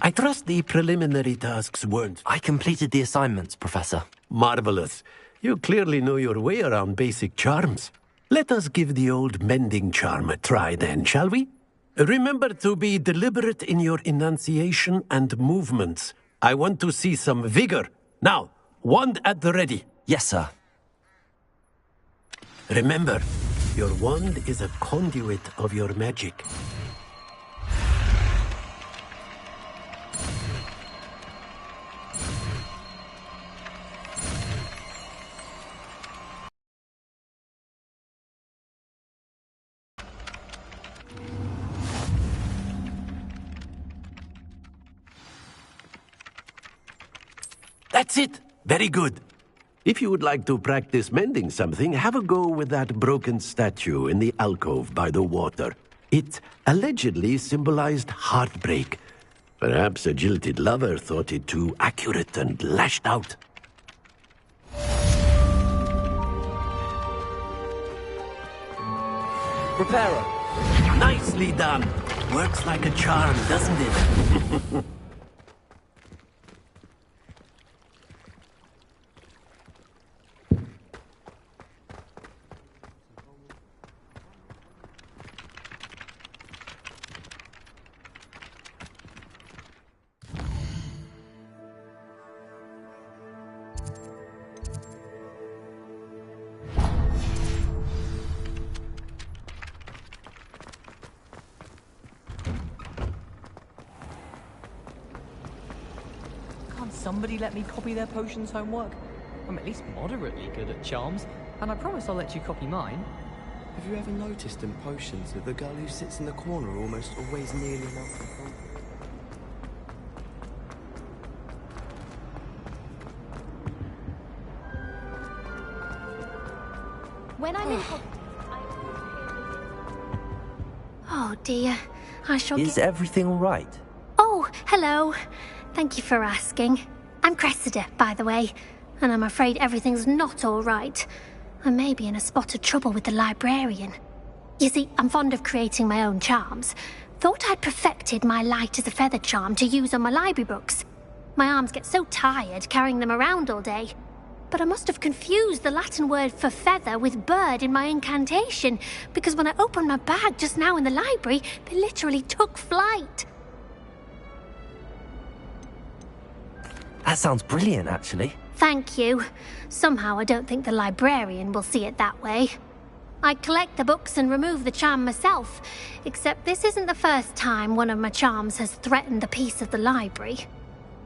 I trust the preliminary tasks weren't... I completed the assignments, Professor. Marvelous. You clearly know your way around basic charms. Let us give the old mending charm a try then, shall we? Remember to be deliberate in your enunciation and movements. I want to see some vigor. Now, wand at the ready. Yes, sir. Remember, your wand is a conduit of your magic. That's it! Very good. If you would like to practice mending something, have a go with that broken statue in the alcove by the water. It allegedly symbolized heartbreak. Perhaps a jilted lover thought it too accurate and lashed out. Reparo. Nicely done. Works like a charm, doesn't it? Somebody let me copy their potions homework. I'm at least moderately good at charms, and I promise I'll let you copy mine. Have you ever noticed in potions that the girl who sits in the corner almost always nearly enough control? When I'm in Oh dear, I shall Is everything all right? Oh, hello. Thank you for asking. I'm Cressida, by the way, and I'm afraid everything's not all right. I may be in a spot of trouble with the librarian. You see, I'm fond of creating my own charms. Thought I'd perfected my light as a feather charm to use on my library books. My arms get so tired carrying them around all day. But I must have confused the Latin word for feather with bird in my incantation, because when I opened my bag just now in the library, they literally took flight. That sounds brilliant, actually. Thank you. Somehow I don't think the librarian will see it that way. I collect the books and remove the charm myself, except this isn't the first time one of my charms has threatened the peace of the library.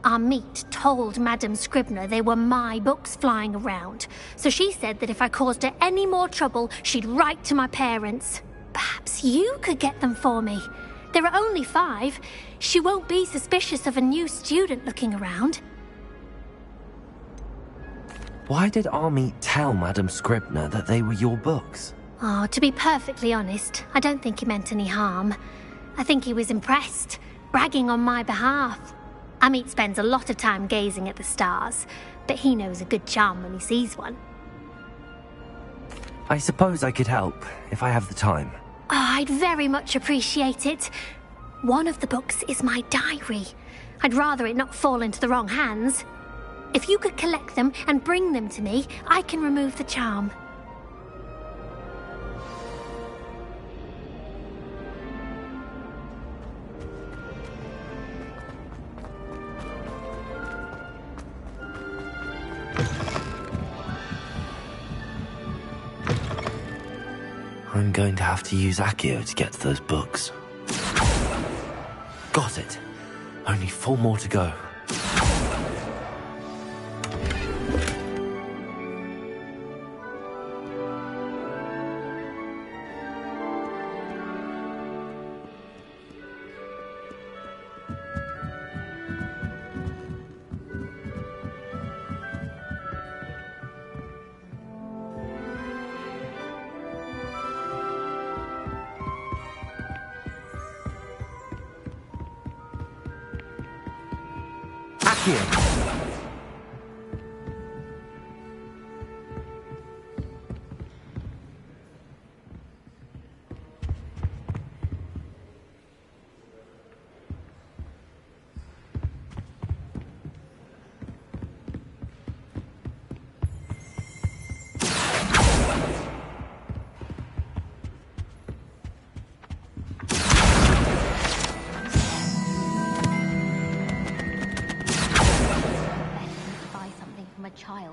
Our meet told Madame Scribner they were my books flying around, so she said that if I caused her any more trouble, she'd write to my parents. Perhaps you could get them for me. There are only 5. She won't be suspicious of a new student looking around. Why did Army tell Madame Scribner that they were your books? Oh, to be perfectly honest, I don't think he meant any harm. I think he was impressed, bragging on my behalf. Amit spends a lot of time gazing at the stars, but he knows a good charm when he sees one. I suppose I could help, if I have the time. Oh, I'd very much appreciate it. One of the books is my diary. I'd rather it not fall into the wrong hands. If you could collect them and bring them to me, I can remove the charm. I'm going to have to use Accio to get to those books. Got it. Only 4 more to go.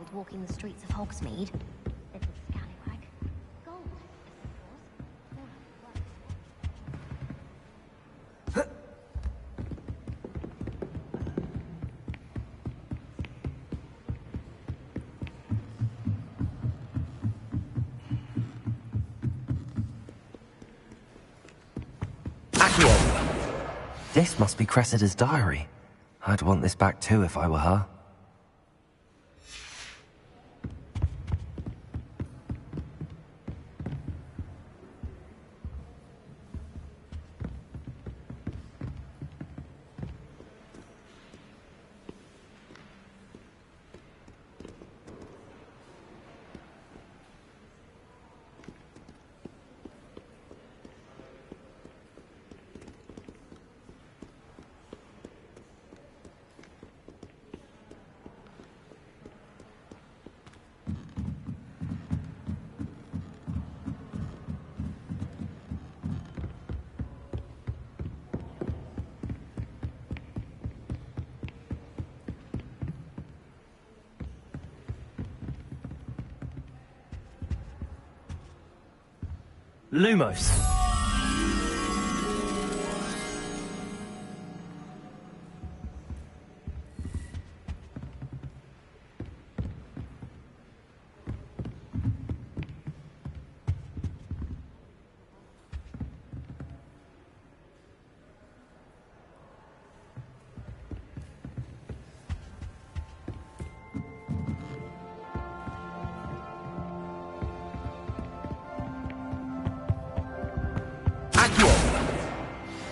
with walking the streets of Hogsmeade. Little scallywag. Gold, of course. This must be Cressida's diary. I'd want this back too if I were her. Lumos.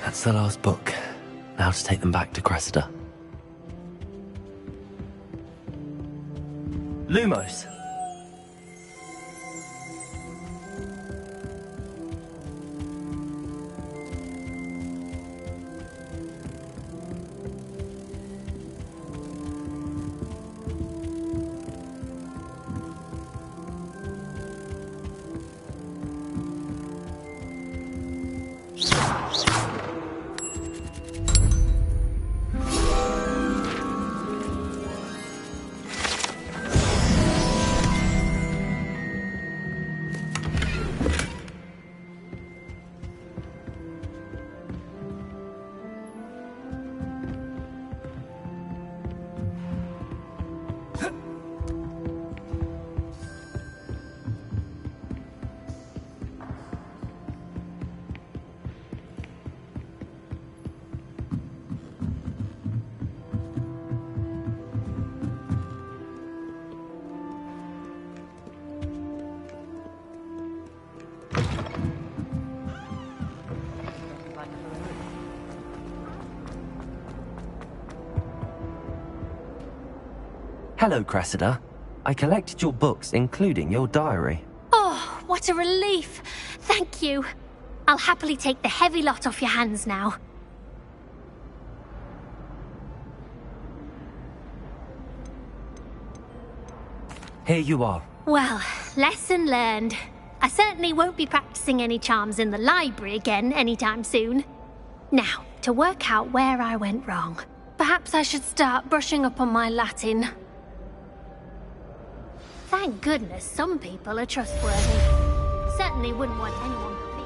That's the last book. Now to take them back to Cressida. Lumos. Hello, Cressida. I collected your books, including your diary. Oh, what a relief. Thank you. I'll happily take the heavy lot off your hands now. Here you are. Well, lesson learned. I certainly won't be practicing any charms in the library again anytime soon. Now, to work out where I went wrong. Perhaps I should start brushing up on my Latin. Thank goodness some people are trustworthy. Certainly wouldn't want anyone but me.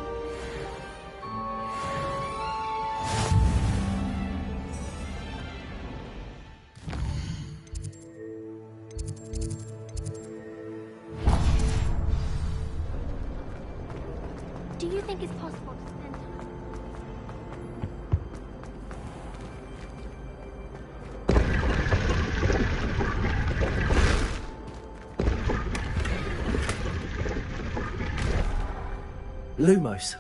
Do you think it's possible to spend time? Lumos.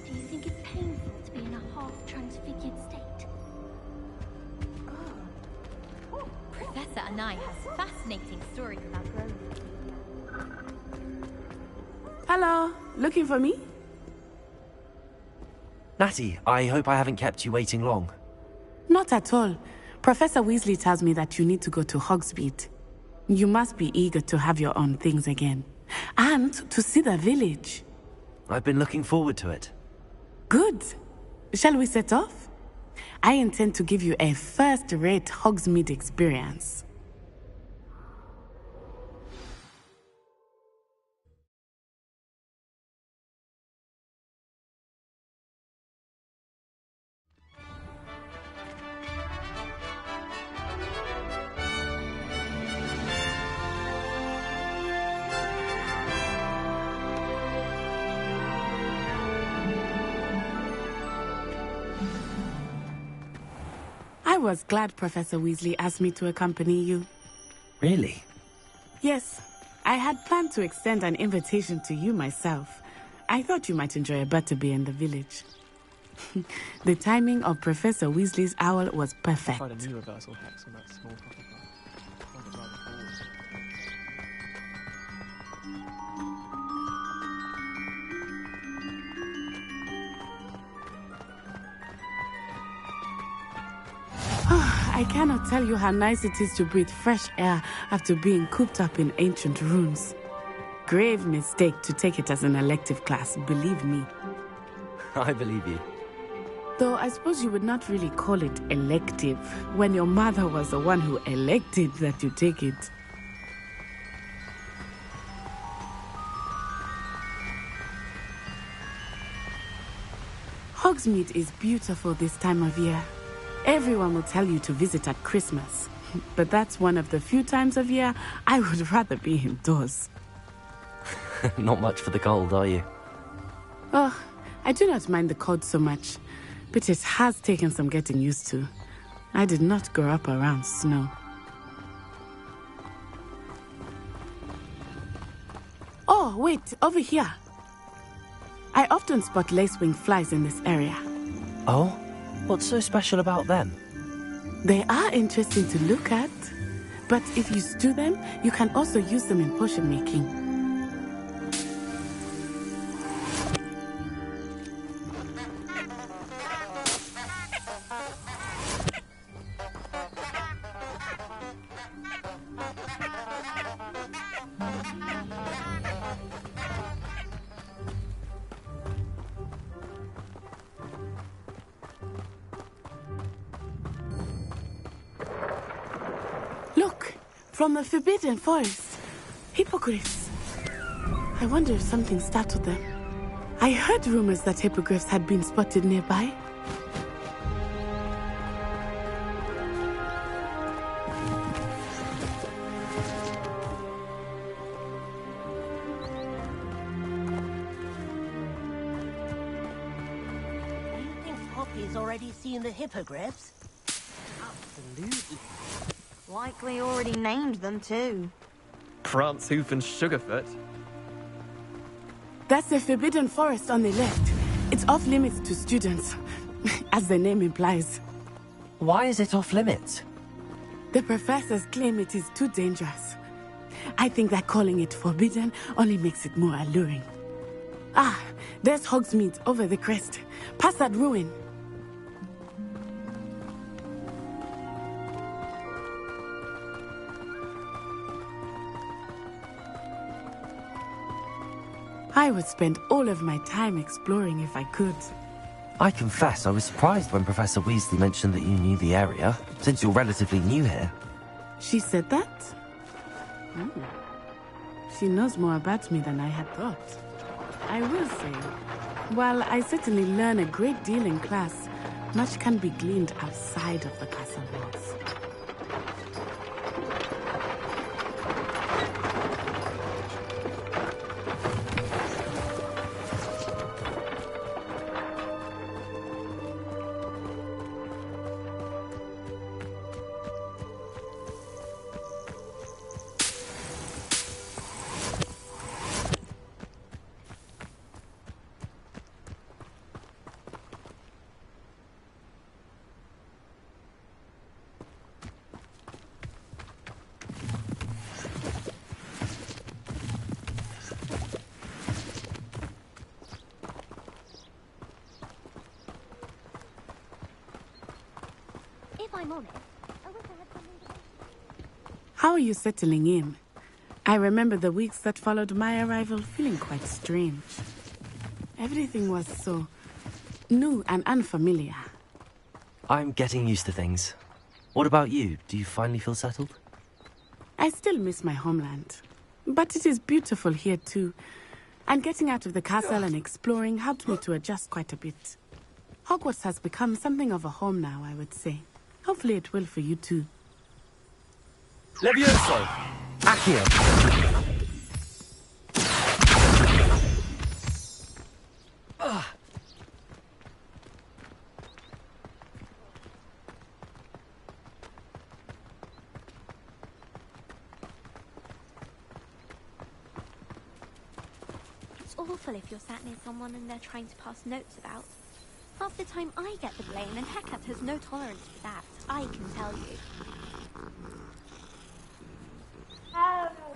Do you think it's painful to be in a half-transfigured state? Professor Anai has fascinating stories about growing. Hello, looking for me? Natty, I hope I haven't kept you waiting long. Not at all. Professor Weasley tells me that you need to go to Hogsmeade. You must be eager to have your own things again. And to see the village. I've been looking forward to it. Good. Shall we set off? I intend to give you a first-rate Hogsmeade experience. I was glad Professor Weasley asked me to accompany you. Really? Yes, I had planned to extend an invitation to you myself. I thought you might enjoy a butterbeer in the village. The timing of Professor Weasley's owl was perfect. Tried a new reversal hex on that small Hufflepuff. Find it rather bored. I cannot tell you how nice it is to breathe fresh air after being cooped up in ancient ruins. Grave mistake to take it as an elective class, believe me. I believe you. Though I suppose you would not really call it elective when your mother was the one who elected that you take it. Hogsmeade is beautiful this time of year. Everyone will tell you to visit at Christmas, but that's one of the few times of year I would rather be indoors. Not much for the cold, are you? Oh, I do not mind the cold so much, but it has taken some getting used to. I did not grow up around snow. Oh, wait, over here. I often spot lacewing flies in this area. Oh? What's so special about them? They are interesting to look at, but if you stew them, you can also use them in potion making. Look, from the Forbidden Forest. Hippogriffs. I wonder if something startled them. I heard rumors that hippogriffs had been spotted nearby. Do you think Poppy's already seen the hippogriffs? Absolutely. Likely already named them too. Prance, Hoof, and Sugarfoot. That's the Forbidden Forest on the left. It's off limits to students, as the name implies. Why is it off limits? The professors claim it is too dangerous. I think that calling it forbidden only makes it more alluring. Ah, there's Hogsmeade over the crest. Past that ruin. I would spend all of my time exploring if I could. I confess I was surprised when Professor Weasley mentioned that you knew the area, since you're relatively new here. She said that? She knows more about me than I had thought. I will say, while I certainly learn a great deal in class, much can be gleaned outside of the castle walls. on. I wish I had something to... How are you settling in? I remember the weeks that followed my arrival feeling quite strange. Everything was so new and unfamiliar. I'm getting used to things. What about you? Do you finally feel settled? I still miss my homeland. But it is beautiful here too. And getting out of the castle and exploring helped me to adjust quite a bit. Hogwarts has become something of a home now, I would say. Hopefully it will for you too. Levioso! Accio! It's awful if you're sat near someone and they're trying to pass notes about. Half the time I get the blame, and Hecate has no tolerance for that, I can tell you.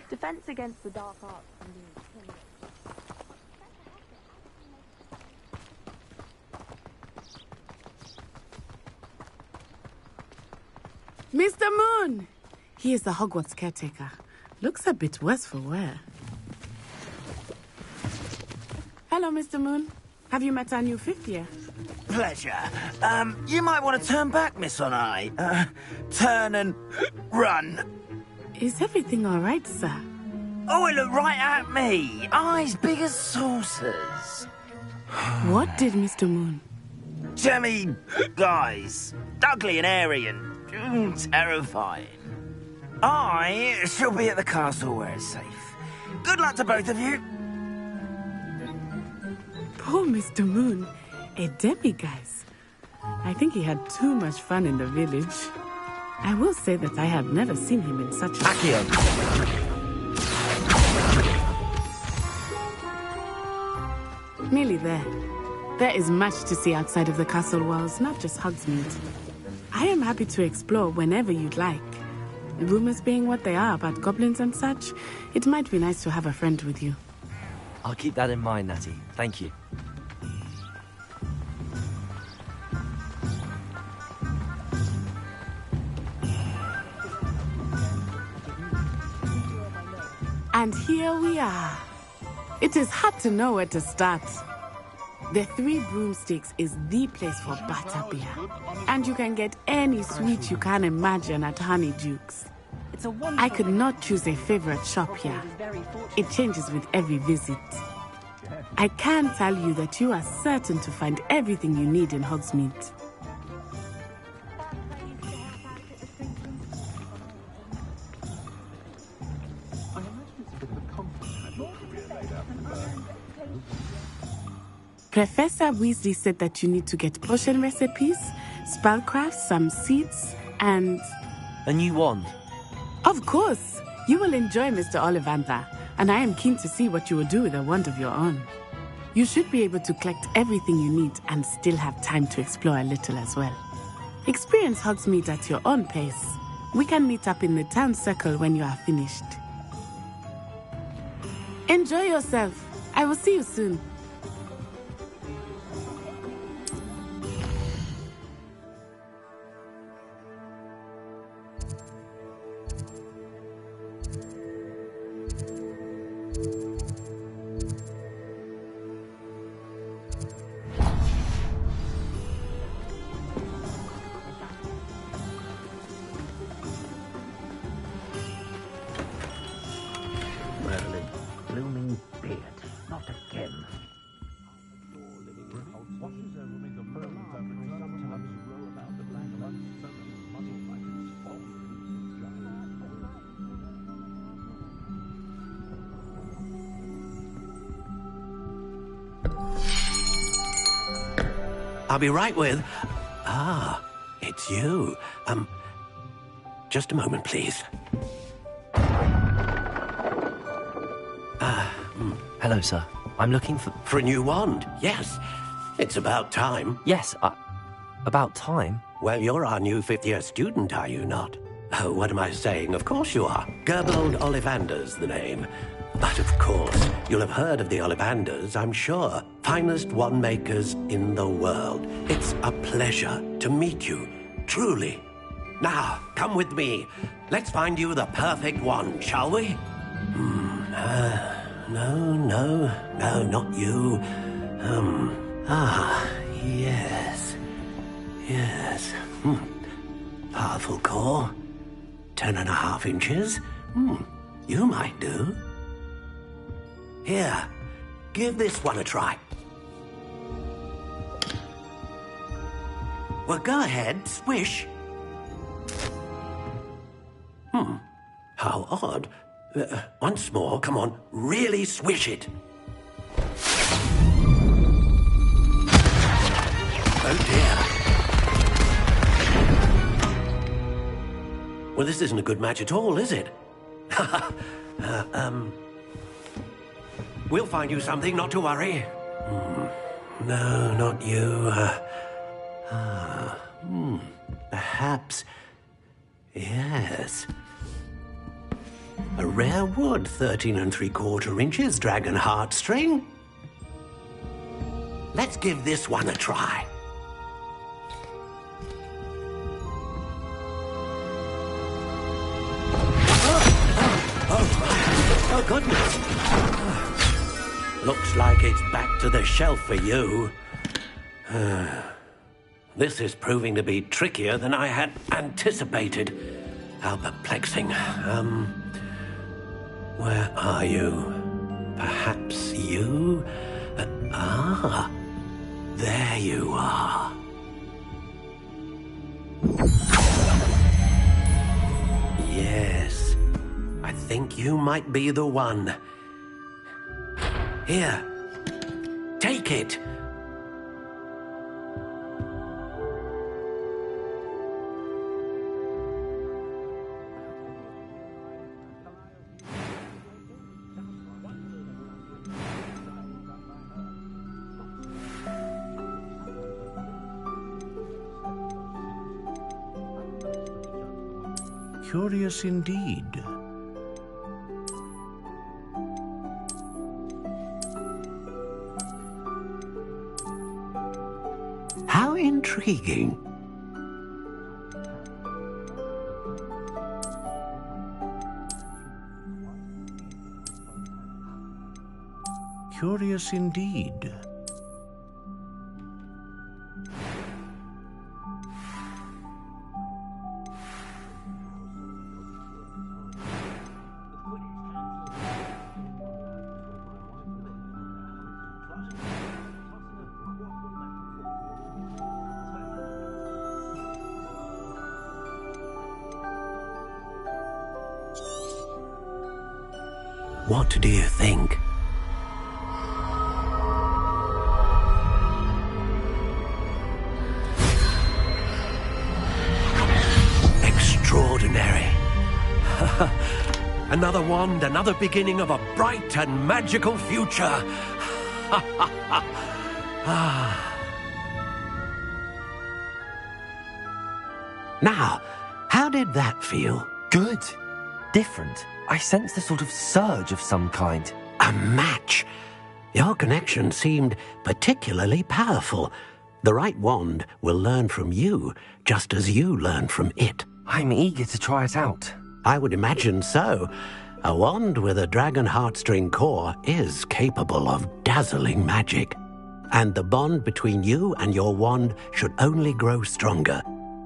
Defense against the dark arts can be Mr. Moon! He is the Hogwarts caretaker. Looks a bit worse for wear. Hello, Mr. Moon. Have you met our new fifth year? Pleasure. You might want to turn back, Miss Onai. Turn and run. Is everything all right, sir? Oh, it looked right at me. Eyes big as saucers. What did Mr. Moon? Jemmy guys. Ugly and airy and terrifying. I shall be at the castle where it's safe. Good luck to both of you. Poor Mr. Moon. A demiguise. I think he had too much fun in the village. I will say that I have never seen him in such a... Accio! Nearly there. There is much to see outside of the castle walls, not just Hogsmeade. I am happy to explore whenever you'd like. Rumors being what they are about goblins and such, it might be nice to have a friend with you. I'll keep that in mind, Natty. Thank you. And here we are. It is hard to know where to start. The Three Broomsticks is the place for butterbeer. And you can get any sweet you can imagine at Honeyduke's. I could not choose a favorite shop here. It changes with every visit. I can tell you that you are certain to find everything you need in Hogsmeade. Professor Weasley said that you need to get potion recipes, spellcraft, some seeds, and... A new wand? Of course! You will enjoy Mr. Ollivander, and I am keen to see what you will do with a wand of your own. You should be able to collect everything you need and still have time to explore a little as well. Experience Hogsmeade at your own pace. We can meet up in the town circle when you are finished. Enjoy yourself. I will see you soon. Blooming beard. Not again. I'll be right with... Ah, it's you. Just a moment, please. Hello, sir. I'm looking for... For a new wand, yes. It's about time. Yes, about time? Well, you're our new fifth-year student, are you not? Oh, what am I saying? Of course you are. Gerbold Ollivander's the name. But of course, you'll have heard of the Ollivanders, I'm sure. Finest wand makers in the world. It's a pleasure to meet you, truly. Now, come with me. Let's find you the perfect one, shall we? No, not you. Yes. Powerful core. 10.5 inches. You might do. Here, give this one a try. Well, go ahead, swish. How odd. Once more, come on, really swish it. Oh dear. Well, this isn't a good match at all, is it? We'll find you something, not to worry. No, not you. Perhaps. Yes. A rare wood, 13 3/4 inches, dragon heartstring. Let's give this one a try. Oh, goodness. Looks like it's back to the shelf for you. This is proving to be trickier than I had anticipated. How perplexing. Where are you? Perhaps you? There you are. Yes, I think you might be the one. Here, take it. Curious indeed. How intriguing. Curious indeed. What do you think? Extraordinary. Another wand, another beginning of a bright and magical future. Now, how did that feel? Good. Different. I sensed a sort of surge of some kind. A match. Your connection seemed particularly powerful. The right wand will learn from you, just as you learn from it. I'm eager to try it out. I would imagine so. A wand with a dragon heartstring core is capable of dazzling magic. And the bond between you and your wand should only grow stronger.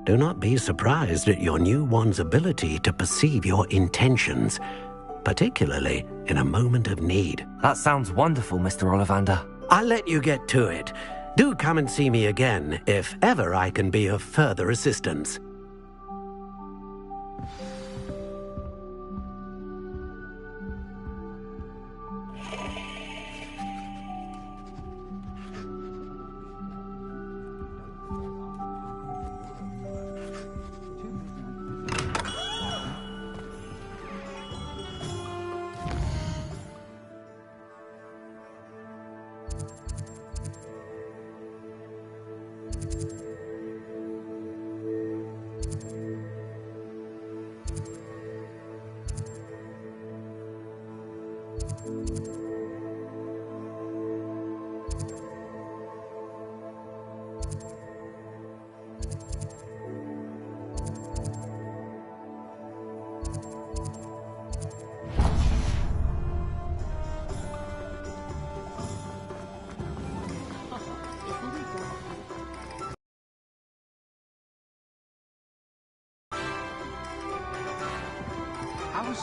Do not be surprised at your new wand's ability to perceive your intentions, particularly in a moment of need. That sounds wonderful, Mr. Ollivander. I'll let you get to it. Do come and see me again if ever I can be of further assistance.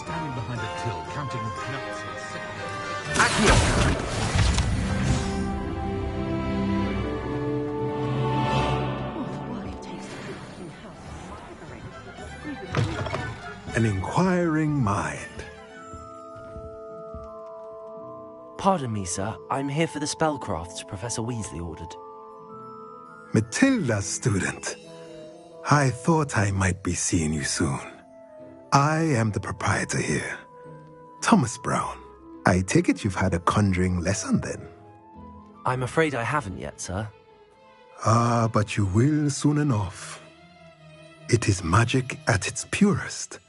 standing behind a till, counting nuts and seconds. Accio! An inquiring mind. Pardon me, sir. I'm here for the spellcrafts Professor Weasley ordered. Matilda's student. I thought I might be seeing you soon. I am the proprietor here, Thomas Brown. I take it you've had a conjuring lesson then? I'm afraid I haven't yet, sir. Ah, but you will soon enough. It is magic at its purest,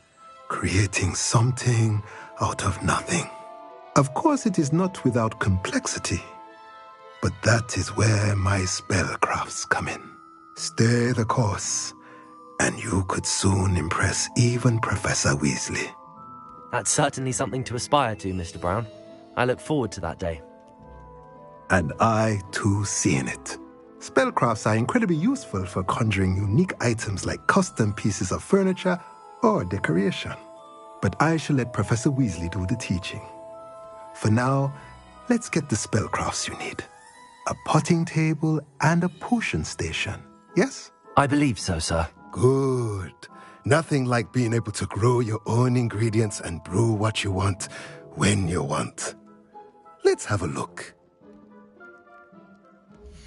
creating something out of nothing. Of course, it is not without complexity, but that is where my spellcrafts come in. Stay the course, and you could soon impress even Professor Weasley. That's certainly something to aspire to, Mr. Brown. I look forward to that day. And I, too, seeing it. Spellcrafts are incredibly useful for conjuring unique items like custom pieces of furniture or decoration. But I shall let Professor Weasley do the teaching. For now, let's get the spellcrafts you need. A potting table and a potion station, yes? I believe so, sir. Good. Nothing like being able to grow your own ingredients and brew what you want when you want. Let's have a look.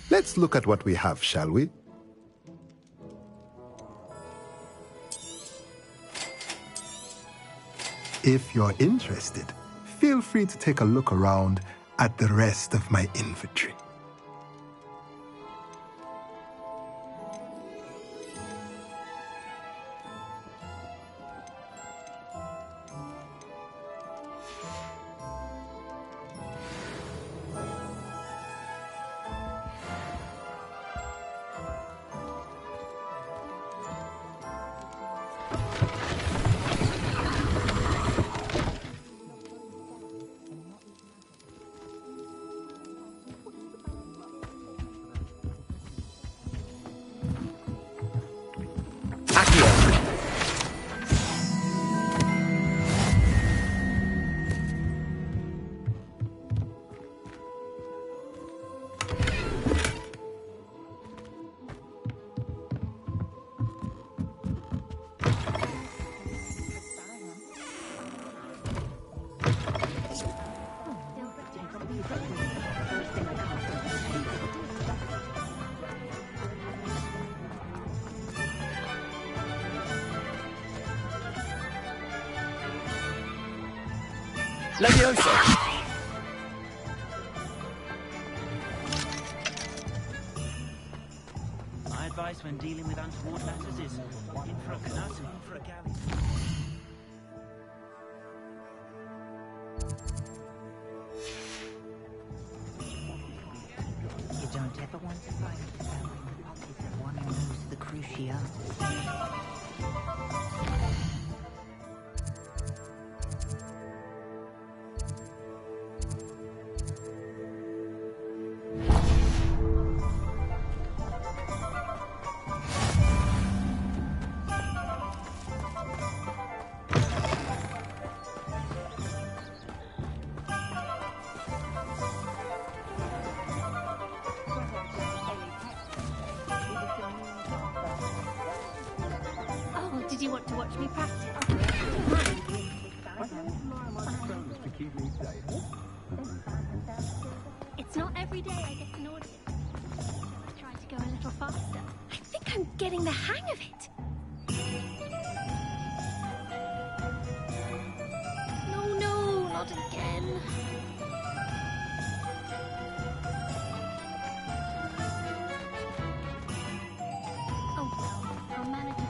Let's look at what we have, shall we? If you're interested, feel free to take a look around at the rest of my inventory. Levioso! My advice when dealing with untoward matters is in for a canut and in for a galley. You don't ever want to find yourself in the pocket of one who knows the cruciatus. Oh, did you want to watch me practice? It's not every day I get an audience. I try to go a little faster. I think I'm getting the hang of it. No, not again. Oh well, I'll manage it.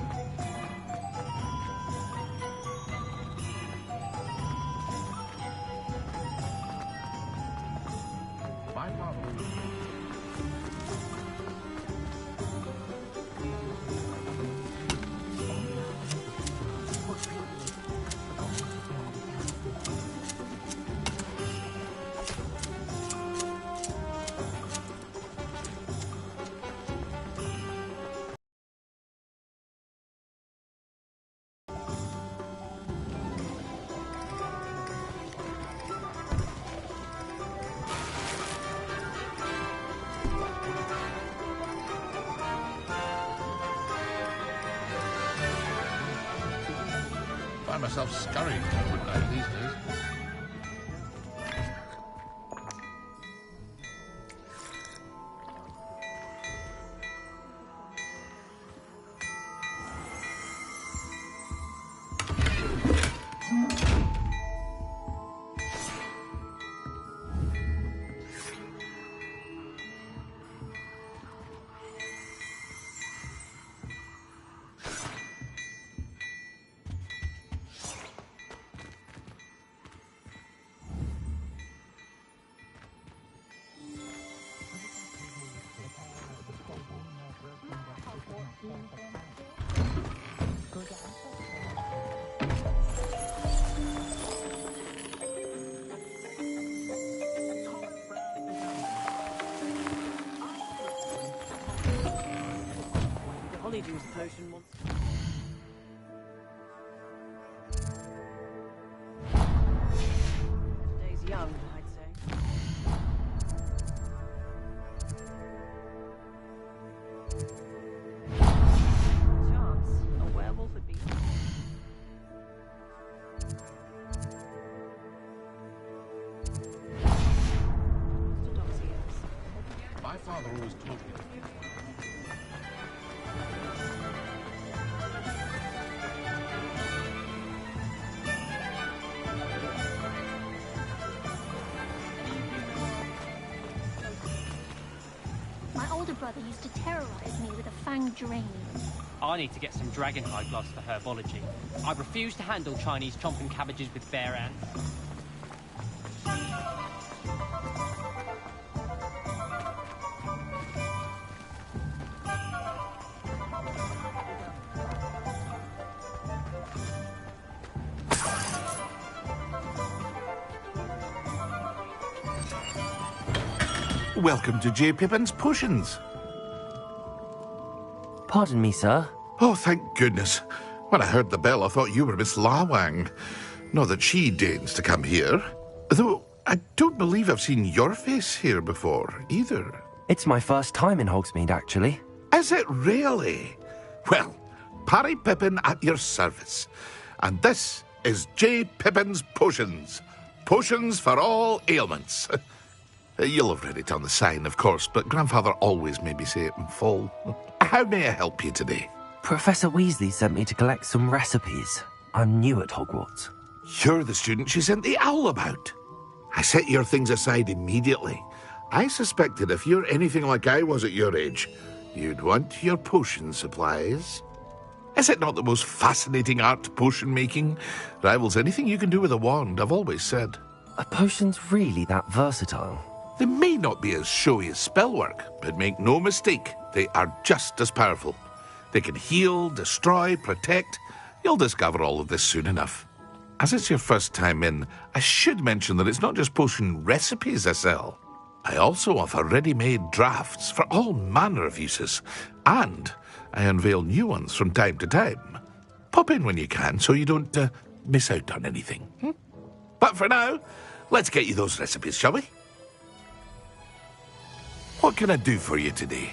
myself scurrying to midnight these days. Juice potion once. Today's young, I'd say. Chance, a werewolf would be. My father always told me. Brother used to terrorize me with a fanged drain. I need to get some dragonhide gloves for herbology. I refuse to handle Chinese chomping cabbages with bare hands. Welcome to J. Pippin's Potions. Pardon me, sir. Oh, thank goodness. When I heard the bell, I thought you were Miss Lawang. Not that she deigns to come here. Though, I don't believe I've seen your face here before, either. It's my first time in Hogsmeade, actually. Is it really? Well, Parry Pippin at your service. And this is J. Pippin's Potions. Potions for all ailments. You'll have read it on the sign, of course, but Grandfather always made me say it in full. How may I help you today? Professor Weasley sent me to collect some recipes. I'm new at Hogwarts. You're the student she sent the owl about. I set your things aside immediately. I suspected if you're anything like I was at your age, you'd want your potion supplies. Is it not the most fascinating art, potion making? Rivals anything you can do with a wand, I've always said. Are potions really that versatile? They may not be as showy as spellwork, but make no mistake, they are just as powerful. They can heal, destroy, protect. You'll discover all of this soon enough. As it's your first time in, I should mention that it's not just potion recipes I sell. I also offer ready-made drafts for all manner of uses, and I unveil new ones from time to time. Pop in when you can so you don't miss out on anything. But for now, let's get you those recipes, shall we? What can I do for you today?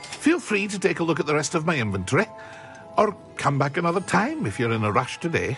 Feel free to take a look at the rest of my inventory, or come back another time if you're in a rush today.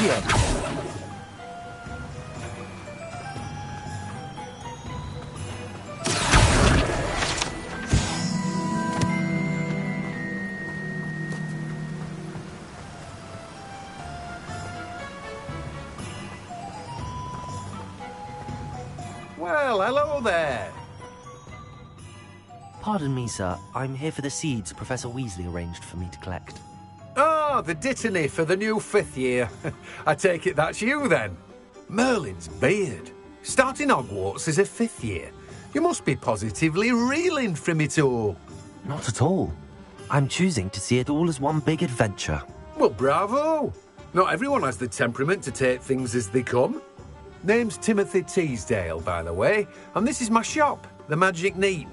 ship. Well, hello there. Pardon me, sir. I'm here for the seeds Professor Weasley arranged for me to collect. Oh, the dittany for the new 5th year. I take it that's you, then. Merlin's beard. Starting Hogwarts as a 5th year. You must be positively reeling from it all. Not at all. I'm choosing to see it all as one big adventure. Well, bravo. Not everyone has the temperament to take things as they come. Name's Timothy Teasdale, by the way, and this is my shop, the Magic Neep.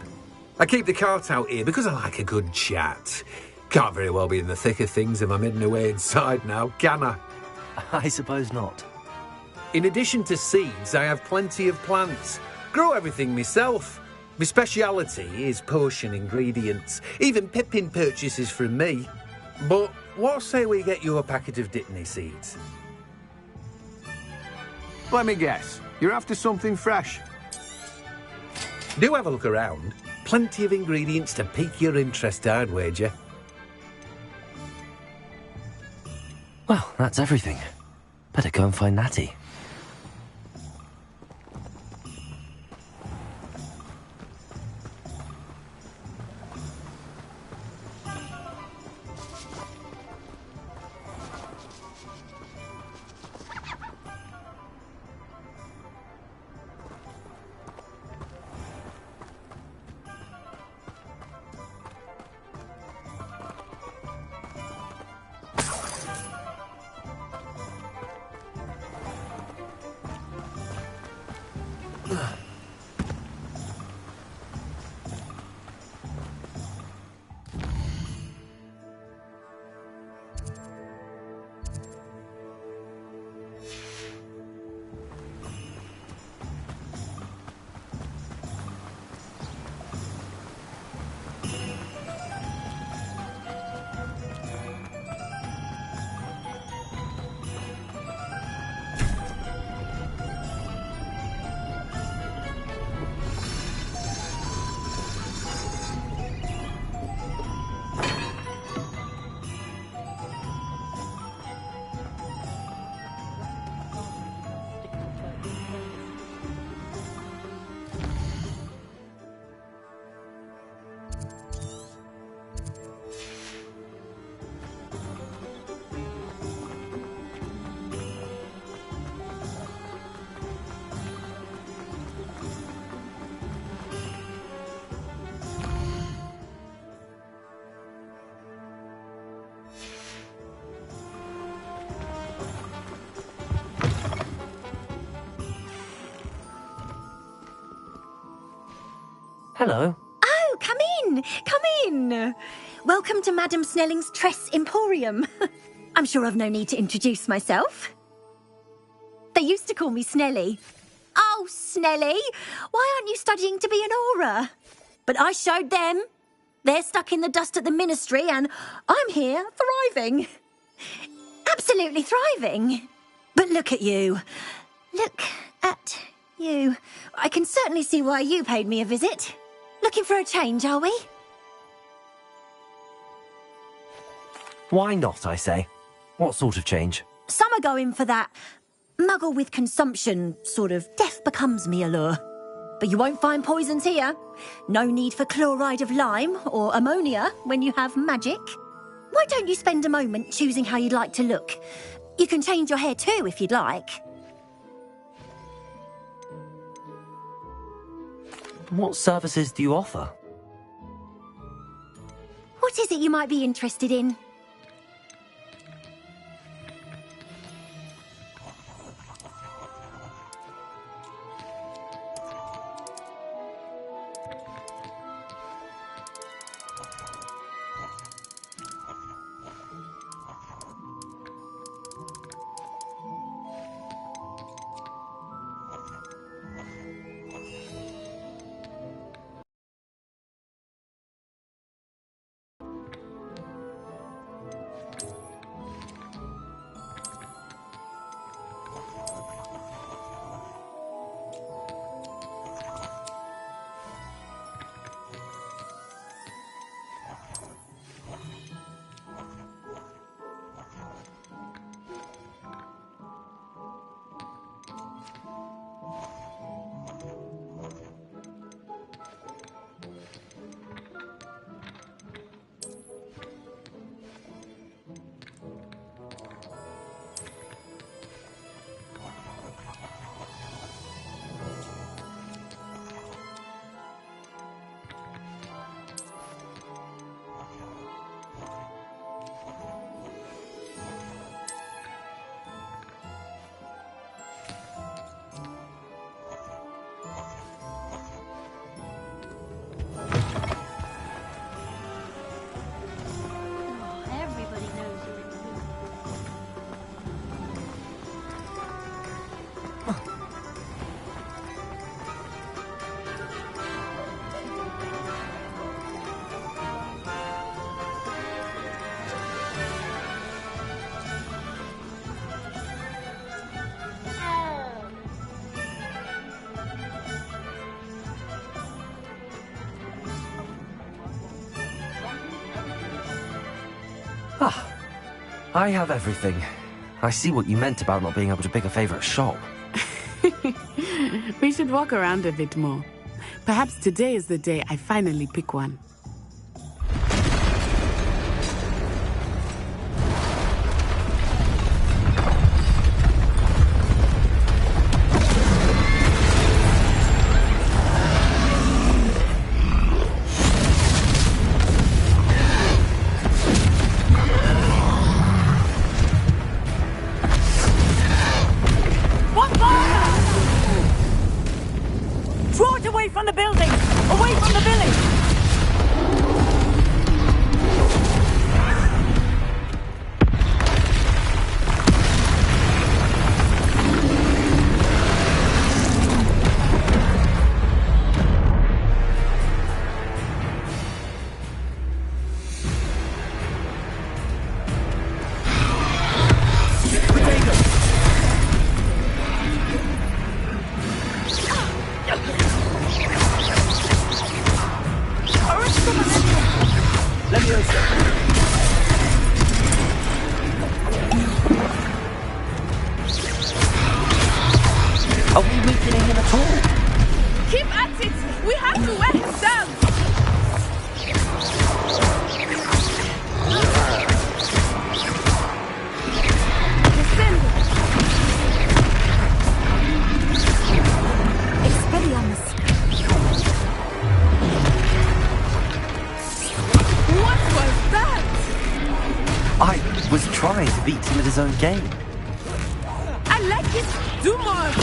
I keep the cart out here because I like a good chat. Can't very well be in the thick of things if I'm hidden away inside now, can I? I suppose not. In addition to seeds, I have plenty of plants. Grow everything myself. My speciality is potion ingredients. Even Pippin purchases from me. But what say we get you a packet of Dittany seeds? Let me guess. You're after something fresh. Do have a look around. Plenty of ingredients to pique your interest, I'd wager. Well, that's everything. Better go and find Natty. Hello. Oh, come in! Come in! Welcome to Madame Snelling's Tress Emporium. I'm sure I've no need to introduce myself. They used to call me Snelly. Oh, Snelly, why aren't you studying to be an aura? But I showed them. They're stuck in the dust at the Ministry and I'm here thriving. Absolutely thriving. But look at you. Look at you. I can certainly see why you paid me a visit. Looking for a change, are we? Why not, I say? What sort of change? Some are going for that muggle with consumption, sort of death becomes me allure. But you won't find poisons here. No need for chloride of lime or ammonia when you have magic. Why don't you spend a moment choosing how you'd like to look? You can change your hair too if you'd like. What services do you offer? What is it you might be interested in? I have everything. I see what you meant about not being able to pick a favorite shop. We should walk around a bit more. Perhaps today is the day I finally pick one. From the building! Away from the village! Are we weakening him at all? Keep at it! We have to wear him down! Expelliarmus. What was that? I was trying to beat him at his own game. I like it! Do more!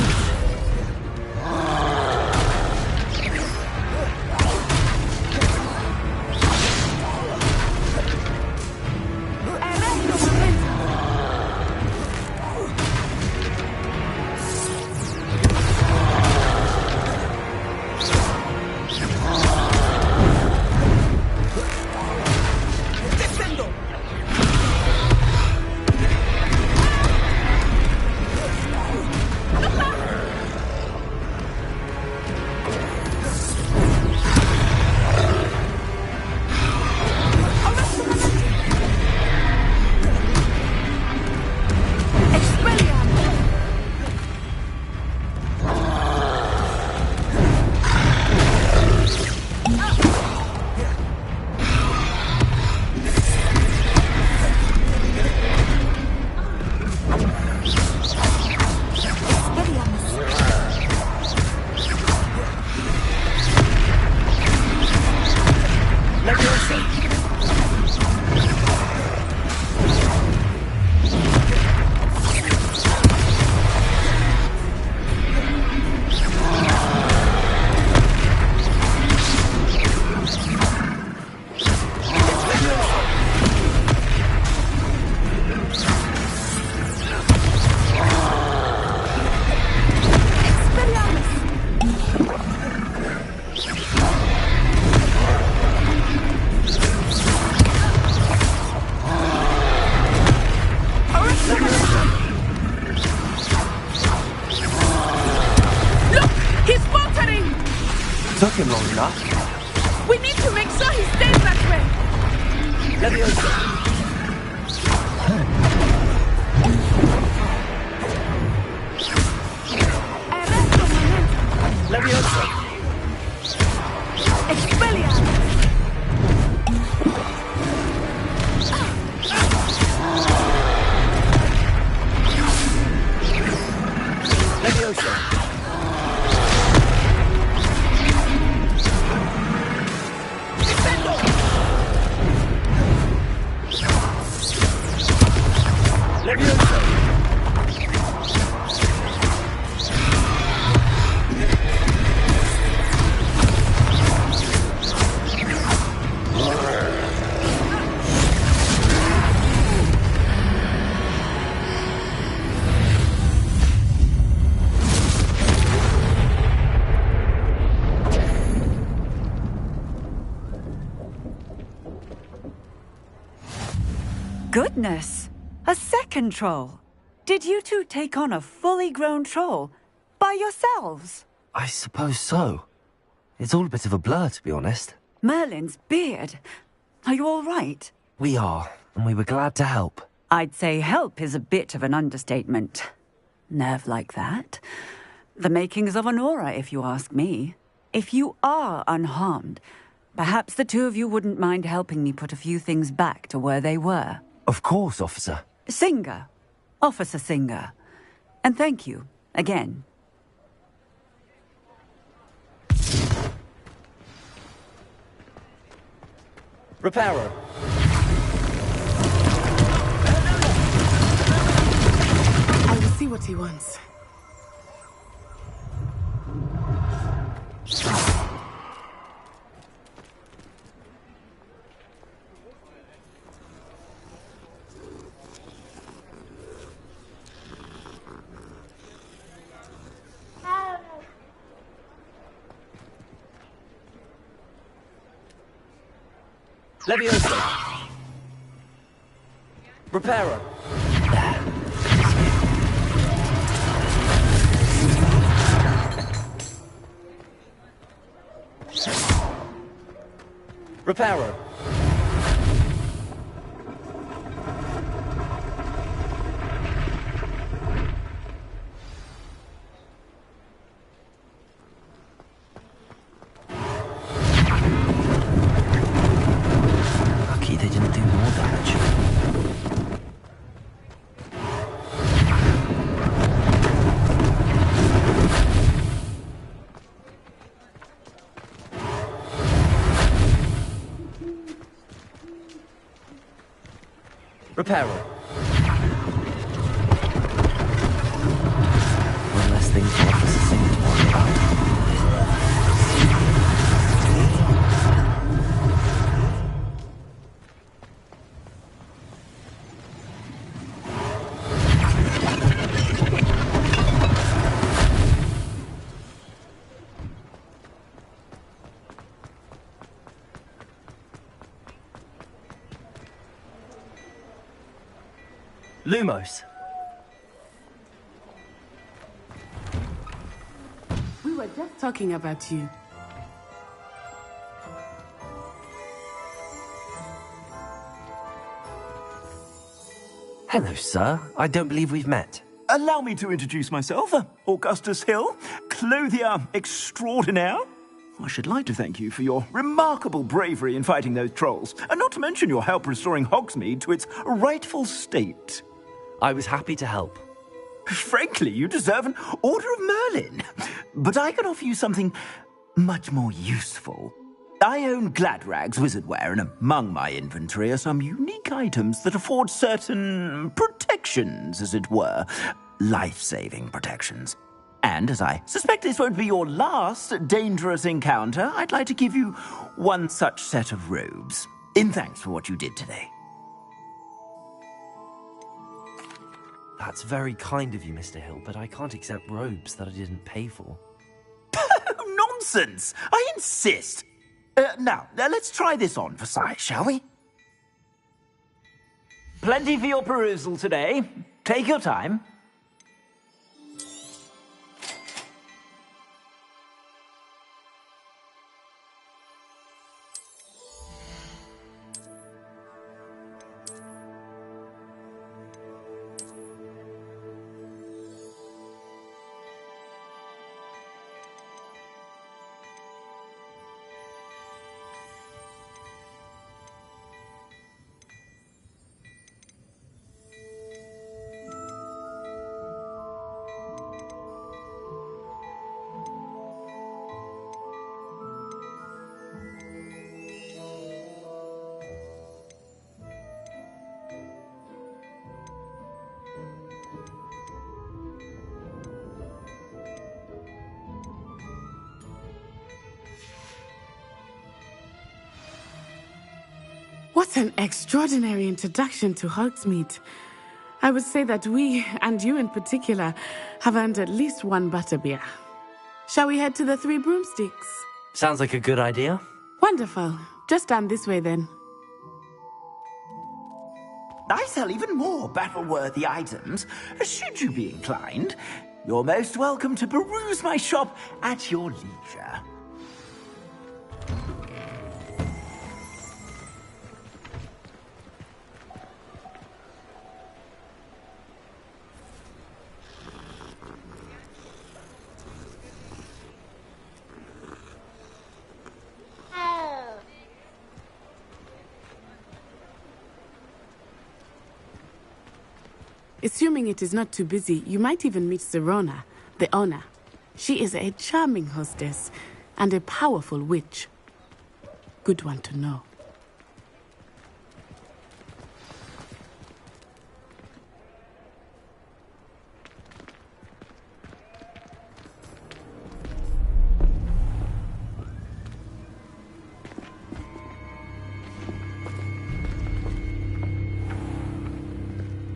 Took him long enough. We need to make sure he stays that way. Leviosa. Expelliarmus. Leviosa. Goodness! A second troll! Did you two take on a fully grown troll by yourselves? I suppose so. It's all a bit of a blur, to be honest. Merlin's beard. Are you all right? We are. and we were glad to help. I'd say help is a bit of an understatement. Nerve like that. The makings of an aura, if you ask me. If you are unharmed, perhaps the two of you wouldn't mind helping me put a few things back to where they were. Of course, officer. Singer. Officer Singer. And thank you, again. Reparo. I will see what he wants. Levioso. Reparo. Reparo. Lucky they didn't do more damage. Reparo. One less thing for Officer Singer to worry about. Lumos. We were just talking about you. Hello, sir. I don't believe we've met. Allow me to introduce myself, Augustus Hill, clothier extraordinaire. I should like to thank you for your remarkable bravery in fighting those trolls, and not to mention your help restoring Hogsmeade to its rightful state. I was happy to help. Frankly, you deserve an Order of Merlin. But I can offer you something much more useful. I own Gladrag's wizardware, and among my inventory are some unique items that afford certain protections, as it were. Life-saving protections. And as I suspect this won't be your last dangerous encounter, I'd like to give you one such set of robes, in thanks for what you did today. That's very kind of you, Mr. Hill, but I can't accept robes that I didn't pay for. Nonsense! I insist! Now, let's try this on for size, shall we? Plenty for your perusal today. Take your time. What an extraordinary introduction to Hogsmeade. I would say that we, and you in particular, have earned at least one butterbeer. Shall we head to the Three Broomsticks? Sounds like a good idea. Wonderful. Just down this way then. I sell even more battle-worthy items. Should you be inclined, you're most welcome to peruse my shop at your leisure. Assuming it is not too busy, you might even meet Sirona, the owner. She is a charming hostess and a powerful witch. Good one to know.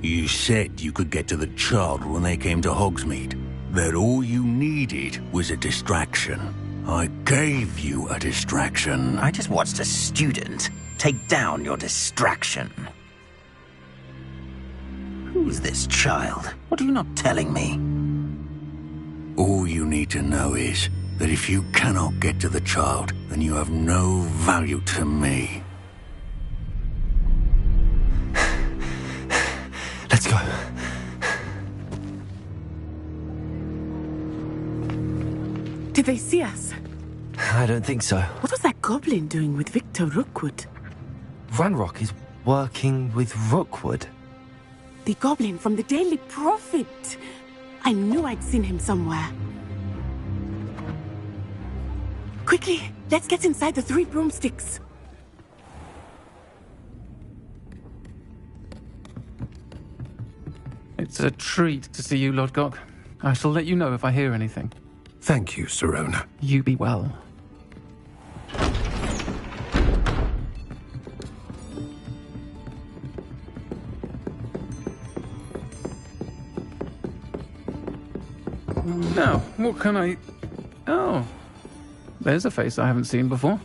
You said you could get to the child when they came to Hogsmeade. That all you needed was a distraction. I gave you a distraction. I just watched a student take down your distraction. Who's this child? What are you not telling me? All you need to know is that if you cannot get to the child, then you have no value to me. Let's go. Did they see us? I don't think so. What was that goblin doing with Victor Rookwood? Ranrock is working with Rookwood. The goblin from the Daily Prophet. I knew I'd seen him somewhere. Quickly, let's get inside the 3 broomsticks. It's a treat to see you, Lodgok. I shall let you know if I hear anything. Thank you, Sirona. You be well. Now, what can I... Oh, there's a face I haven't seen before.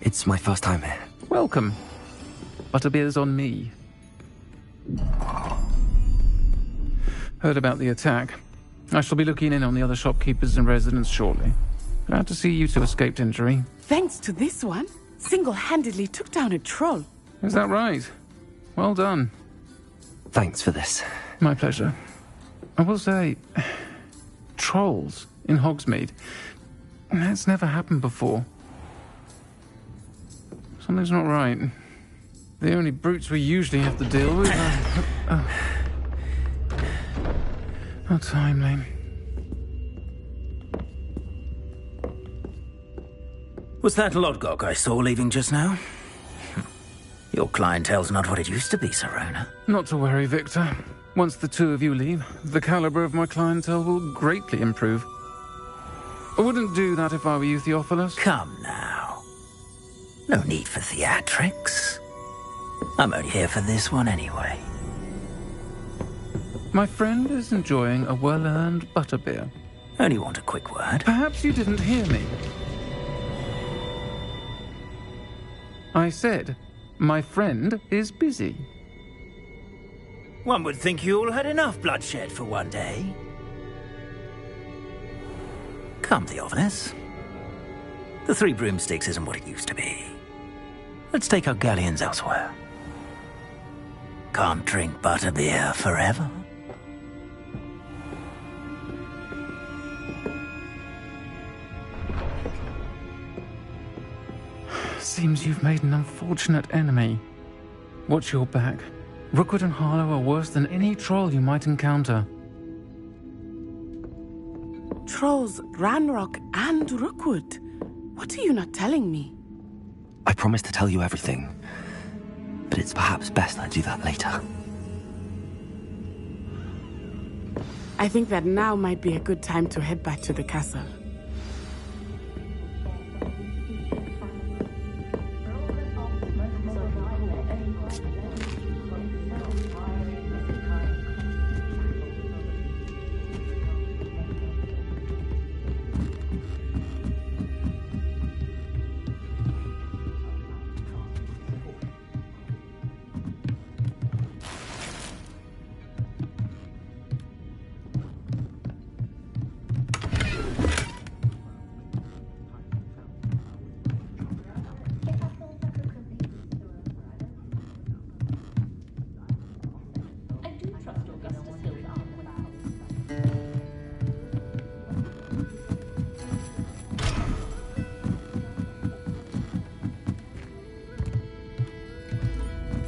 It's my first time here. Welcome. Butterbeer's on me. Heard about the attack. I shall be looking in on the other shopkeepers and residents shortly. Glad to see you two escaped injury. Thanks to this one, single-handedly took down a troll. Is that right? Well done. Thanks for this. My pleasure. I will say, trolls in Hogsmeade. That's never happened before. Something's not right. The only brutes we usually have to deal with are... How timely. Was that Lodgok I saw leaving just now? Your clientele's not what it used to be, Sirona. Not to worry, Victor. Once the two of you leave, the caliber of my clientele will greatly improve. I wouldn't do that if I were you, Theophilus. Come now. No need for theatrics. I'm only here for this one anyway. My friend is enjoying a well-earned butterbeer. Only want a quick word. Perhaps you didn't hear me. I said, my friend is busy. One would think you all had enough bloodshed for one day. Come, Theophilus. The 3 broomsticks isn't what it used to be. Let's take our galleons elsewhere. Can't drink butterbeer forever. Seems you've made an unfortunate enemy. Watch your back. Rookwood and Harlow are worse than any troll you might encounter. Trolls, Ranrock, and Rookwood. What are you not telling me? I promised to tell you everything, but it's perhaps best I do that later. I think that now might be a good time to head back to the castle.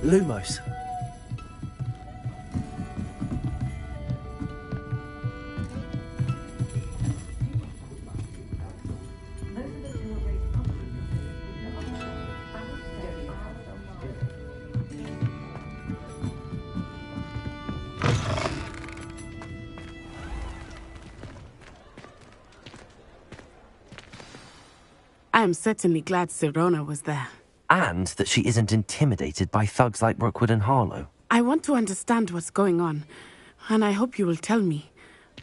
Lumos. I am certainly glad Sirona was there. And that she isn't intimidated by thugs like Rookwood and Harlow. I want to understand what's going on, and I hope you will tell me.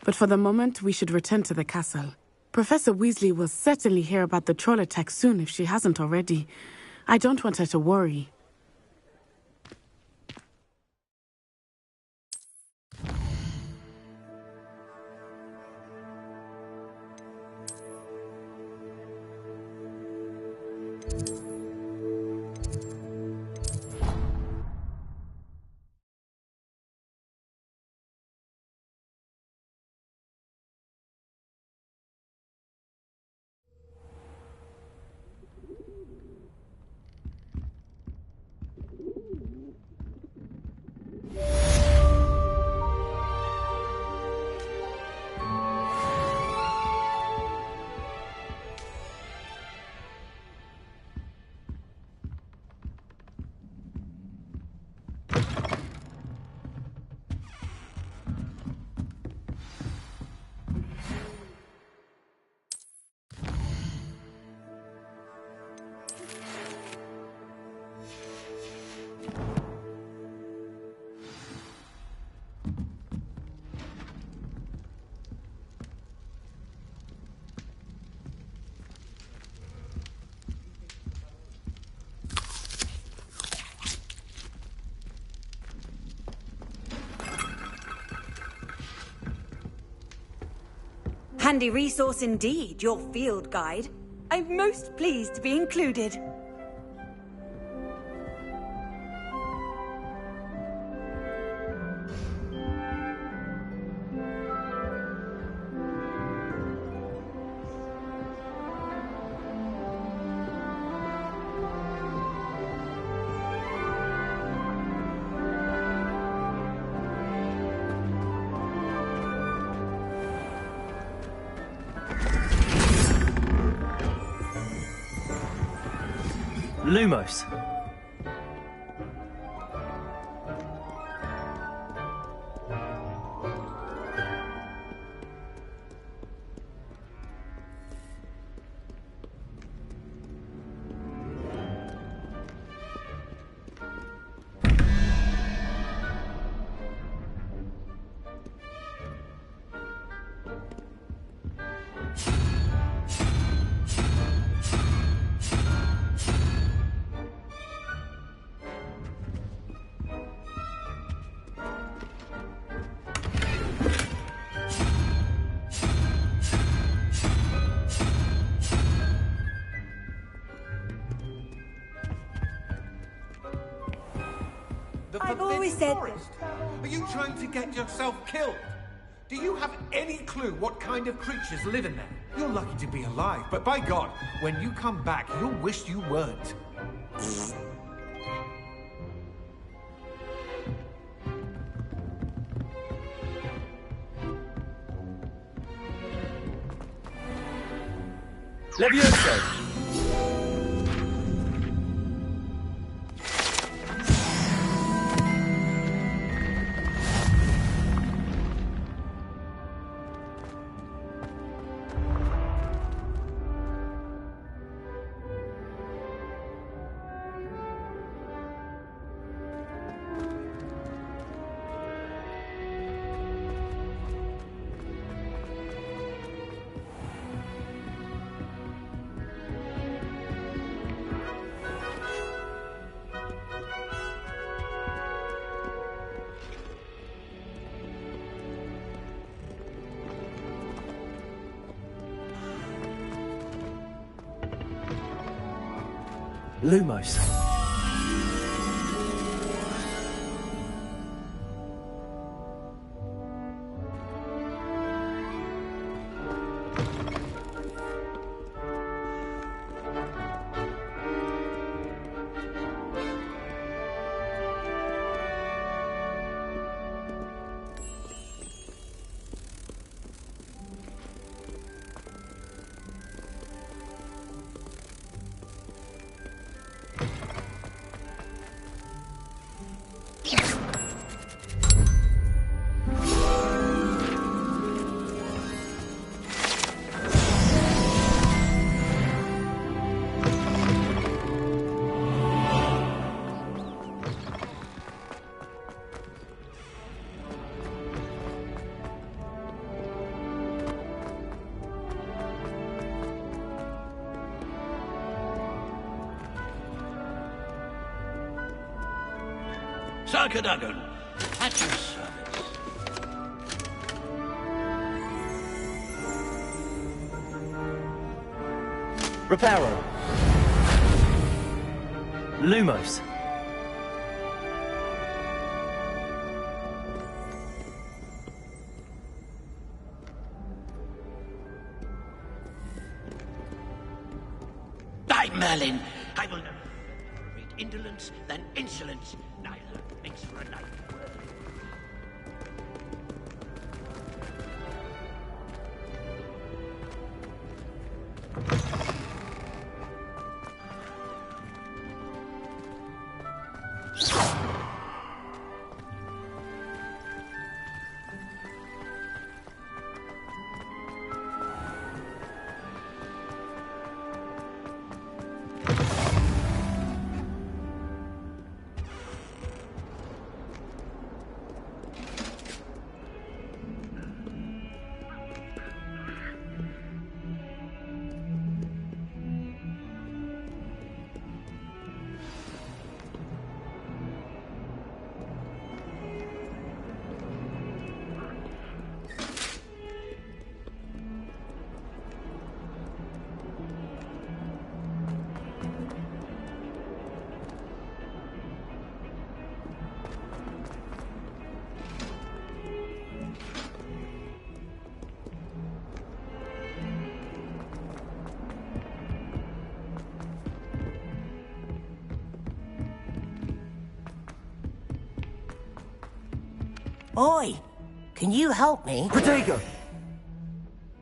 But for the moment, we should return to the castle. Professor Weasley will certainly hear about the troll attack soon if she hasn't already. I don't want her to worry. Handy resource indeed, your field guide. I'm most pleased to be included. Lumos. I've always said this. Are you trying to get yourself killed? Do you have any clue what kind of creatures live in there? You're lucky to be alive, but by God, when you come back, you'll wish you weren't. Levioso! Lumos. Sarkadagon, at your service. Reparo. Lumos. By Merlin, I will never tolerate indolence than insolence. Neither makes for a night. Oi! Can you help me? Protego!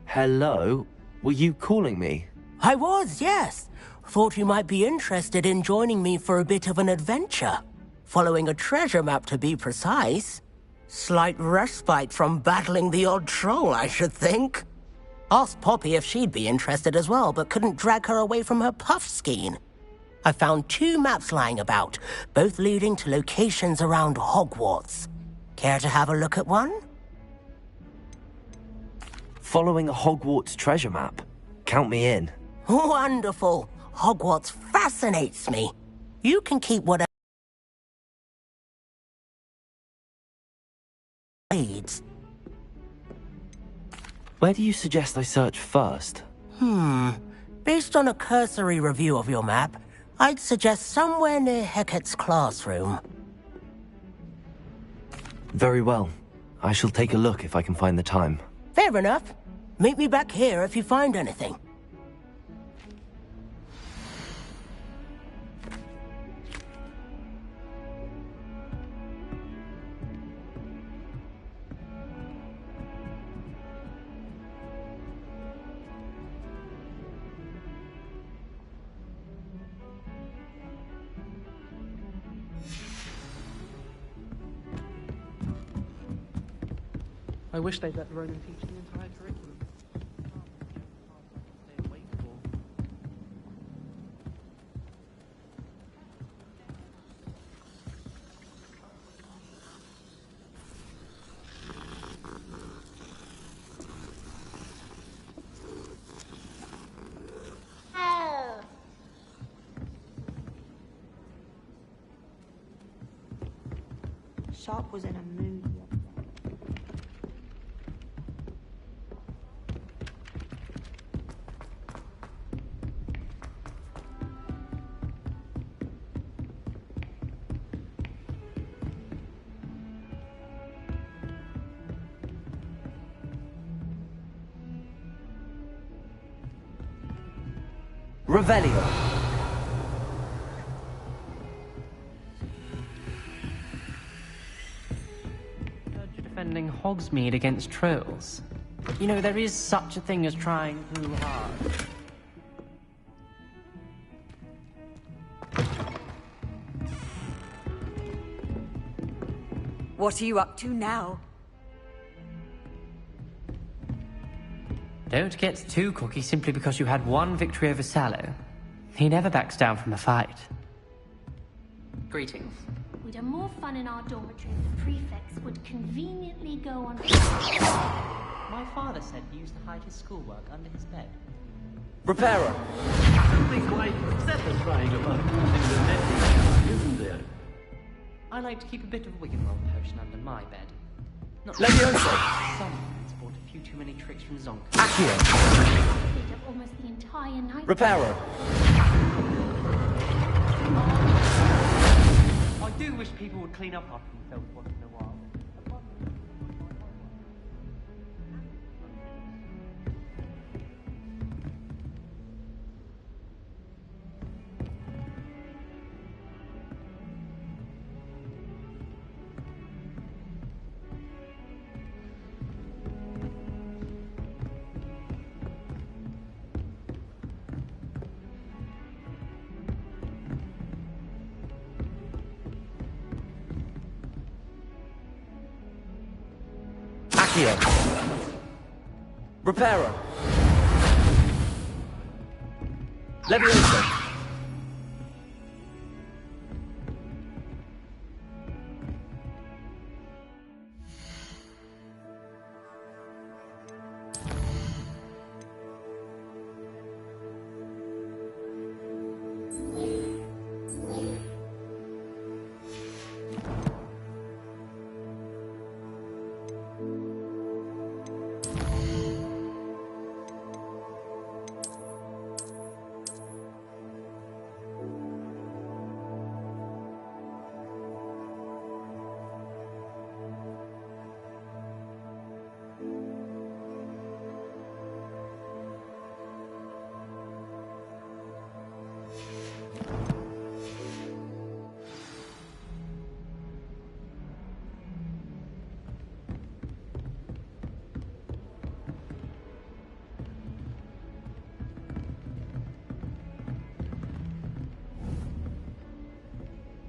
Hello? Were you calling me? I was, yes. Thought you might be interested in joining me for a bit of an adventure. Following a treasure map, to be precise. Slight respite from battling the odd troll, I should think. Asked Poppy if she'd be interested as well, but couldn't drag her away from her puff skein. I found 2 maps lying about, both leading to locations around Hogwarts. Care to have a look at one? Following a Hogwarts treasure map. Count me in. Wonderful. Hogwarts fascinates me. You can keep whatever needs. Where do you suggest I search first? Based on a cursory review of your map, I'd suggest somewhere near Hecat's classroom. Very well. I shall take a look if I can find the time. Fair enough. Meet me back here if you find anything. I wish they'd let Ronan teach the entire curriculum. Stay awake for. Sharp was in a mood. Revelio. Defending Hogsmeade against trolls. You know, there is such a thing as trying too hard. What are you up to now? Don't get too cocky simply because you had one victory over Sallow. He never backs down from a fight. Greetings. We'd have more fun in our dormitory if the prefects would conveniently go on. My father said he used to hide his schoolwork under his bed. Reparo. Something quite clever trying about using the mending, isn't there? I like to keep a bit of Wiggenweld potion under my bed. Not Leviosa! Some man's bought a few too many tricks from Zonk. Accio! Stayed up almost the entire night. Reparo! I do wish people would clean up after themselves once in a while. Accio! Reparo! Leviosa!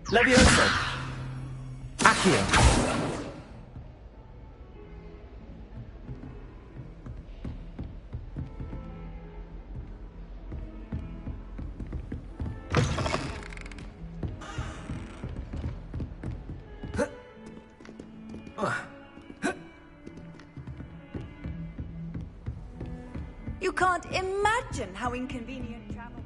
Leviosa! Accio! You can't imagine how inconvenient travel was.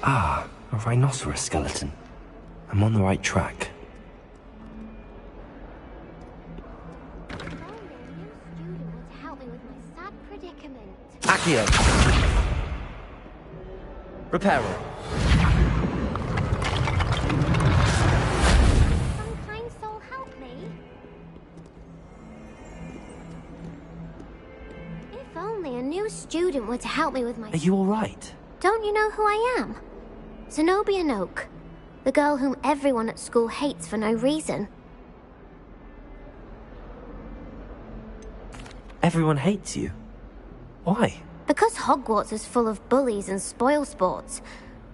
Ah, a rhinoceros skeleton. I'm on the right track. Accio! Reparo! Some kind soul help me. If only a new student were to help me with my... Are you alright? Don't you know who I am? Zenobia Noak, the girl whom everyone at school hates for no reason. Everyone hates you. Why? Because Hogwarts is full of bullies and spoilsports.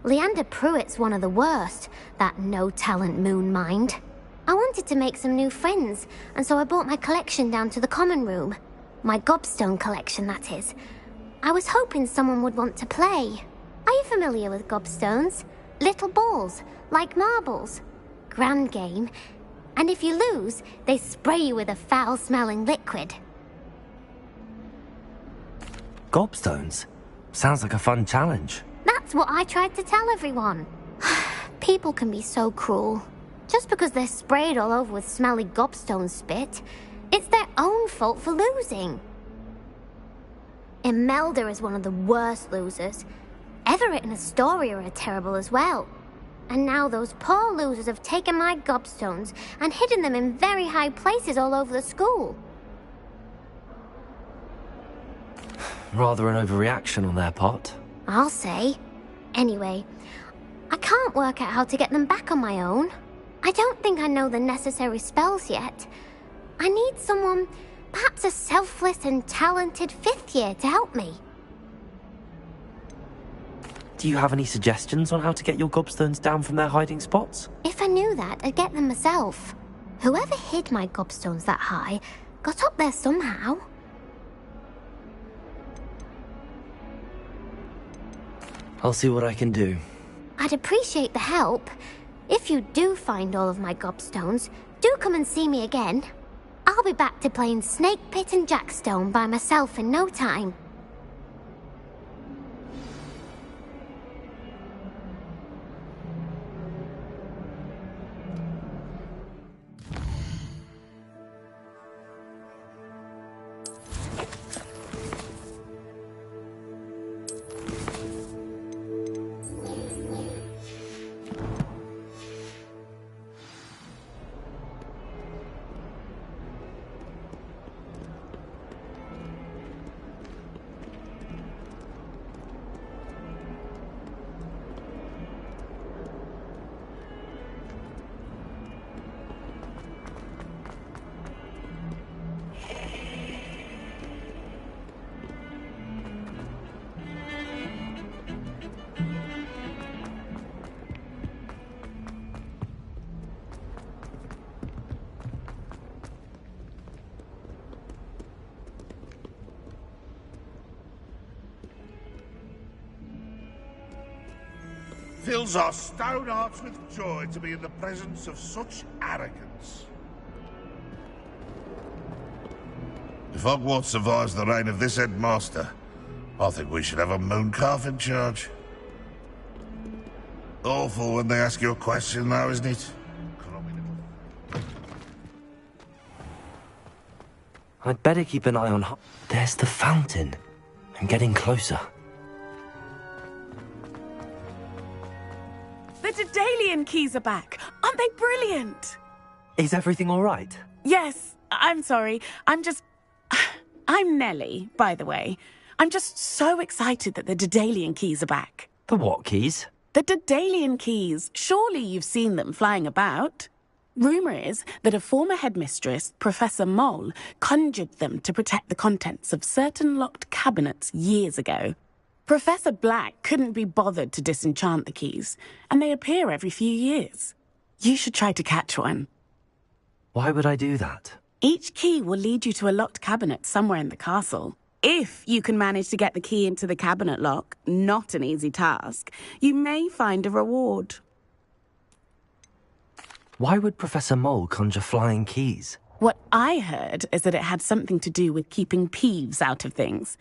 Leander Pruitt's one of the worst, that no-talent moon mind. I wanted to make some new friends, and so I brought my collection down to the common room. My gobstone collection, that is. I was hoping someone would want to play. Are you familiar with gobstones? Little balls, like marbles. Grand game. And if you lose, they spray you with a foul-smelling liquid. Gobstones? Sounds like a fun challenge. That's what I tried to tell everyone. People can be so cruel. Just because they're sprayed all over with smelly gobstone spit, it's their own fault for losing. Imelda is one of the worst losers. Everett and Astoria are terrible as well. And now those poor losers have taken my gobstones and hidden them in very high places all over the school. Rather an overreaction on their part. I'll say. Anyway, I can't work out how to get them back on my own. I don't think I know the necessary spells yet. I need someone, perhaps a selfless and talented fifth year to help me. Do you have any suggestions on how to get your gobstones down from their hiding spots? If I knew that, I'd get them myself. Whoever hid my gobstones that high got up there somehow. I'll see what I can do. I'd appreciate the help. If you do find all of my gobstones, do come and see me again. I'll be back to playing Snake Pit and Jackstone by myself in no time. Fills our stout hearts with joy to be in the presence of such arrogance. If Hogwarts survives the reign of this headmaster, I think we should have a mooncalf in charge. Awful when they ask you a question now, isn't it? I'd better keep an eye on... There's the fountain. I'm getting closer. The Daedalian keys are back. Aren't they brilliant? Is everything all right? Yes, I'm sorry. I'm Nellie, by the way. I'm just so excited that the Daedalian keys are back. The what keys? The Daedalian keys. Surely you've seen them flying about. Rumour is that a former headmistress, Professor Mole, conjured them to protect the contents of certain locked cabinets years ago. Professor Black couldn't be bothered to disenchant the keys, and they appear every few years. You should try to catch one. Why would I do that? Each key will lead you to a locked cabinet somewhere in the castle. If you can manage to get the key into the cabinet lock, not an easy task, you may find a reward. Why would Professor Mole conjure flying keys? What I heard is that it had something to do with keeping Peeves out of things.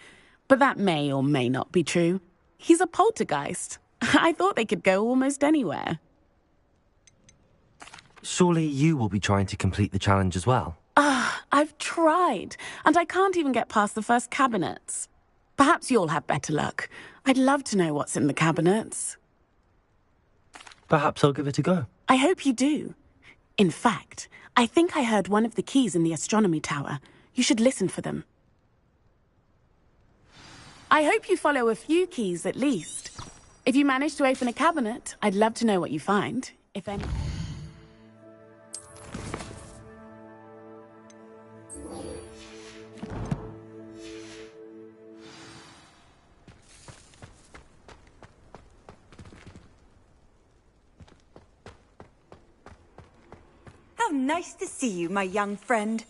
But that may or may not be true. He's a poltergeist. I thought they could go almost anywhere. Surely you will be trying to complete the challenge as well? I've tried, and I can't even get past the first cabinets. Perhaps you'll have better luck. I'd love to know what's in the cabinets. Perhaps I'll give it a go. I hope you do. In fact, I think I heard one of the keys in the astronomy tower. You should listen for them. I hope you follow a few keys at least. If you manage to open a cabinet, I'd love to know what you find, if any. How nice to see you, my young friend.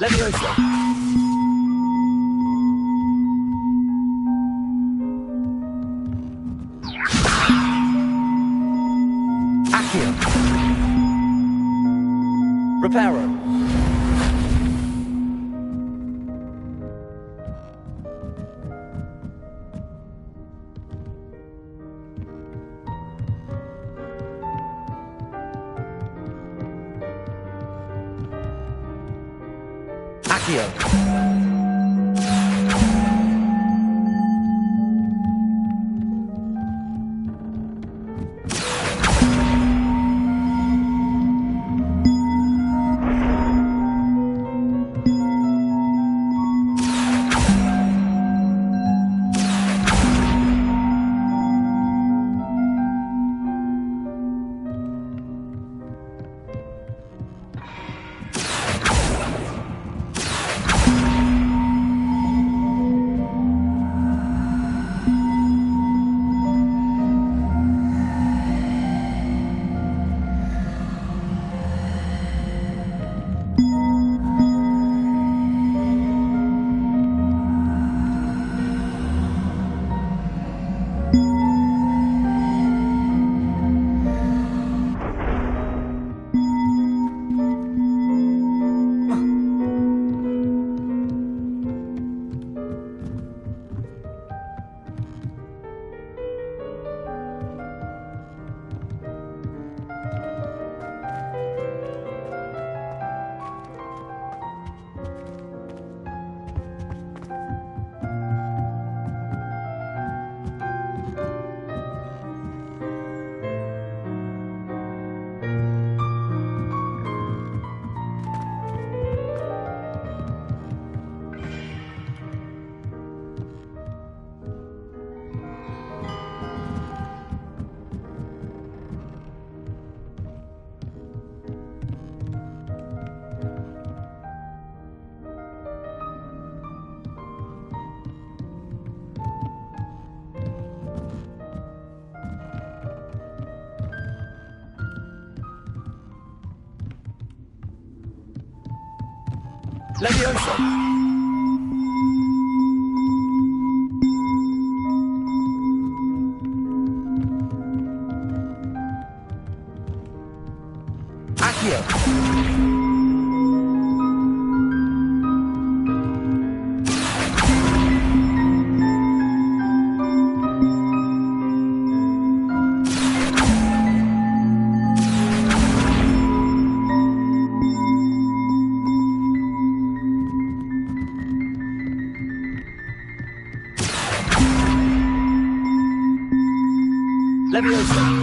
Leviosa! Accio! Reparo! Accio! Leviosa! Accio! Leviosa!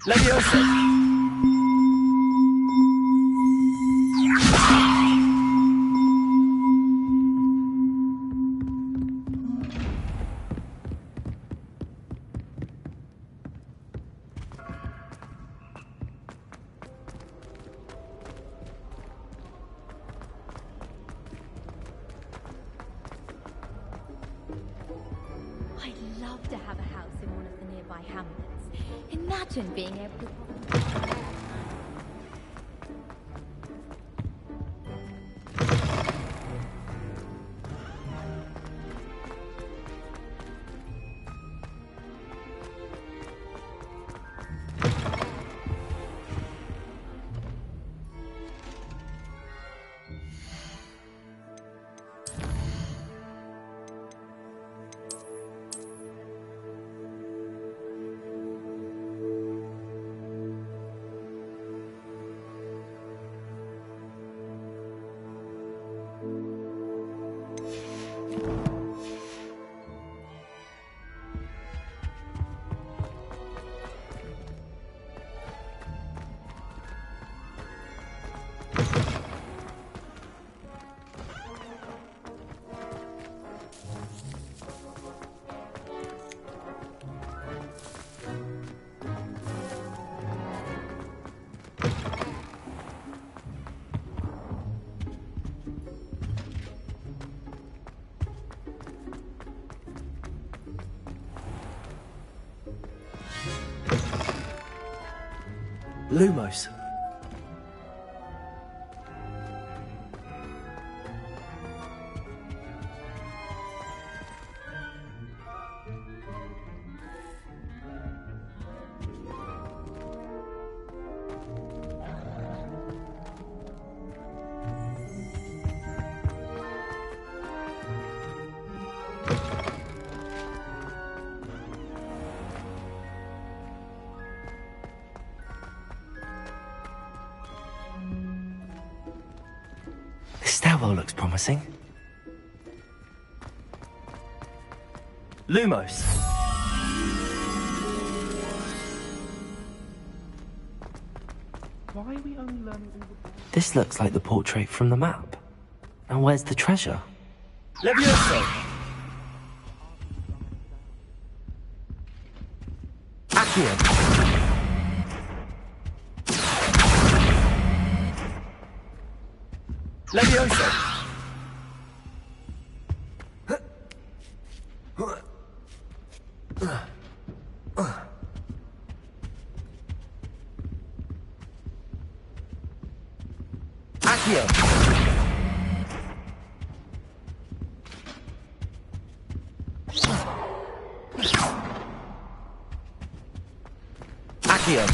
Leviosa! to have a house in one of the nearby hamlets. Imagine being able to... Lumos. Stairwell looks promising. Lumos. Why are we only learning all the... This looks like the portrait from the map. And where's the treasure? Levioso. Accio. Levioso. Accio. Accio.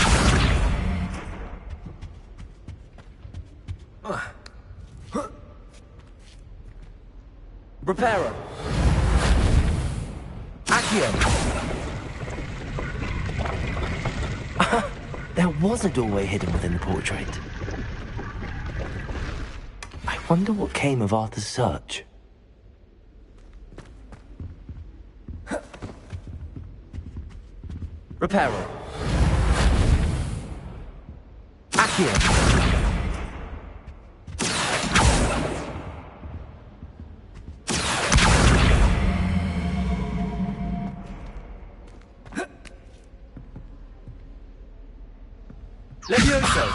Reparo. Accio. There was a doorway hidden within the portrait. I wonder what came of Arthur's search. Reparo. Accio. Levioso.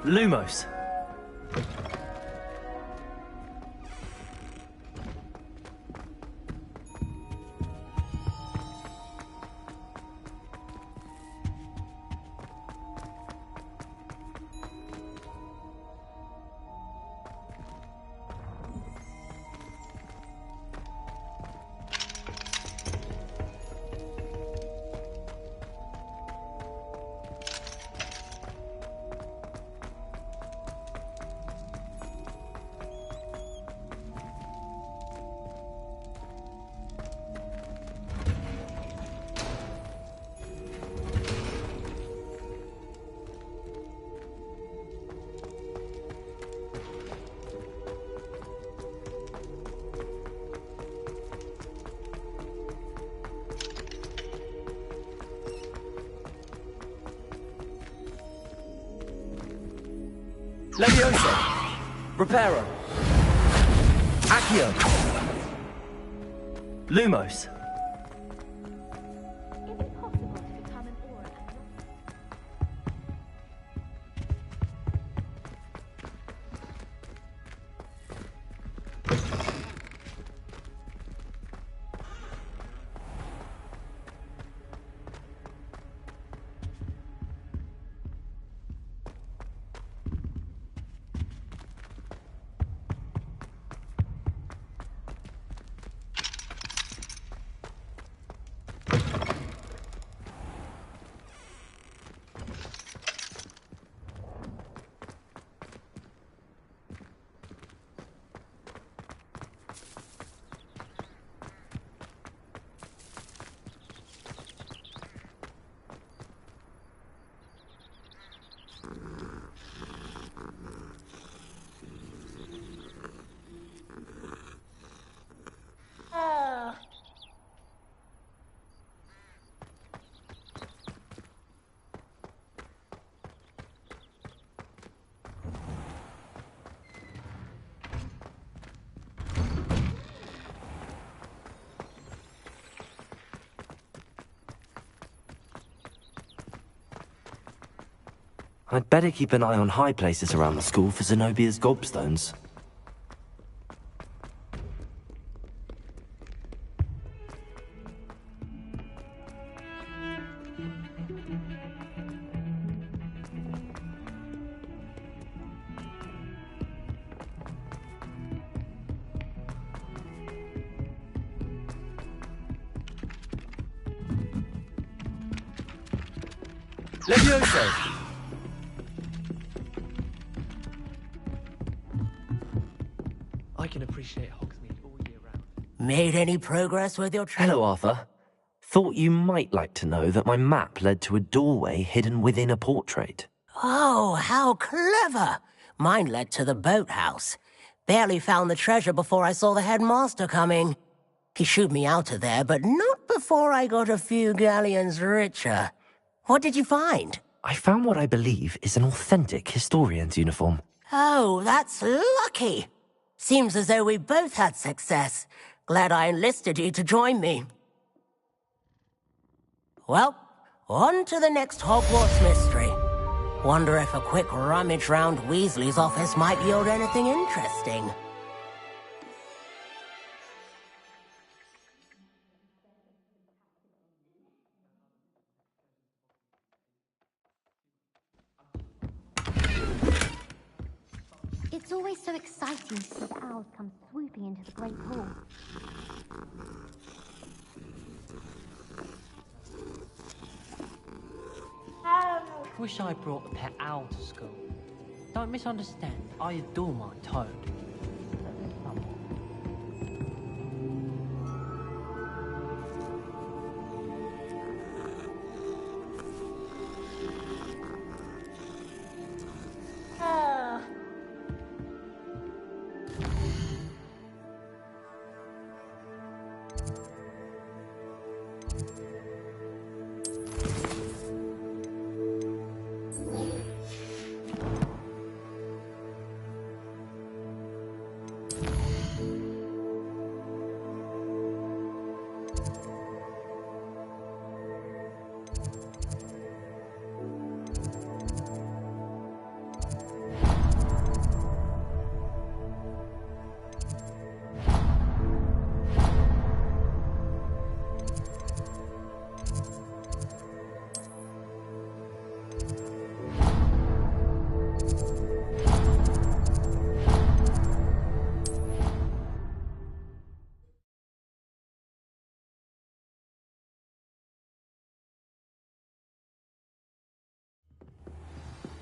Lumos. Leviosa! Reparo! Accio! Lumos! I'd better keep an eye on high places around the school for Zenobia's gobstones. Leviosa! I can appreciate Hogsmeade all year round. Made any progress with your Hello, Arthur. Thought you might like to know that my map led to a doorway hidden within a portrait. Oh, how clever! Mine led to the boathouse. Barely found the treasure before I saw the headmaster coming. He shooed me out of there, but not before I got a few galleons richer. What did you find? I found what I believe is an authentic historian's uniform. Oh, that's lucky. Seems as though we both had success. Glad I enlisted you to join me. Well, on to the next Hogwarts mystery. Wonder if a quick rummage round Weasley's office might yield anything interesting. It's always so exciting to see the owls come swooping into the Great Hall. Wish I brought the pet owl to school. Don't misunderstand, I adore my toad.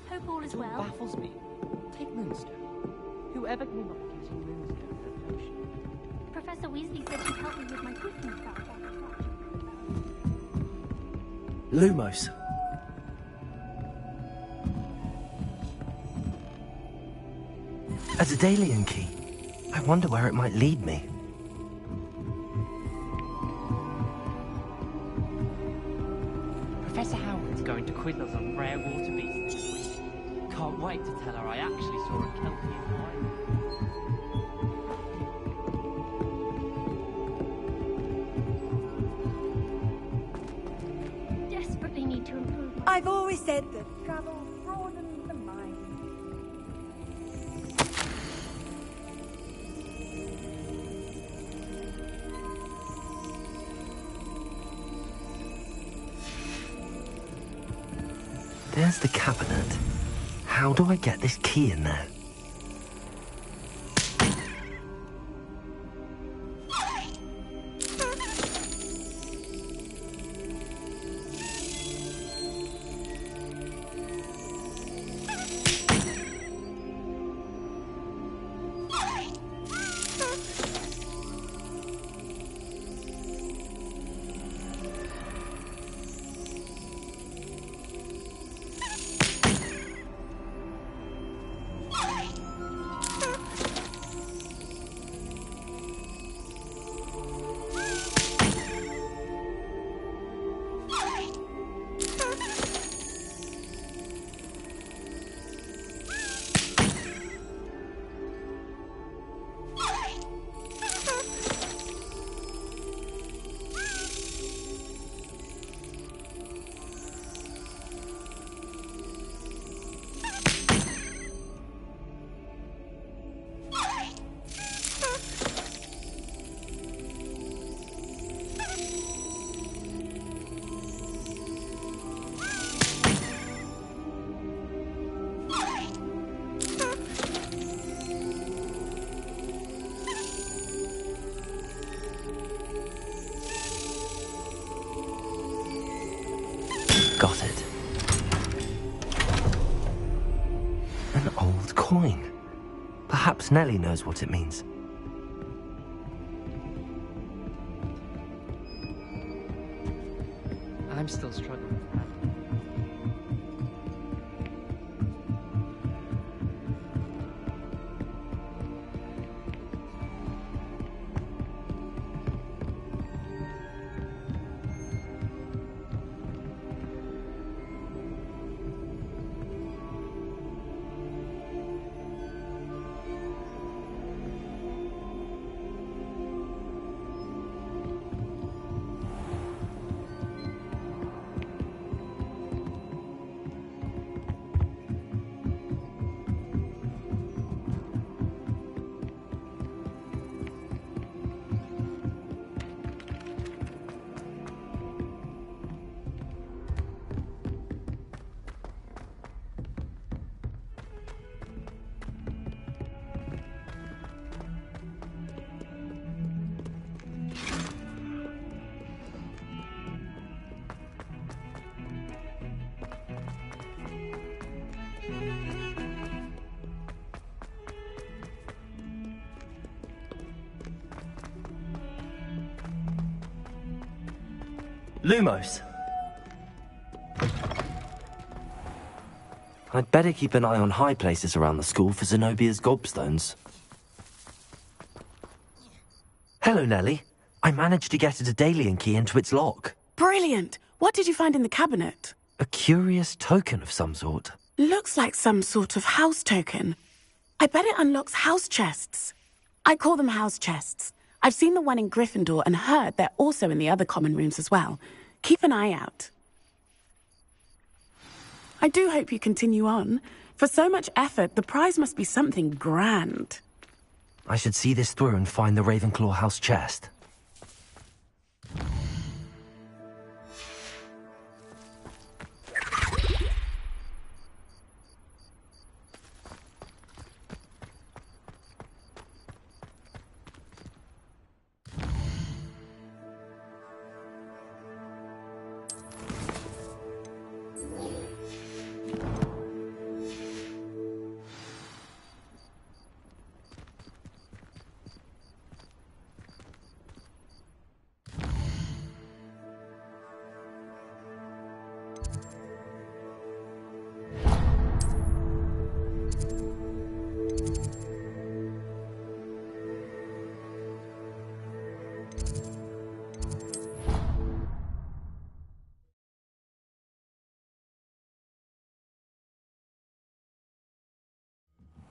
Hope all is It well. baffles me. Take Moonstone. Whoever came up with using Moonstone for a potion? Professor Weasley said she'd help me with my twisting spell. Lumos. A Daedalian key. I wonder where it might lead me. Professor Howard's going to quiz us on rare water beasts next week. can't wait to tell her I actually saw a kelpie in Ireland. Desperately need to improve. I've always said that travel broadens the mind. There's the cabinet. How do I get this key in there? Got it. An old coin. Perhaps Nellie knows what it means. I'm still struggling with that. Lumos. I'd better keep an eye on high places around the school for Zenobia's gobstones. Hello, Nellie. I managed to get a Daedalian key into its lock. Brilliant! What did you find in the cabinet? A curious token of some sort. Looks like some sort of house token. I bet it unlocks house chests. I call them house chests. I've seen the one in Gryffindor and heard they're also in the other common rooms as well. Keep an eye out. I do hope you continue on. For so much effort, the prize must be something grand. I should see this through and find the Ravenclaw house chest.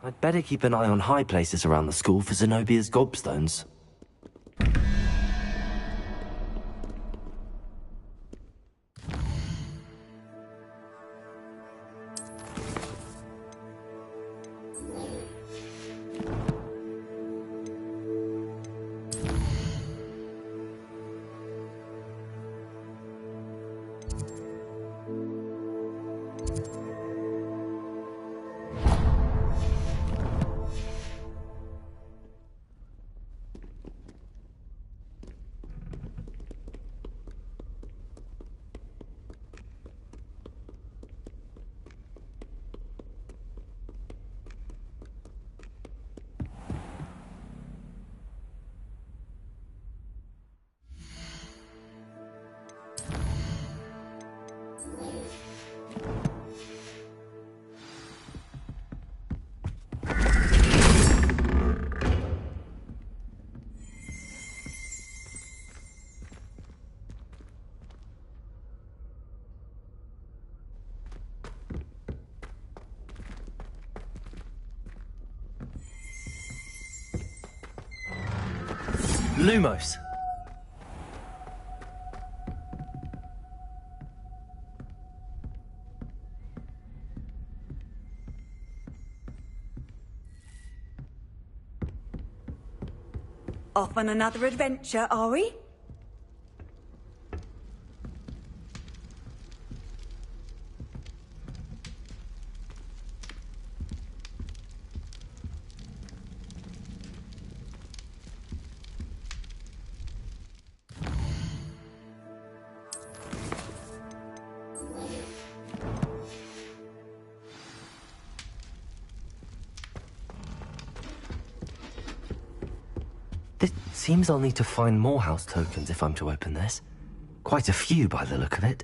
I'd better keep an eye on high places around the school for Zenobia's gobstones. Lumos. Off on another adventure, are we? It seems I'll need to find more house tokens if I'm to open this. Quite a few by the look of it.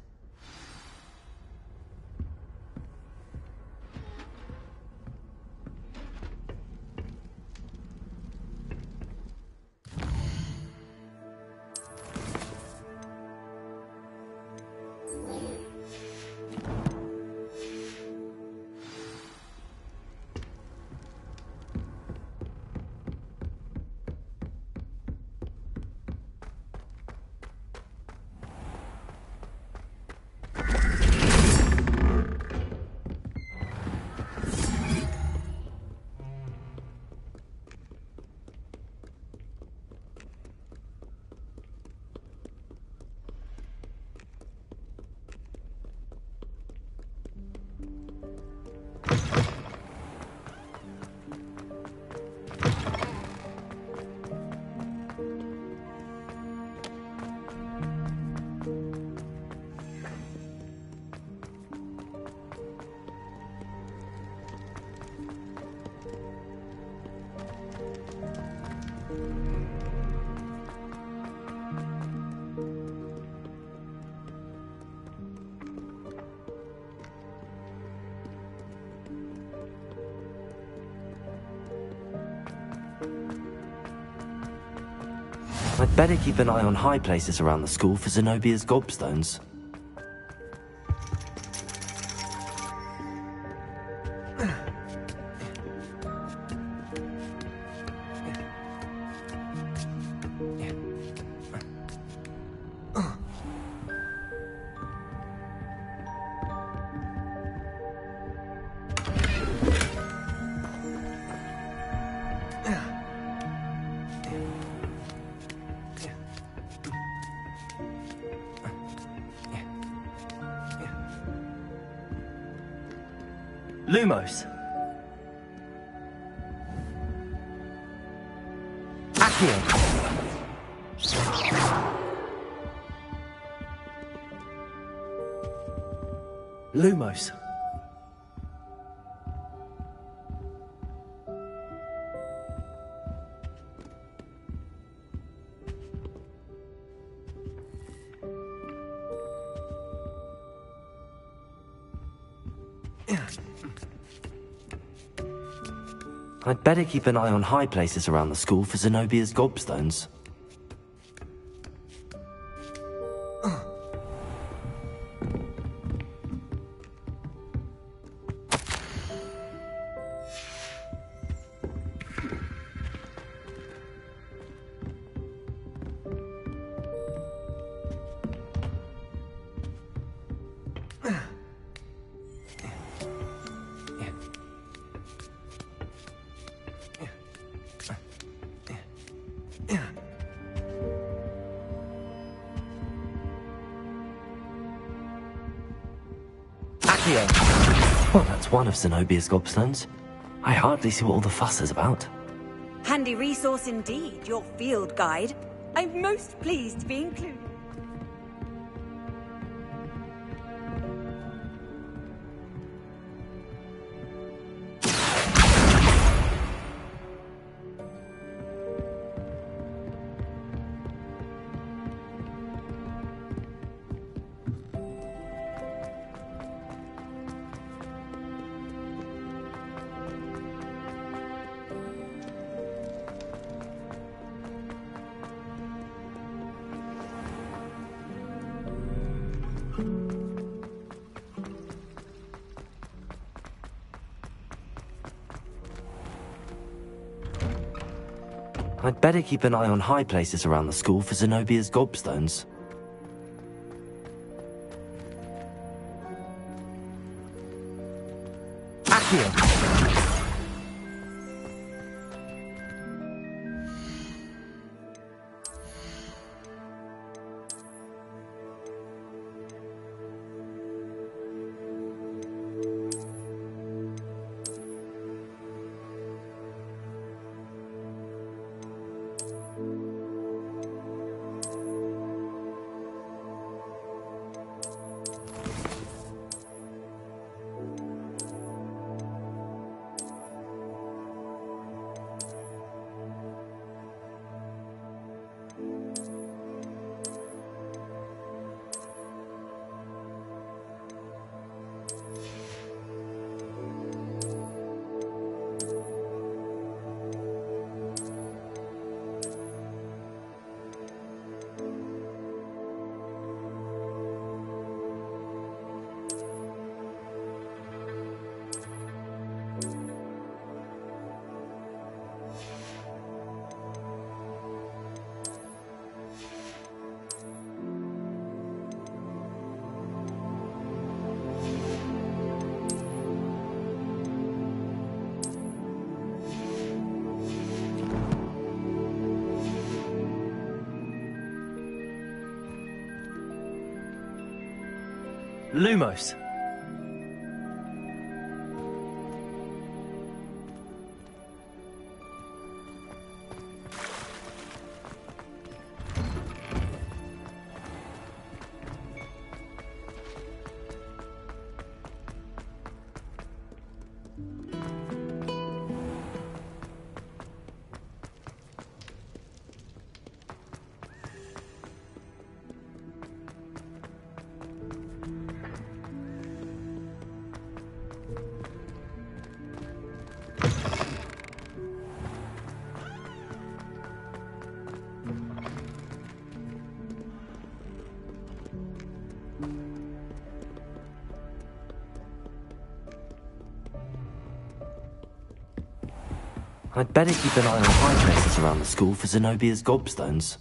I'd better keep an eye on high places around the school for Zenobia's gobstones. Lumos. Accio. Lumos. I'd better keep an eye on high places around the school for Zenobia's gobstones. Accio! Well, that's one of Zenobia's gobstones. I hardly see what all the fuss is about. Handy resource indeed, your field guide. I'm most pleased to be included. I'd better keep an eye on high places around the school for Zenobia's gobstones. Accio! Lumos. I'd better keep an eye on high places around the school for Zenobia's gobstones.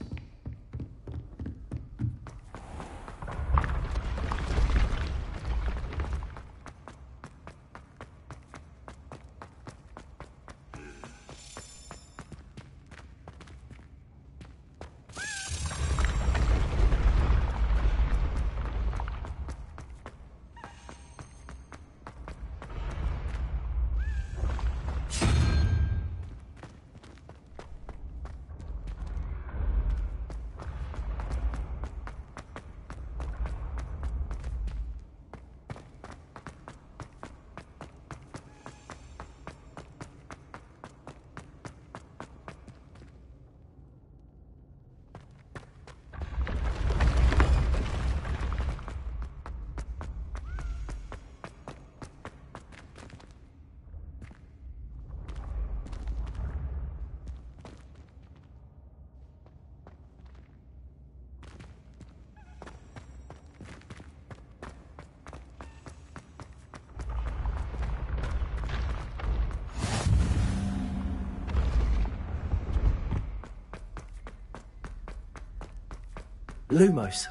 Lumos.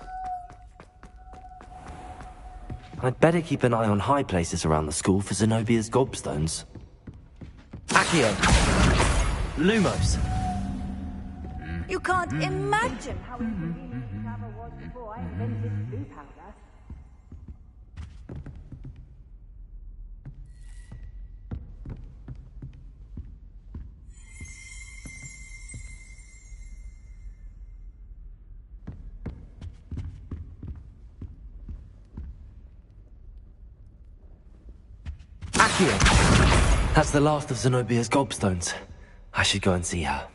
I'd better keep an eye on high places around the school for Zenobia's gobstones. Accio. Lumos. You can't imagine how inconvenient travel was before I invented blue powder. Accio. That's the last of Zenobia's gobstones. I should go and see her.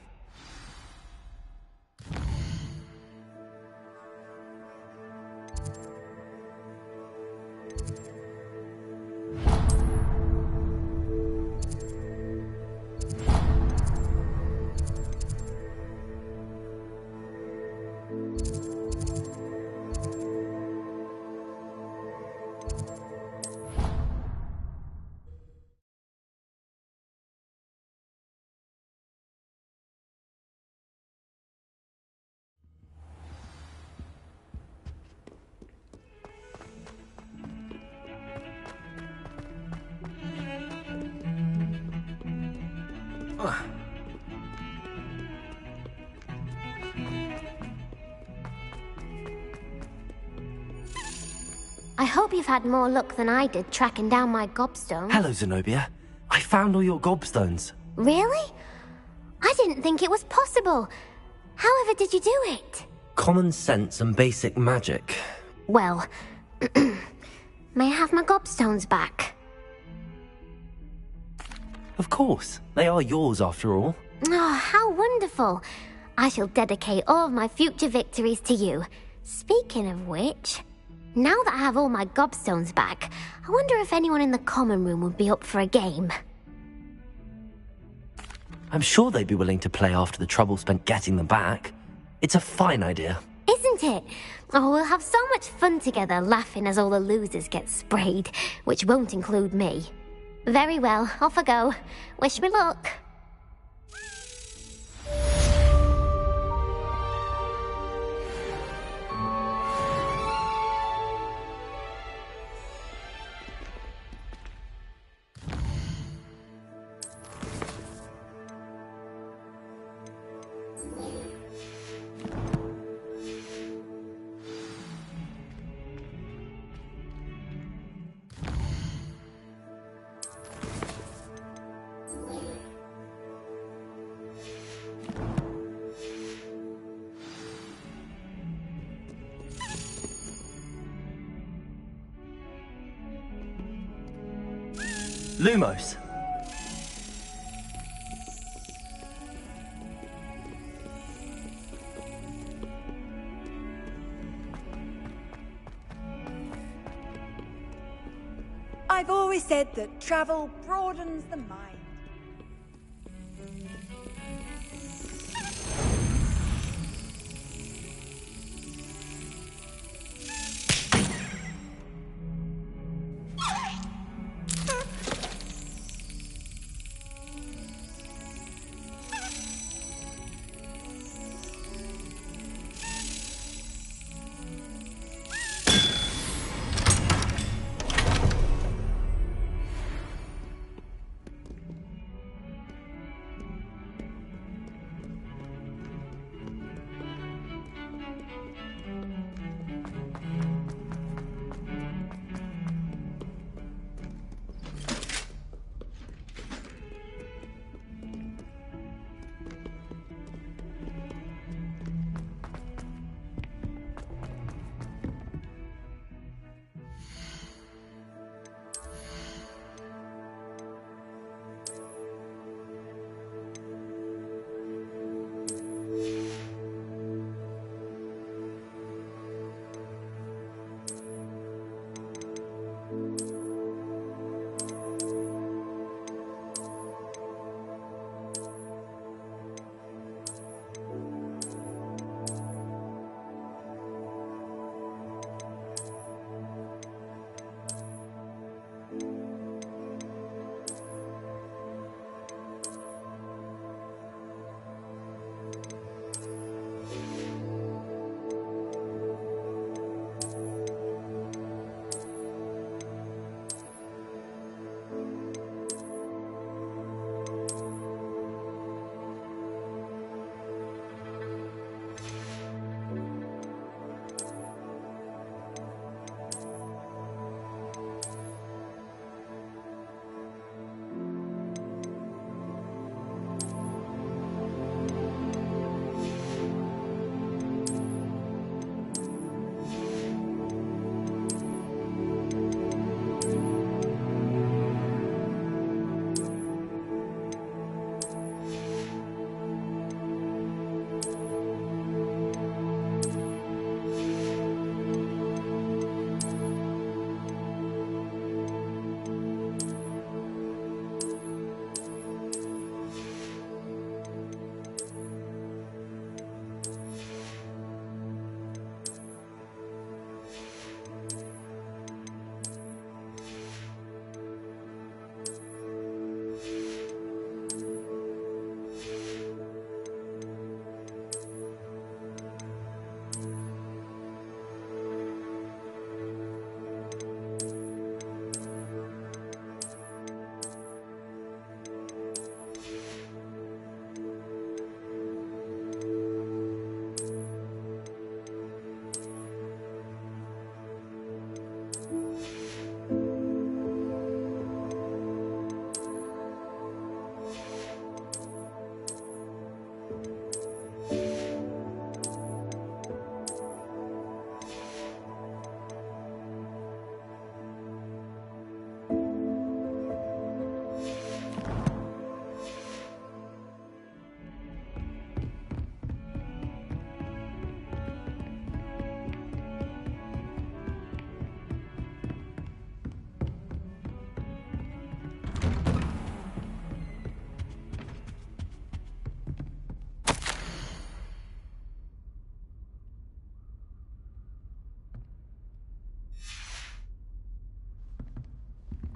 I hope you've had more luck than I did tracking down my gobstone. Hello, Zenobia. I found all your gobstones. Really? I didn't think it was possible. However did you do it? Common sense and basic magic. Well, may I have my gobstones back? Of course. They are yours, after all. Oh, how wonderful. I shall dedicate all of my future victories to you. Speaking of which, now that I have all my gobstones back, I wonder if anyone in the common room would be up for a game. I'm sure they'd be willing to play after the trouble spent getting them back. It's a fine idea. Isn't it? Oh, we'll have so much fun together, laughing as all the losers get sprayed, which won't include me. Very well, off I go. Wish me luck. Lumos. I've always said that travel broadens the mind.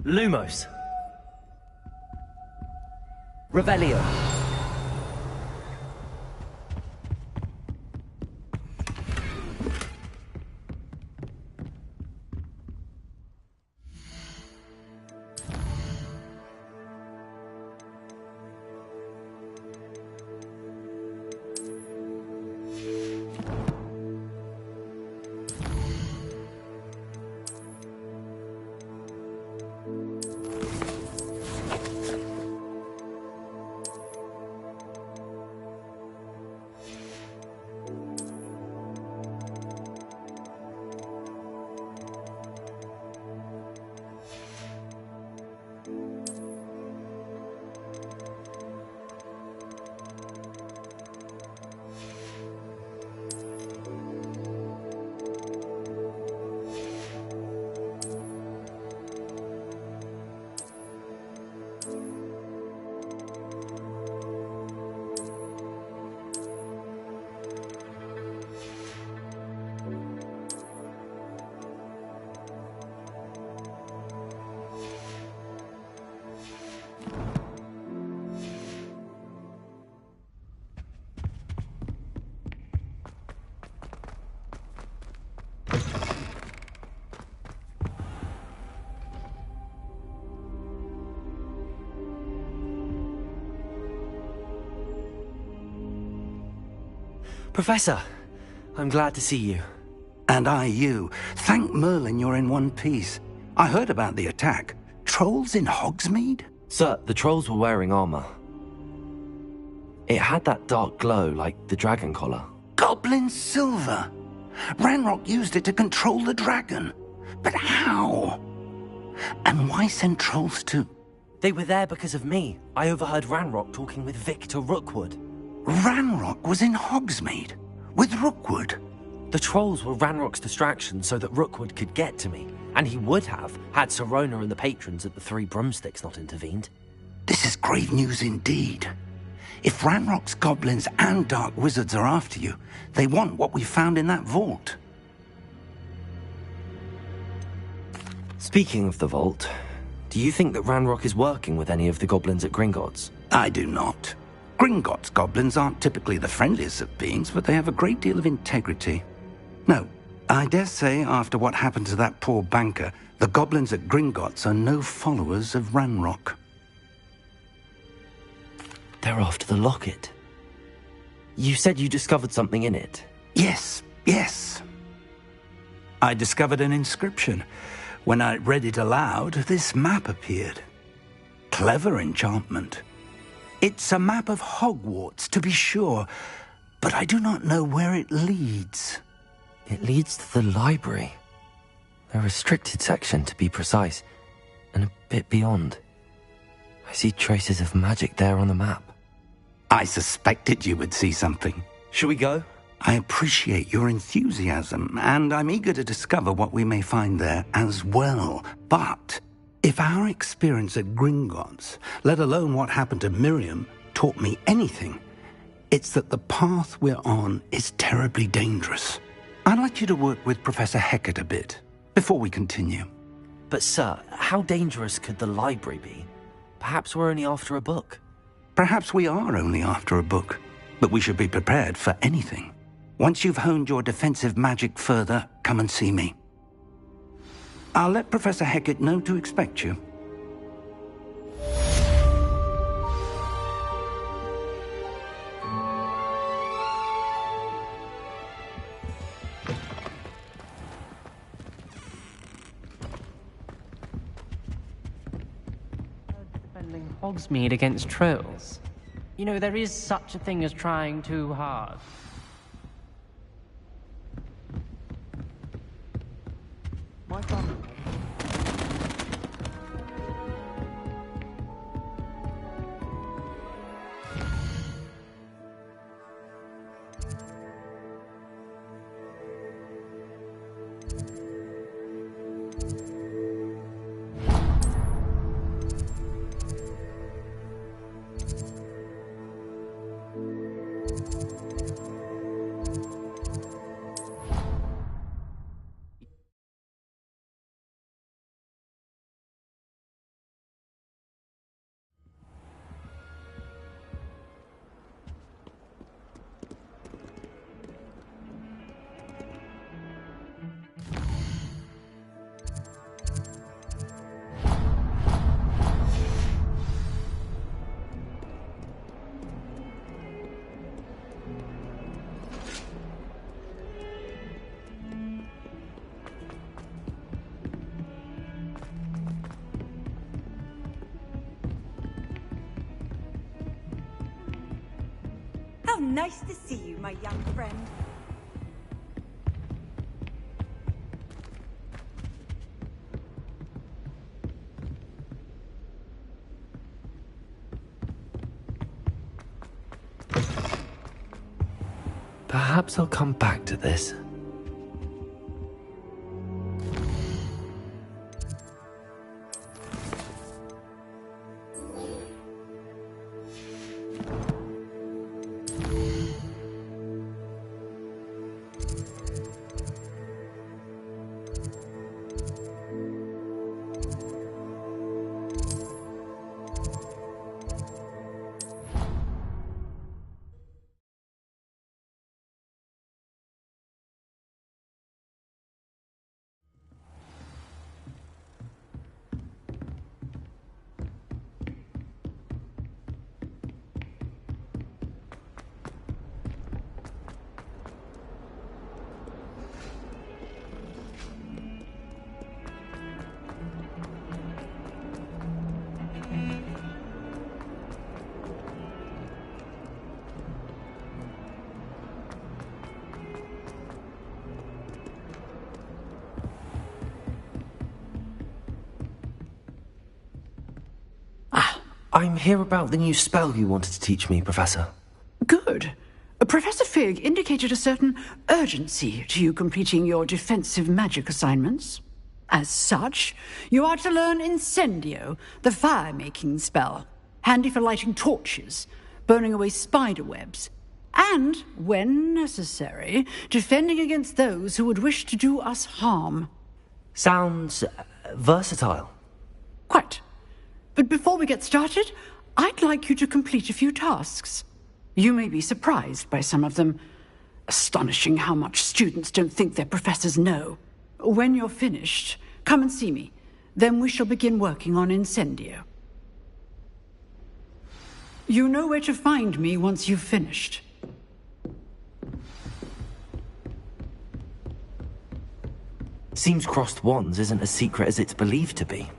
Lumos. Revelio. Professor, I'm glad to see you. And I you. Thank Merlin you're in one piece. I heard about the attack. Trolls in Hogsmeade? Sir, the trolls were wearing armor. It had that dark glow like the dragon collar. Goblin silver! Ranrock used it to control the dragon. But how? And why send trolls to... They were there because of me. I overheard Ranrock talking with Victor Rookwood. Ranrock was in Hogsmeade? With Rookwood? The trolls were Ranrock's distraction so that Rookwood could get to me. And he would have, had Sirona and the patrons at the Three Broomsticks not intervened. This is grave news indeed. If Ranrock's goblins and dark wizards are after you, they want what we found in that vault. Speaking of the vault, do you think that Ranrock is working with any of the goblins at Gringotts? I do not. Gringotts goblins aren't typically the friendliest of beings, but they have a great deal of integrity. No, I dare say after what happened to that poor banker, the goblins at Gringotts are no followers of Ranrock. They're after the locket. You said you discovered something in it. Yes. I discovered an inscription. When I read it aloud, this map appeared. Clever enchantment. It's a map of Hogwarts, to be sure, but I do not know where it leads. It leads to the library. A restricted section, to be precise, and a bit beyond. I see traces of magic there on the map. I suspected you would see something. Shall we go? I appreciate your enthusiasm, and I'm eager to discover what we may find there as well. But if our experience at Gringotts, let alone what happened to Miriam, taught me anything, it's that the path we're on is terribly dangerous. I'd like you to work with Professor Hecat a bit before we continue. But sir, how dangerous could the library be? Perhaps we're only after a book. Perhaps we are only after a book, but we should be prepared for anything. Once you've honed your defensive magic further, come and see me. I'll let Professor Hecat know to expect you. Defending Hogsmeade against trolls. You know, there is such a thing as trying too hard. Why can't nice to see you, my young friend. Perhaps I'll come back to this. I'm here about the new spell you wanted to teach me, Professor. Good. Professor Fig indicated a certain urgency to you completing your defensive magic assignments. As such, you are to learn Incendio, the fire-making spell, handy for lighting torches, burning away spider webs, and, when necessary, defending against those who would wish to do us harm. Sounds versatile. Quite. But before we get started, I'd like you to complete a few tasks. You may be surprised by some of them. Astonishing how much students don't think their professors know. When you're finished, come and see me. Then we shall begin working on Incendio. You know where to find me once you've finished. Seems crossed wands isn't as secret as it's believed to be.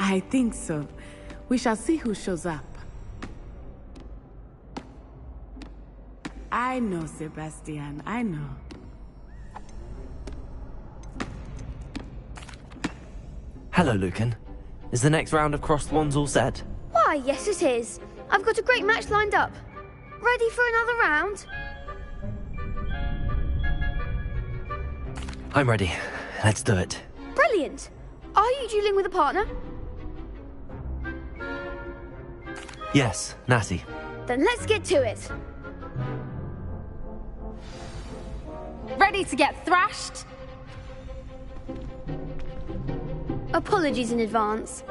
I think so. We shall see who shows up. I know, Sebastian, I know. Hello, Lucan. Is the next round of crossed wands all set? Why, yes it is. I've got a great match lined up. Ready for another round? I'm ready. Let's do it. Brilliant. Are you dueling with a partner? Yes, Natty. Then let's get to it. Ready to get thrashed? Apologies in advance.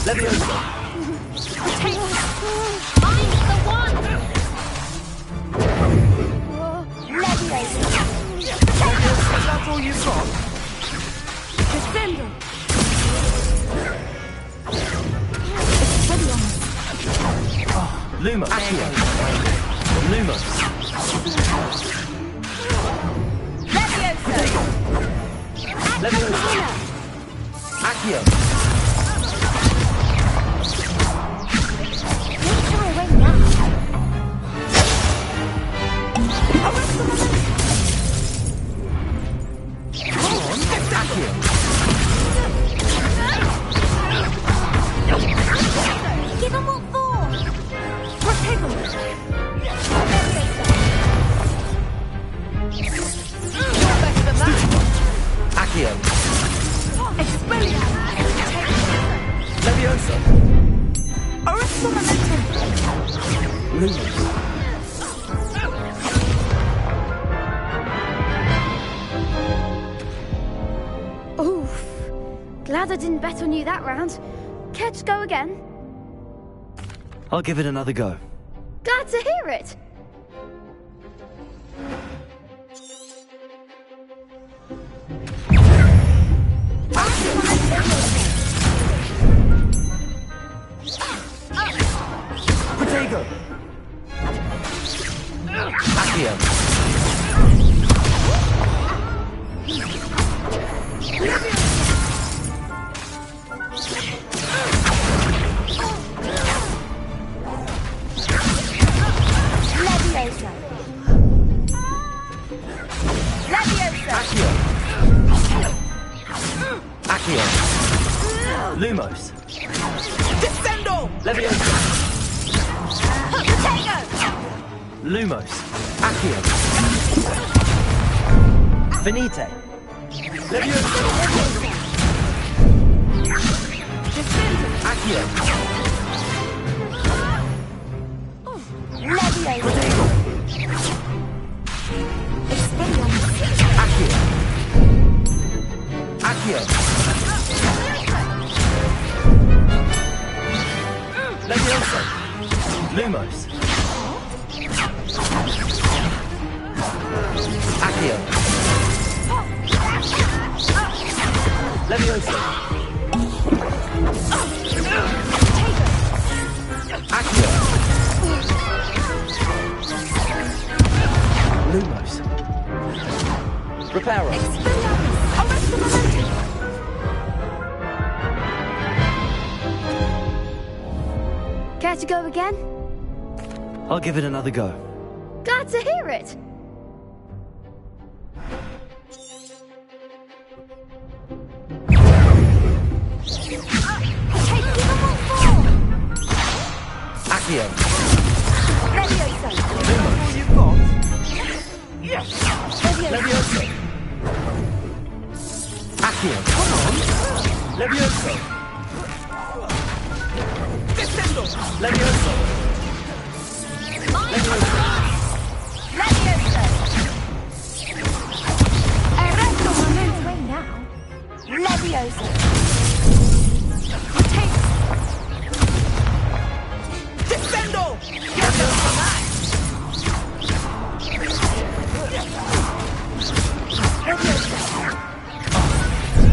Leviosa! I'm the one! Leviosa, that's all you've got? Defender! Lumos. Lumos. Leviosa! Leviosa! Accio! Give him what for! Protego! Accio. Expelliarmus! Levioso. Orista Momentum! Lumos. Oof. Glad I didn't bet on you that round. Care to go again? I'll give it another go. Glad to hear it. Protego. Accio. Levioso. Levioso. Accio. Accio. Lumos. Descendo! Levioso. Protego! Lumos. Accio. Finite. Levioso. Accio. Levioso. Expelliarmus. Accio. Accio. Levioso. Lumos. Accio. Levioso. Accio. Lumos. Reparo. Orista Momentum! Care to go again? I'll give it another go. Glad to hear it. Accio. Levioso. Lumos. You've got. Levioso. Accio. Come on. Levioso. Descendo! Levioso. Levioso. Levioso. Erecto Momentum! Way now. Levioso. Descendo!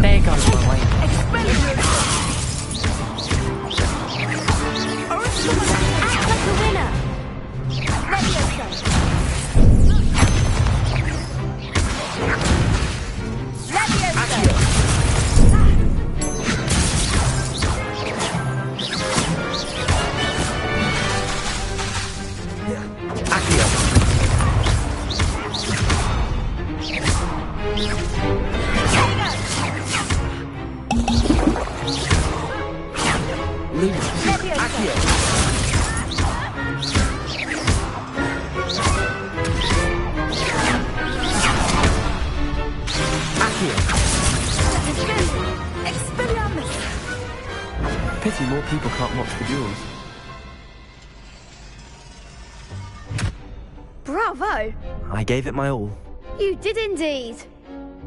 There goes my way. Act like a winner. Levioso. Levioso. Accio. Lumos. Accio. Accio. Expelliarmus! Pity more people can't watch the duels. Bravo. I gave it my all. You did indeed.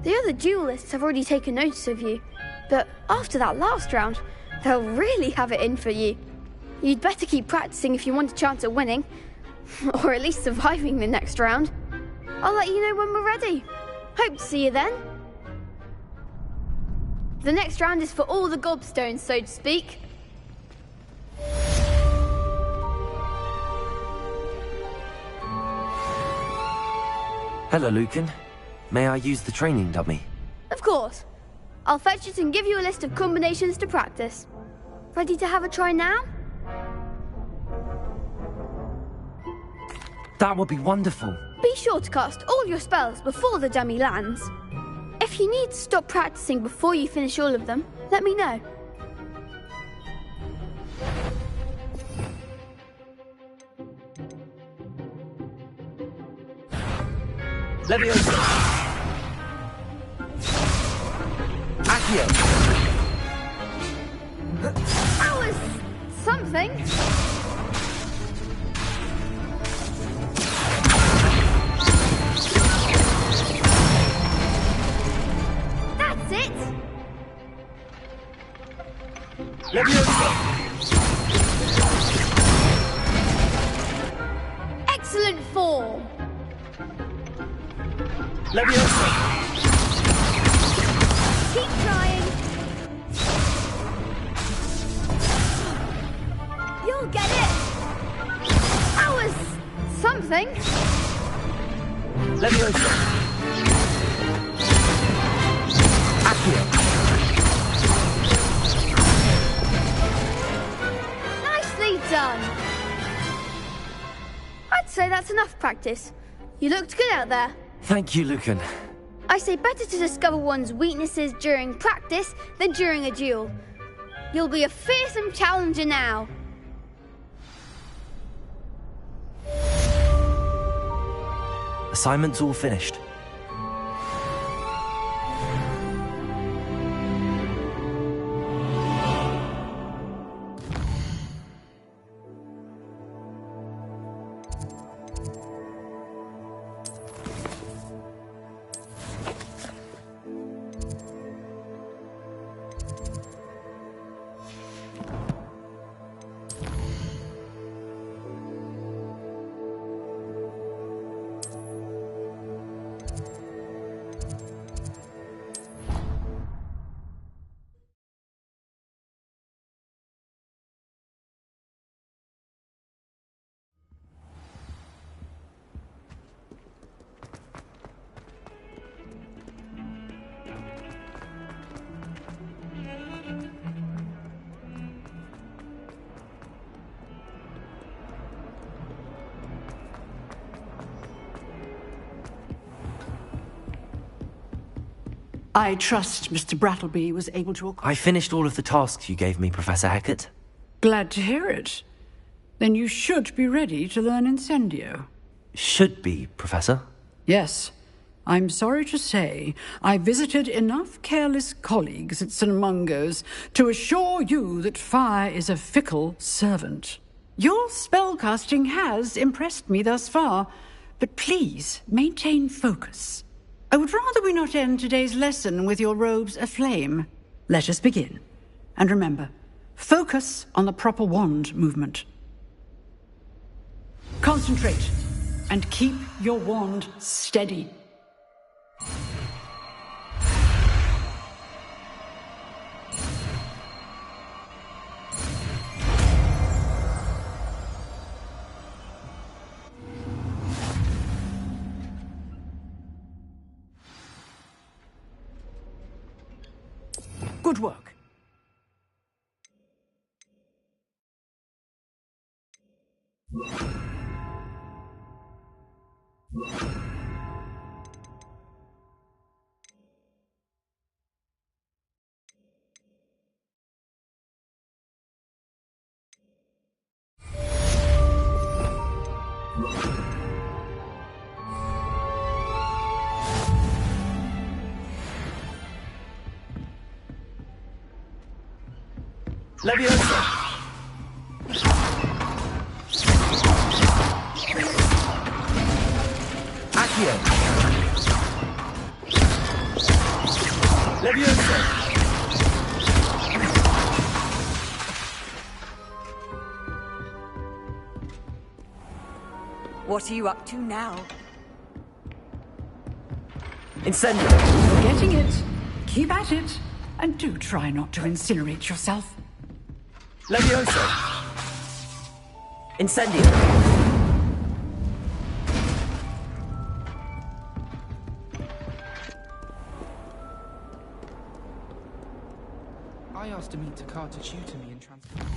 The other duelists have already taken notice of you, but after that last round, they'll really have it in for you. You'd better keep practicing if you want a chance at winning, or at least surviving the next round. I'll let you know when we're ready. Hope to see you then. The next round is for all the gobstones, so to speak. Hello, Lucan. May I use the training dummy? Of course. I'll fetch it and give you a list of combinations to practice. Ready to have a try now? That would be wonderful. Be sure to cast all your spells before the dummy lands. If you need to stop practicing before you finish all of them, let me know. Leviosa. Accio! That was something. That's it. Excellent form. Keep trying. You'll get it. That was something. Nicely done. I'd say that's enough practice. You looked good out there. Thank you, Lucan. I say better to discover one's weaknesses during practice than during a duel. You'll be a fearsome challenger now. Assignment's all finished. I trust Mr. Brattleby was able to... I finished all of the tasks you gave me, Professor Hackett. Glad to hear it. Then you should be ready to learn Incendio. Should be, Professor. Yes. I'm sorry to say, I visited enough careless colleagues at St. Mungo's to assure you that fire is a fickle servant. Your spellcasting has impressed me thus far, but please maintain focus. I would rather we not end today's lesson with your robes aflame. Let us begin. And remember, focus on the proper wand movement. Concentrate, and keep your wand steady. Good work. Leviosa! Accio! Leviosa! What are you up to now? Incendio! You're getting it. Keep at it. And do try not to incinerate yourself. Leviosa! Incendio! I asked Amit Takar to tutor me in transport.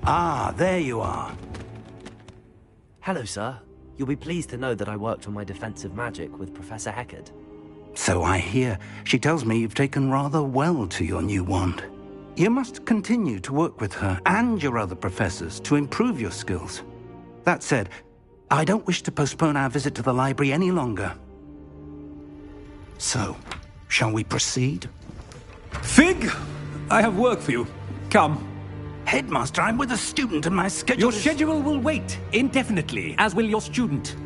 Ah, there you are. Hello, sir. You'll be pleased to know that I worked on my defensive magic with Professor Heckard. So I hear. She tells me you've taken rather well to your new wand. You must continue to work with her and your other professors to improve your skills. That said, I don't wish to postpone our visit to the library any longer. So, shall we proceed? Fig! I have work for you. Come. Headmaster, I'm with a student and my schedule Your schedule will wait indefinitely, as will your student.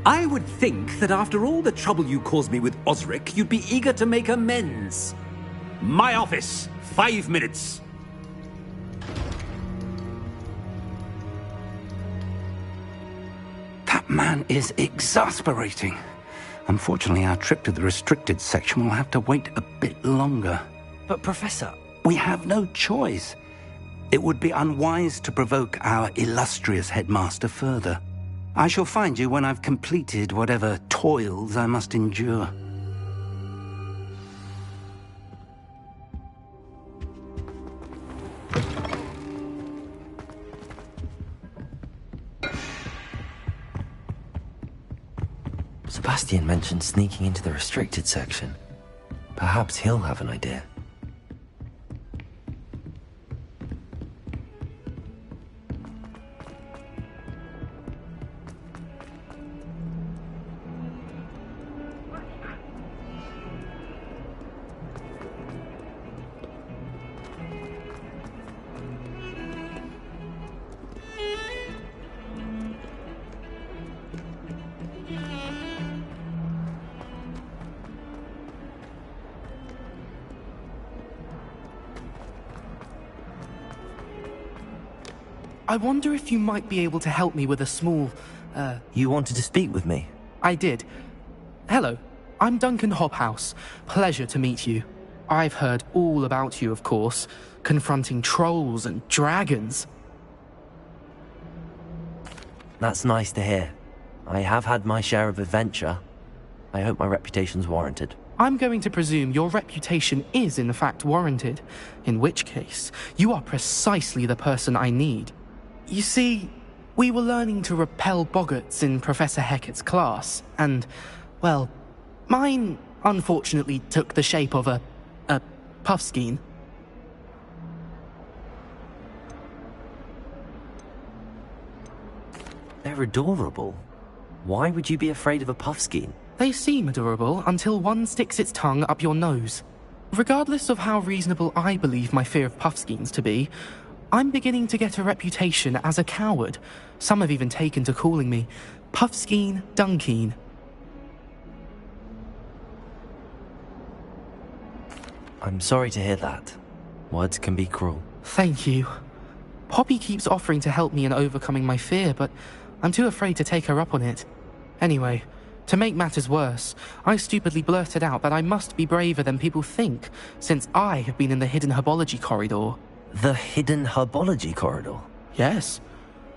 I would think that after all the trouble you caused me with Osric, you'd be eager to make amends. My office, 5 minutes. That man is exasperating. Unfortunately, our trip to the restricted section will have to wait a bit longer. But, Professor... We have no choice. It would be unwise to provoke our illustrious headmaster further. I shall find you when I've completed whatever toils I must endure. Sebastian mentioned sneaking into the restricted section. Perhaps he'll have an idea. I wonder if you might be able to help me with a small, You wanted to speak with me? I did. Hello, I'm Duncan Hobhouse. Pleasure to meet you. I've heard all about you, of course, confronting trolls and dragons. That's nice to hear. I have had my share of adventure. I hope my reputation's warranted. I'm going to presume your reputation is in fact warranted, in which case, you are precisely the person I need. You see, we were learning to repel boggarts in Professor Heckard's class, and, well, mine unfortunately took the shape of a puffskein. They're adorable. Why would you be afraid of a puffskein? They seem adorable until one sticks its tongue up your nose. Regardless of how reasonable I believe my fear of puffskeins to be, I'm beginning to get a reputation as a coward. Some have even taken to calling me Puffskein Dunkeen. I'm sorry to hear that. Words can be cruel. Thank you. Poppy keeps offering to help me in overcoming my fear, but I'm too afraid to take her up on it. Anyway, to make matters worse, I stupidly blurted out that I must be braver than people think, since I have been in the hidden herbology corridor. The hidden herbology corridor? Yes.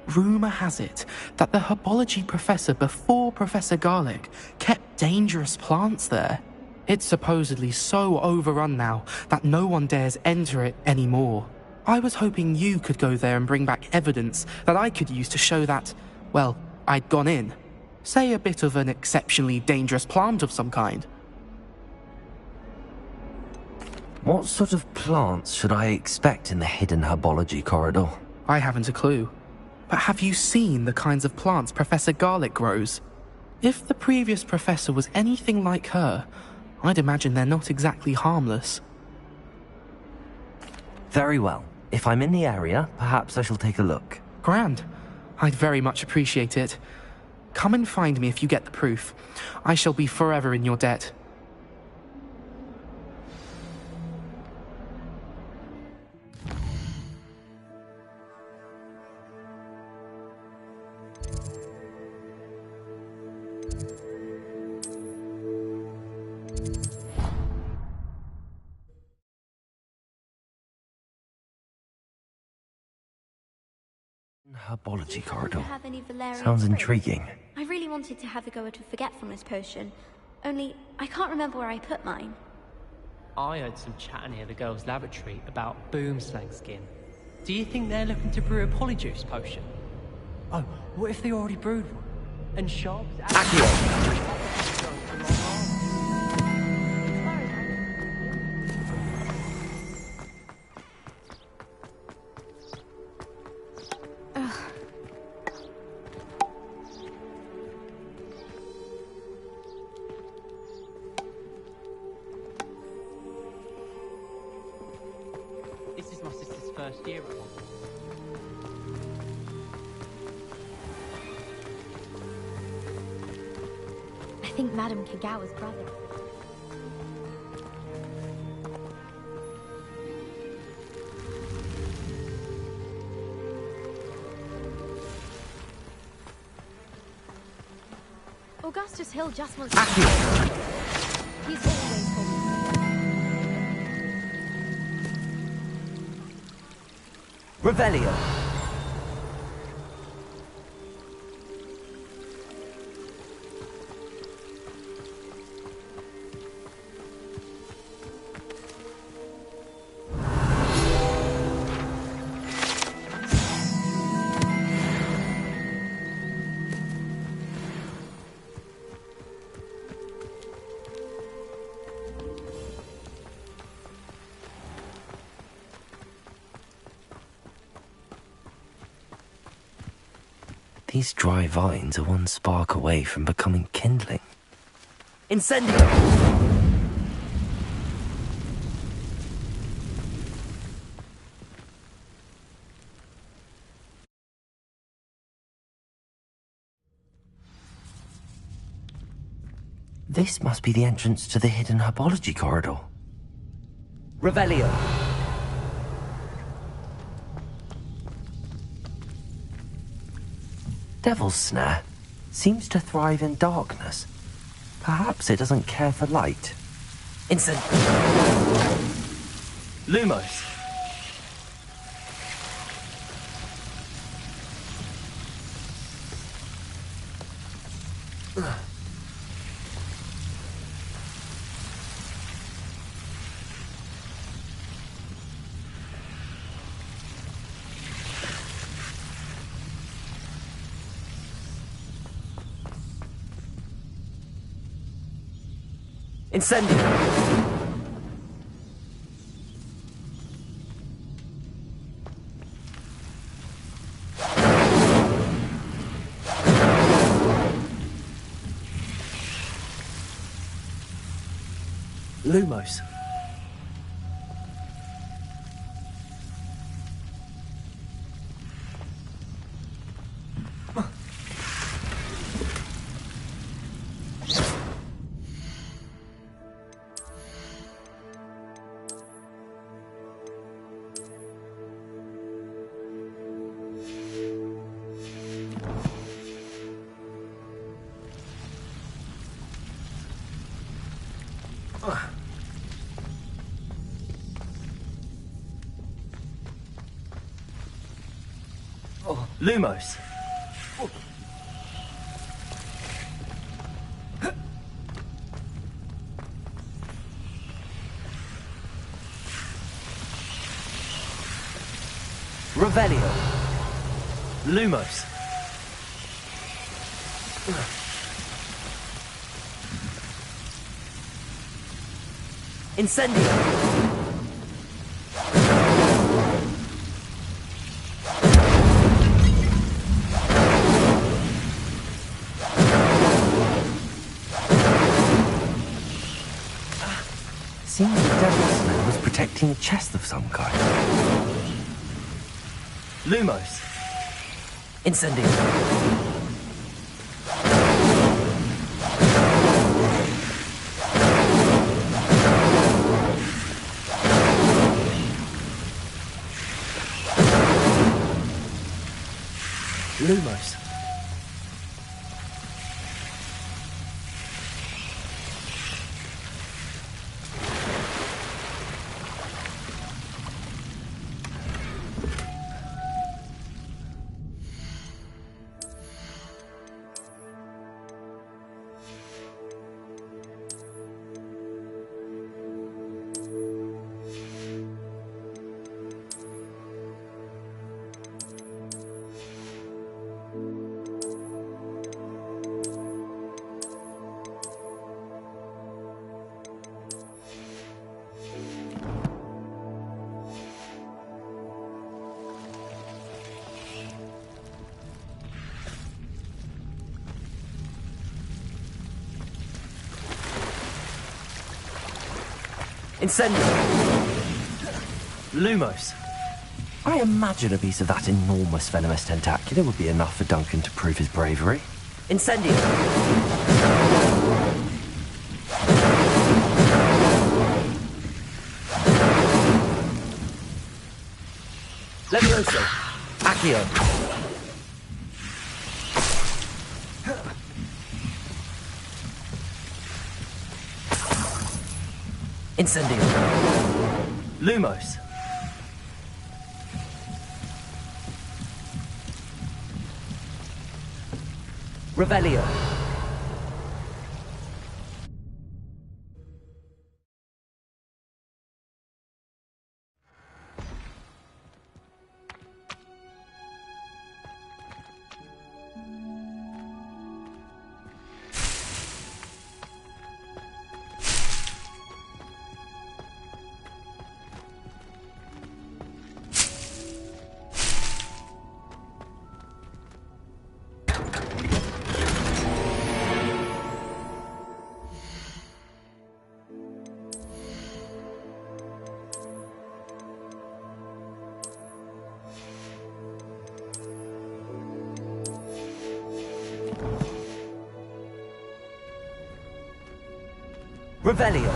Rumour has it that the herbology professor before Professor Garlic kept dangerous plants there. It's supposedly so overrun now that no one dares enter it anymore. I was hoping you could go there and bring back evidence that I could use to show that, well, I'd gone in. Say a bit of an exceptionally dangerous plant of some kind. What sort of plants should I expect in the hidden herbology corridor? I haven't a clue. But have you seen the kinds of plants Professor Garlic grows? If the previous professor was anything like her, I'd imagine they're not exactly harmless. Very well. If I'm in the area, perhaps I shall take a look. Grand. I'd very much appreciate it. Come and find me if you get the proof. I shall be forever in your debt. Herbology corridor. Have any valerian Sounds fruit? intriguing. I really wanted to have a go at a forgetfulness potion, only I can't remember where I put mine. I heard some chat near the girls' lavatory about boomslang skin. Do you think they're looking to brew a polyjuice potion? Oh, what if they already brewed one? And Sharp... This is my sister's first year at Hogwarts. I think Madame Kagawa's brother. Augustus Hill just wants to... He's always told me. Revelio. These dry vines are one spark away from becoming kindling. Incendio! This must be the entrance to the hidden herbology corridor. Revelio. Devil's Snare seems to thrive in darkness. Perhaps it doesn't care for light. Lumos. Incendio! Lumos. Lumos. Revelio. Lumos. Incendio. Seems the Devil's Snare was protecting a chest of some kind. Lumos. Incendio. Lumos. Incendio! Lumos! I imagine a piece of that enormous venomous tentacular would be enough for Duncan to prove his bravery. Incendio! Levioso! Accio! Incendio! Lumos! Revelio! Revelio!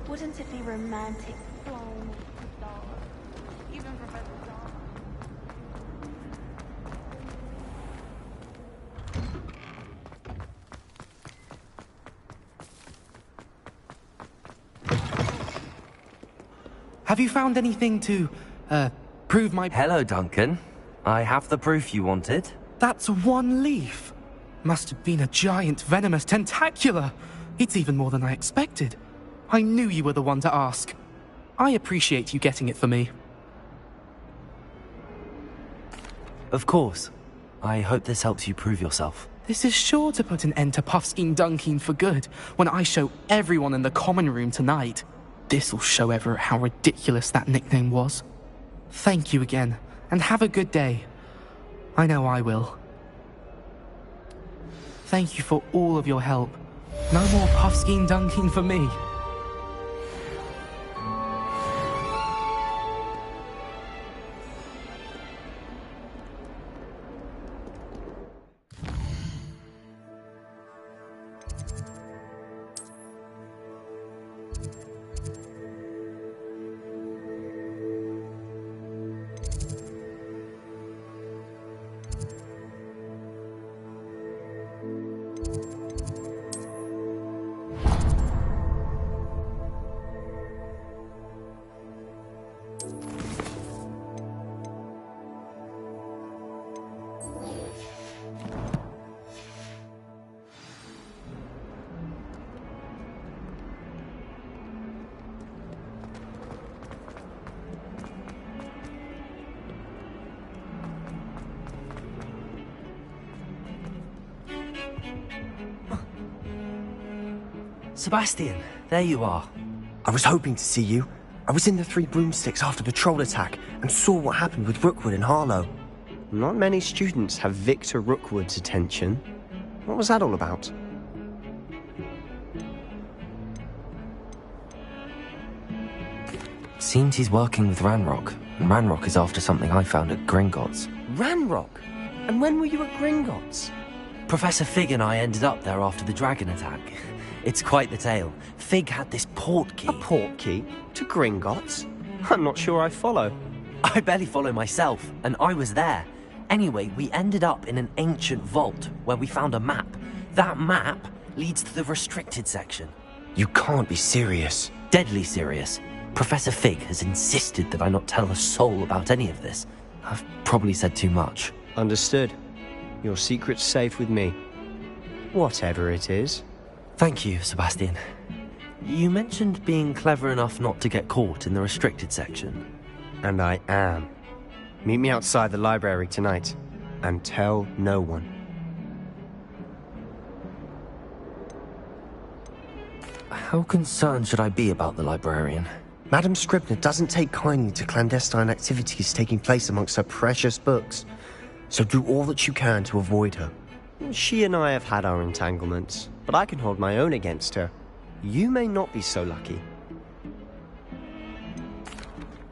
Wouldn't it be romantic flying with the stars? Even Professor Dark. Have you found anything to, prove my... Hello, Duncan. I have the proof you wanted. That's one leaf. Must have been a giant venomous tentacular. It's even more than I expected. I knew you were the one to ask. I appreciate you getting it for me. Of course. I hope this helps you prove yourself. This is sure to put an end to Puffskein Dunkeen for good when I show everyone in the common room tonight. This'll show Everett how ridiculous that nickname was. Thank you again, and have a good day. I know I will. Thank you for all of your help. No more Puffskein Dunkeen for me. Sebastian, there you are. I was hoping to see you. I was in the Three Broomsticks after the troll attack and saw what happened with Rookwood and Harlow. Not many students have Victor Rookwood's attention. What was that all about? Seems he's working with Ranrock, and Ranrock is after something I found at Gringotts. Ranrock? And when were you at Gringotts? Professor Fig and I ended up there after the dragon attack. It's quite the tale. Fig had this port key. A port key? To Gringotts? I'm not sure I follow. I barely follow myself, and I was there. Anyway, we ended up in an ancient vault where we found a map. That map leads to the restricted section. You can't be serious. Deadly serious. Professor Fig has insisted that I not tell a soul about any of this. I've probably said too much. Understood. Your secret's safe with me. Whatever it is. Thank you, Sebastian. You mentioned being clever enough not to get caught in the restricted section. And I am. Meet me outside the library tonight, and tell no one. How concerned should I be about the librarian? Madam Scribner doesn't take kindly to clandestine activities taking place amongst her precious books, so do all that you can to avoid her. She and I have had our entanglements, but I can hold my own against her. You may not be so lucky.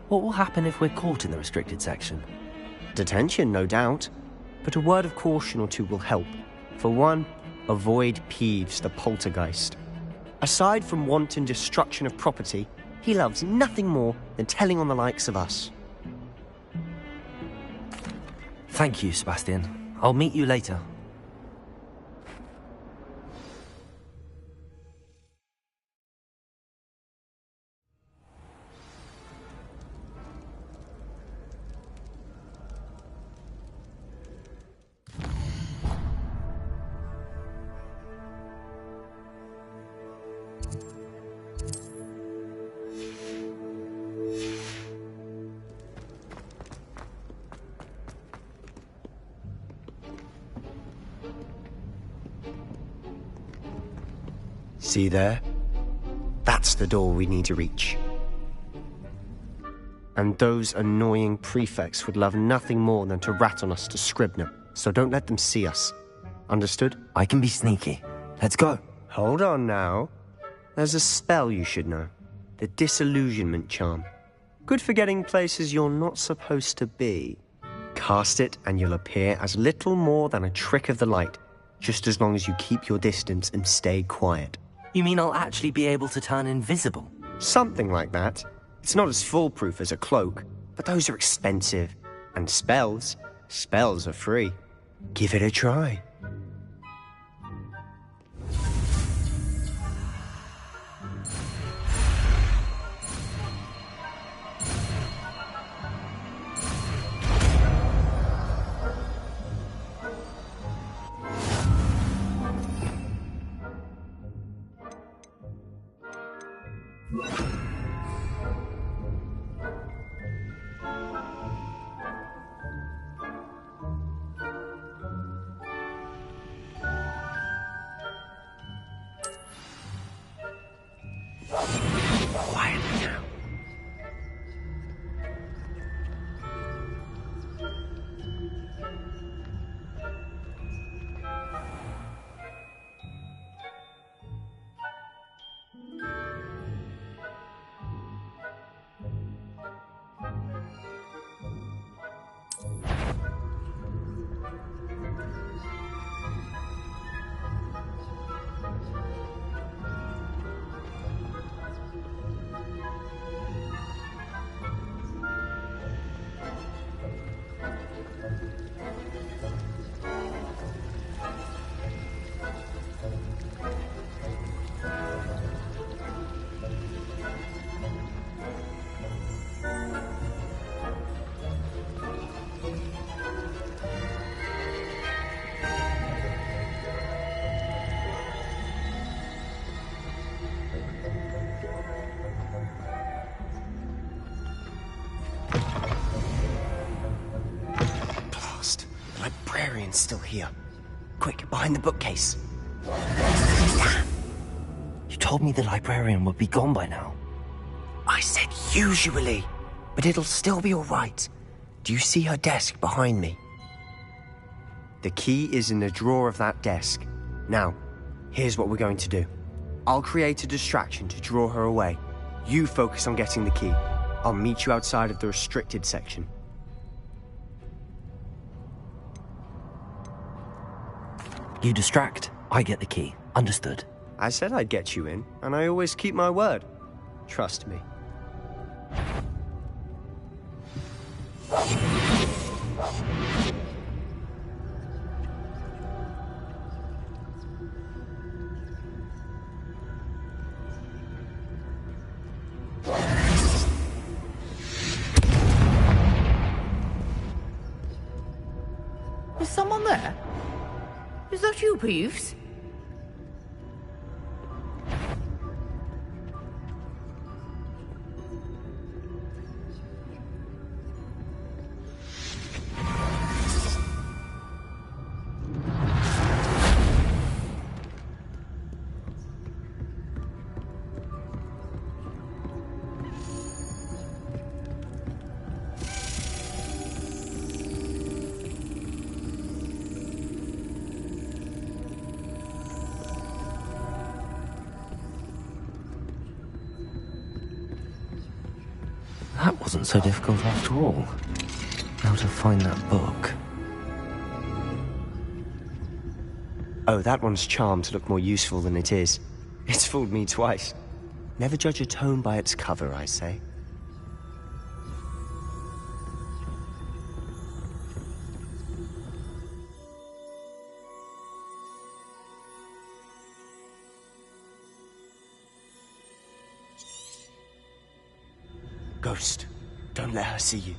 What will happen if we're caught in the restricted section? Detention, no doubt. But a word of caution or two will help. For one, avoid Peeves, the poltergeist. Aside from wanton destruction of property, he loves nothing more than telling on the likes of us. Thank you, Sebastian. I'll meet you later. See there? That's the door we need to reach. And those annoying prefects would love nothing more than to rat on us to Scribner, so don't let them see us. Understood? I can be sneaky. Let's go. Hold on now. There's a spell you should know. The disillusionment charm. Good for getting places you're not supposed to be. Cast it and you'll appear as little more than a trick of the light, just as long as you keep your distance and stay quiet. You mean I'll actually be able to turn invisible? Something like that. It's not as foolproof as a cloak, but those are expensive. And spells are free. Give it a try. Still here. Quick, behind the bookcase. You told me the librarian would be gone by now. I said usually, but it'll still be all right. Do you see her desk behind me? The key is in the drawer of that desk. Now, here's what we're going to do. I'll create a distraction to draw her away. You focus on getting the key. I'll meet you outside of the restricted section. You distract, I get the key. Understood. I said I'd get you in, and I always keep my word. Trust me. that you, Peeves? That wasn't so difficult after all. Now to find that book. Oh, that one's charmed to look more useful than it is. It's fooled me twice. Never judge a tome by its cover, I say. Ghost, don't let her see you.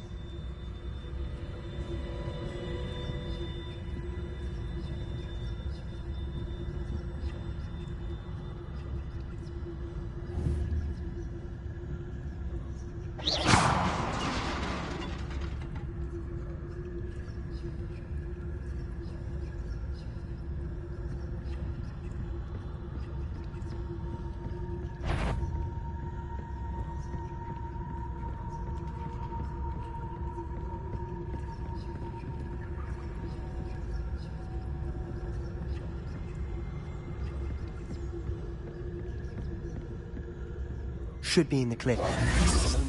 Should be in the cliff. No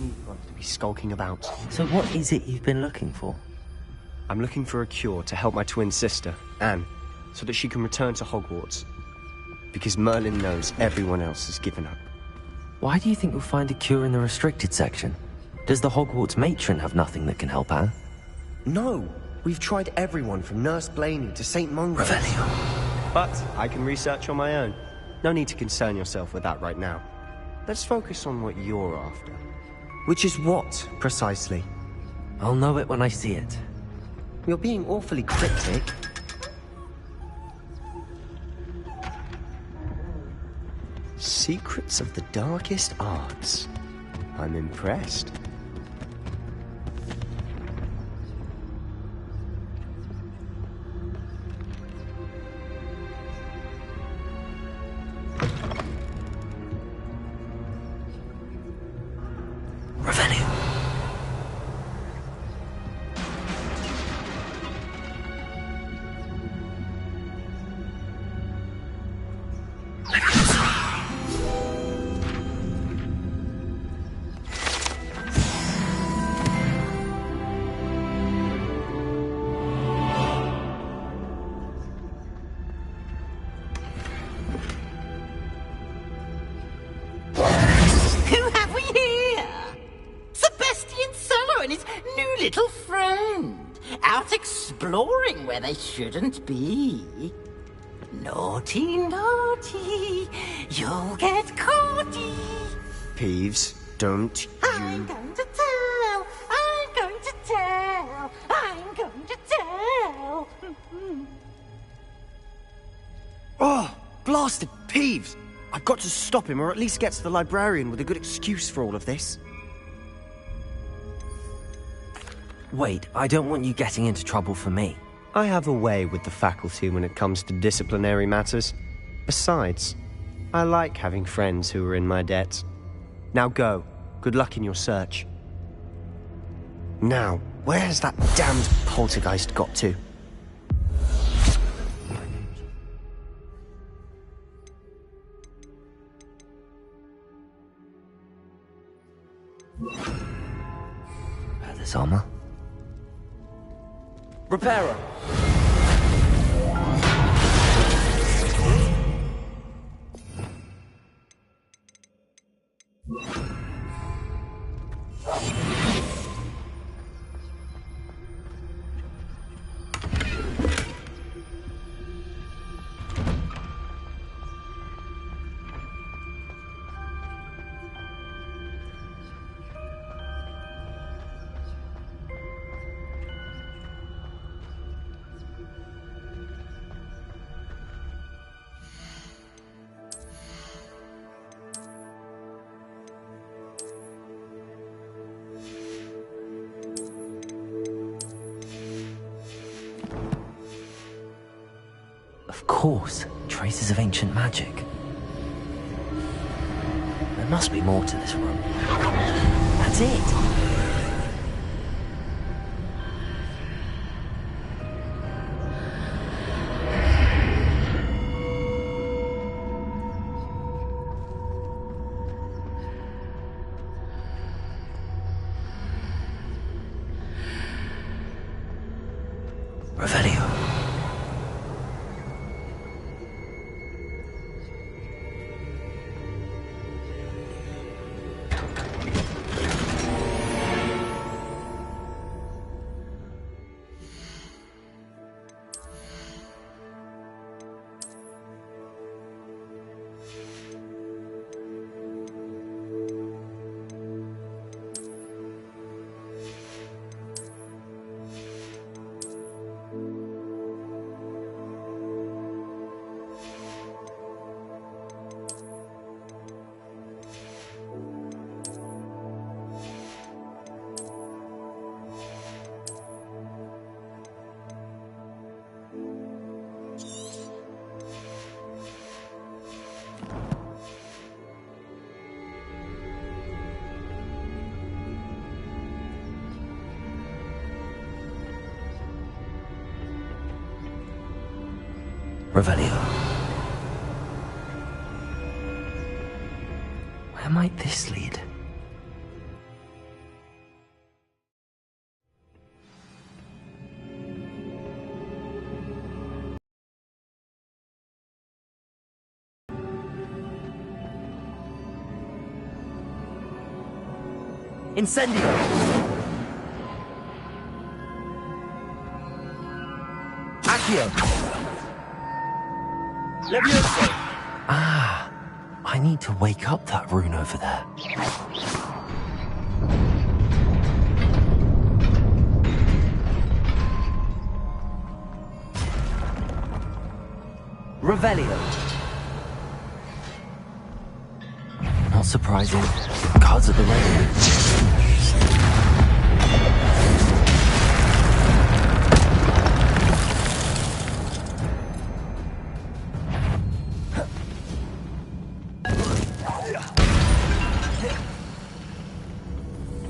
need for us to be skulking about. So what is it you've been looking for? I'm looking for a cure to help my twin sister, Anne, so that she can return to Hogwarts. Because Merlin knows everyone else has given up. Why do you think you'll find a cure in the restricted section? Does the Hogwarts matron have nothing that can help Anne? No! We've tried everyone from Nurse Blaney to St. Mungo's. Revelio. But I can research on my own. No need to concern yourself with that right now. Let's focus on what you're after. Which is what, precisely? I'll know it when I see it. You're being awfully cryptic. Secrets of the darkest arts. I'm impressed. Little friend, out exploring where they shouldn't be. Naughty, naughty, you'll get caughty. Peeves, don't you... I'm going to tell, I'm going to tell, I'm going to tell. Oh, blasted Peeves! I've got to stop him, or at least get to the librarian with a good excuse for all of this. Wait, I don't want you getting into trouble for me. I have a way with the faculty when it comes to disciplinary matters. Besides, I like having friends who are in my debt. Now go. Good luck in your search. Now, where has that damned poltergeist got to? Repair this armor. Repairer. course, traces of ancient magic. There must be more to this room. That's it! Revelio. Revelio. Where might this lead? Incendio! Accio! Levioso! Ah, I need to wake up that rune over there. Revelio! Not surprising. Cards at the ready.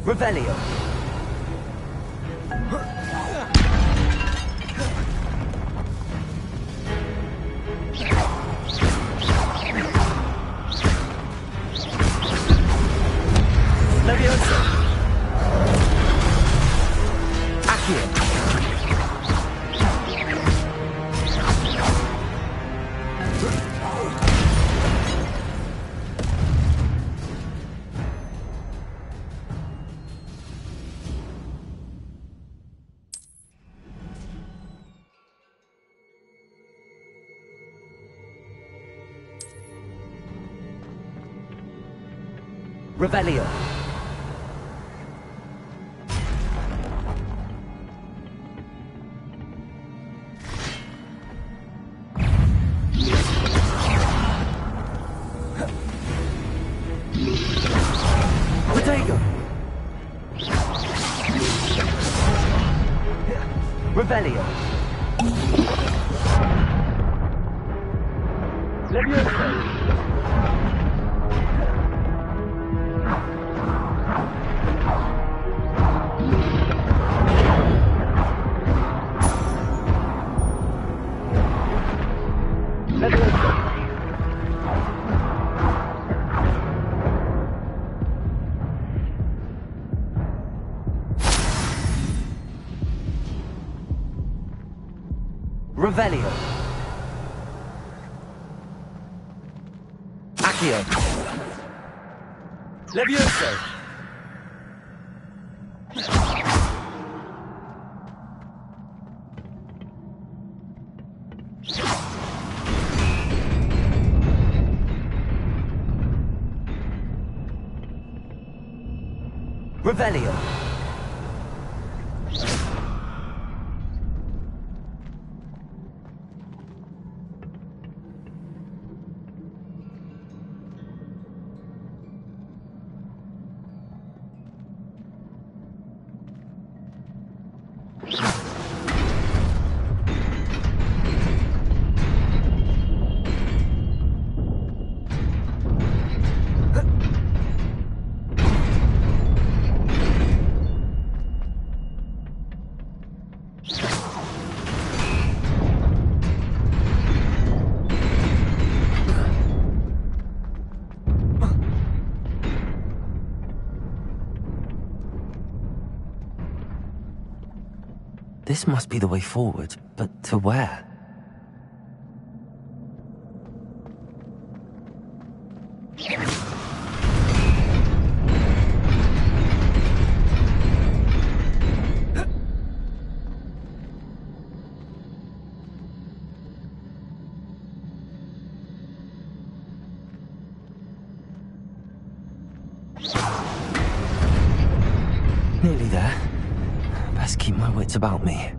Revelio. Levioso. Accio. Revelio. Protego. Revelio. Levioso. Revelio. Accio. Levioso. Revelio. This must be the way forward, but to where? Nearly there. Best keep my wits about me.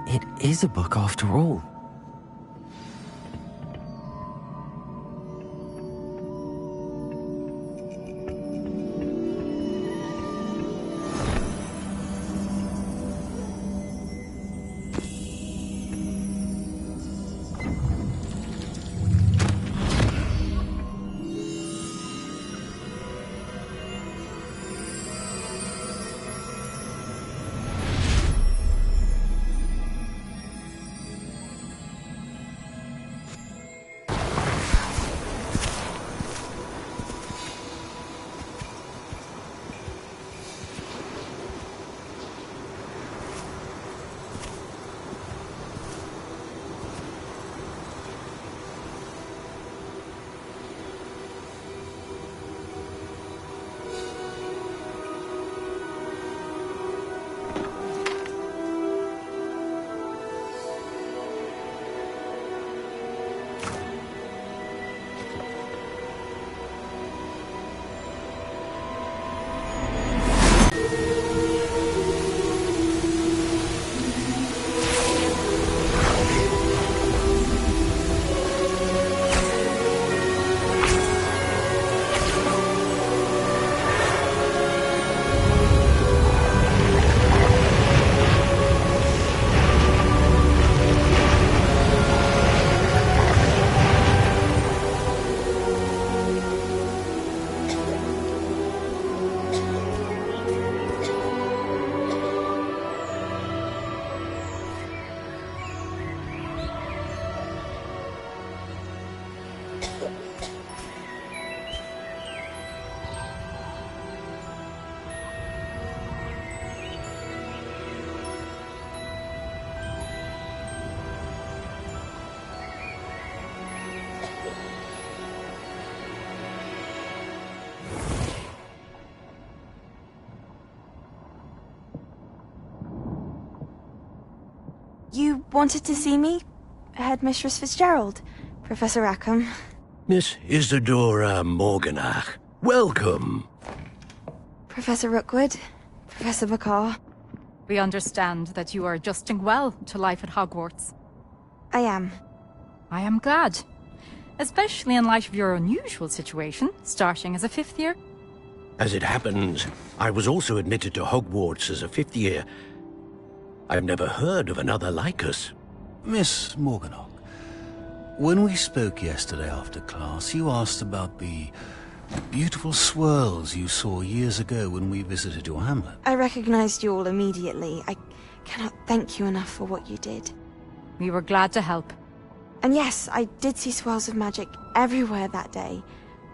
It is a book after all. You wanted to see me? Headmistress Fitzgerald, Professor Rackham. Miss Isadora Morganach, welcome. Professor Rookwood, Professor Bakar. We understand that you are adjusting well to life at Hogwarts. I am. I am glad. Especially in light of your unusual situation, starting as a 5th year. As it happens, I was also admitted to Hogwarts as a 5th year. I've never heard of another like us. Miss Morganach, when we spoke yesterday after class, you asked about the beautiful swirls you saw years ago when we visited your hamlet. I recognized you all immediately. I cannot thank you enough for what you did. We were glad to help. And yes, I did see swirls of magic everywhere that day.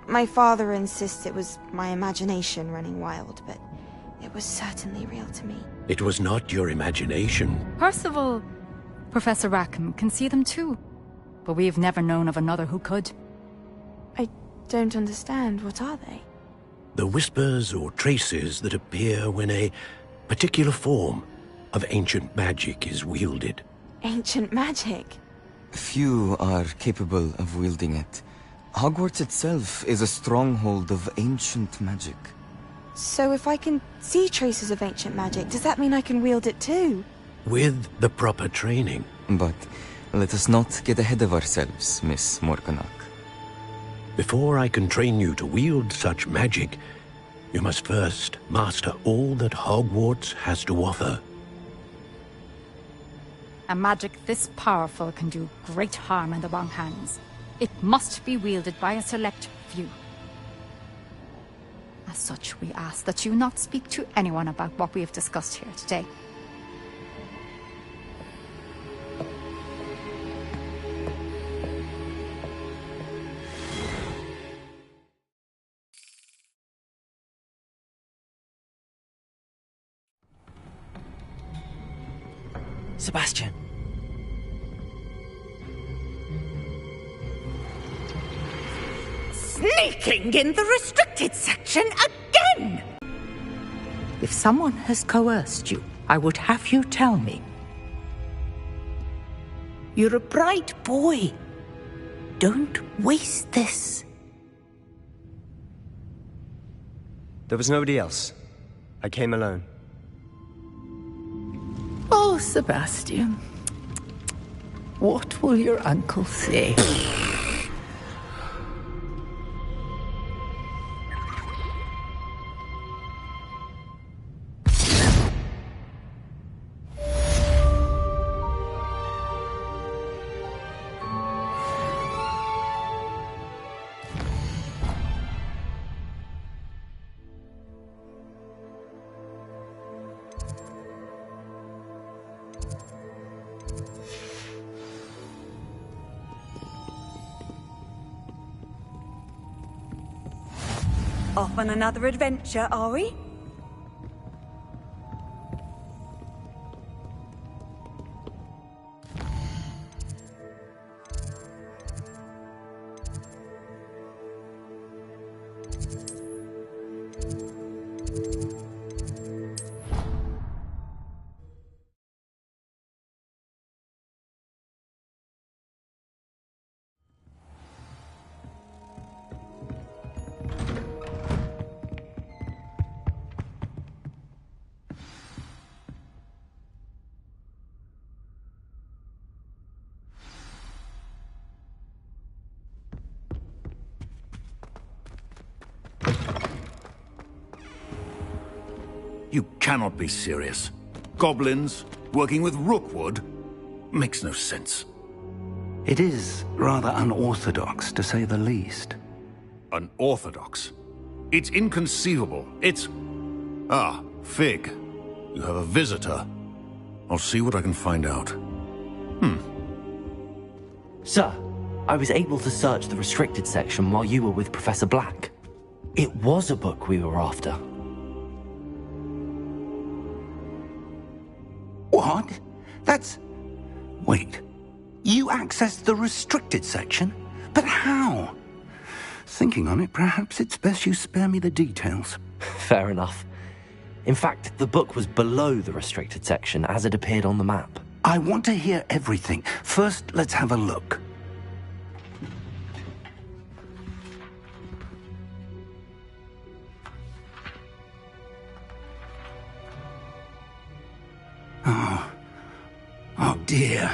My father insists it was my imagination running wild, but it was certainly real to me. It was not your imagination. Percival, Professor Rackham can see them too. But we have never known of another who could. I don't understand. What are they? The whispers or traces that appear when a particular form of ancient magic is wielded. Ancient magic? Few are capable of wielding it. Hogwarts itself is a stronghold of ancient magic. So if I can see traces of ancient magic, does that mean I can wield it too? With the proper training. But let us not get ahead of ourselves, Miss Morganach. Before I can train you to wield such magic, you must first master all that Hogwarts has to offer. A magic this powerful can do great harm in the wrong hands. It must be wielded by a select few. As such, we ask that you not speak to anyone about what we have discussed here today. Sebastian. Sneaking in the restricted section again! If someone has coerced you, I would have you tell me. You're a bright boy. Don't waste this. There was nobody else. I came alone. Oh, Sebastian. What will your uncle say? Off on another adventure, are we? You cannot be serious. Goblins working with Rookwood? Makes no sense. It is rather unorthodox, to say the least. Unorthodox? It's inconceivable. It's... Ah, Fig. You have a visitor. I'll see what I can find out. Sir, I was able to search the restricted section while you were with Professor Black. It was a book we were after. What? That's... Wait. You accessed the restricted section? But how? Thinking on it, perhaps it's best you spare me the details. Fair enough. In fact, the book was below the restricted section as it appeared on the map. I want to hear everything. First, let's have a look. Oh dear.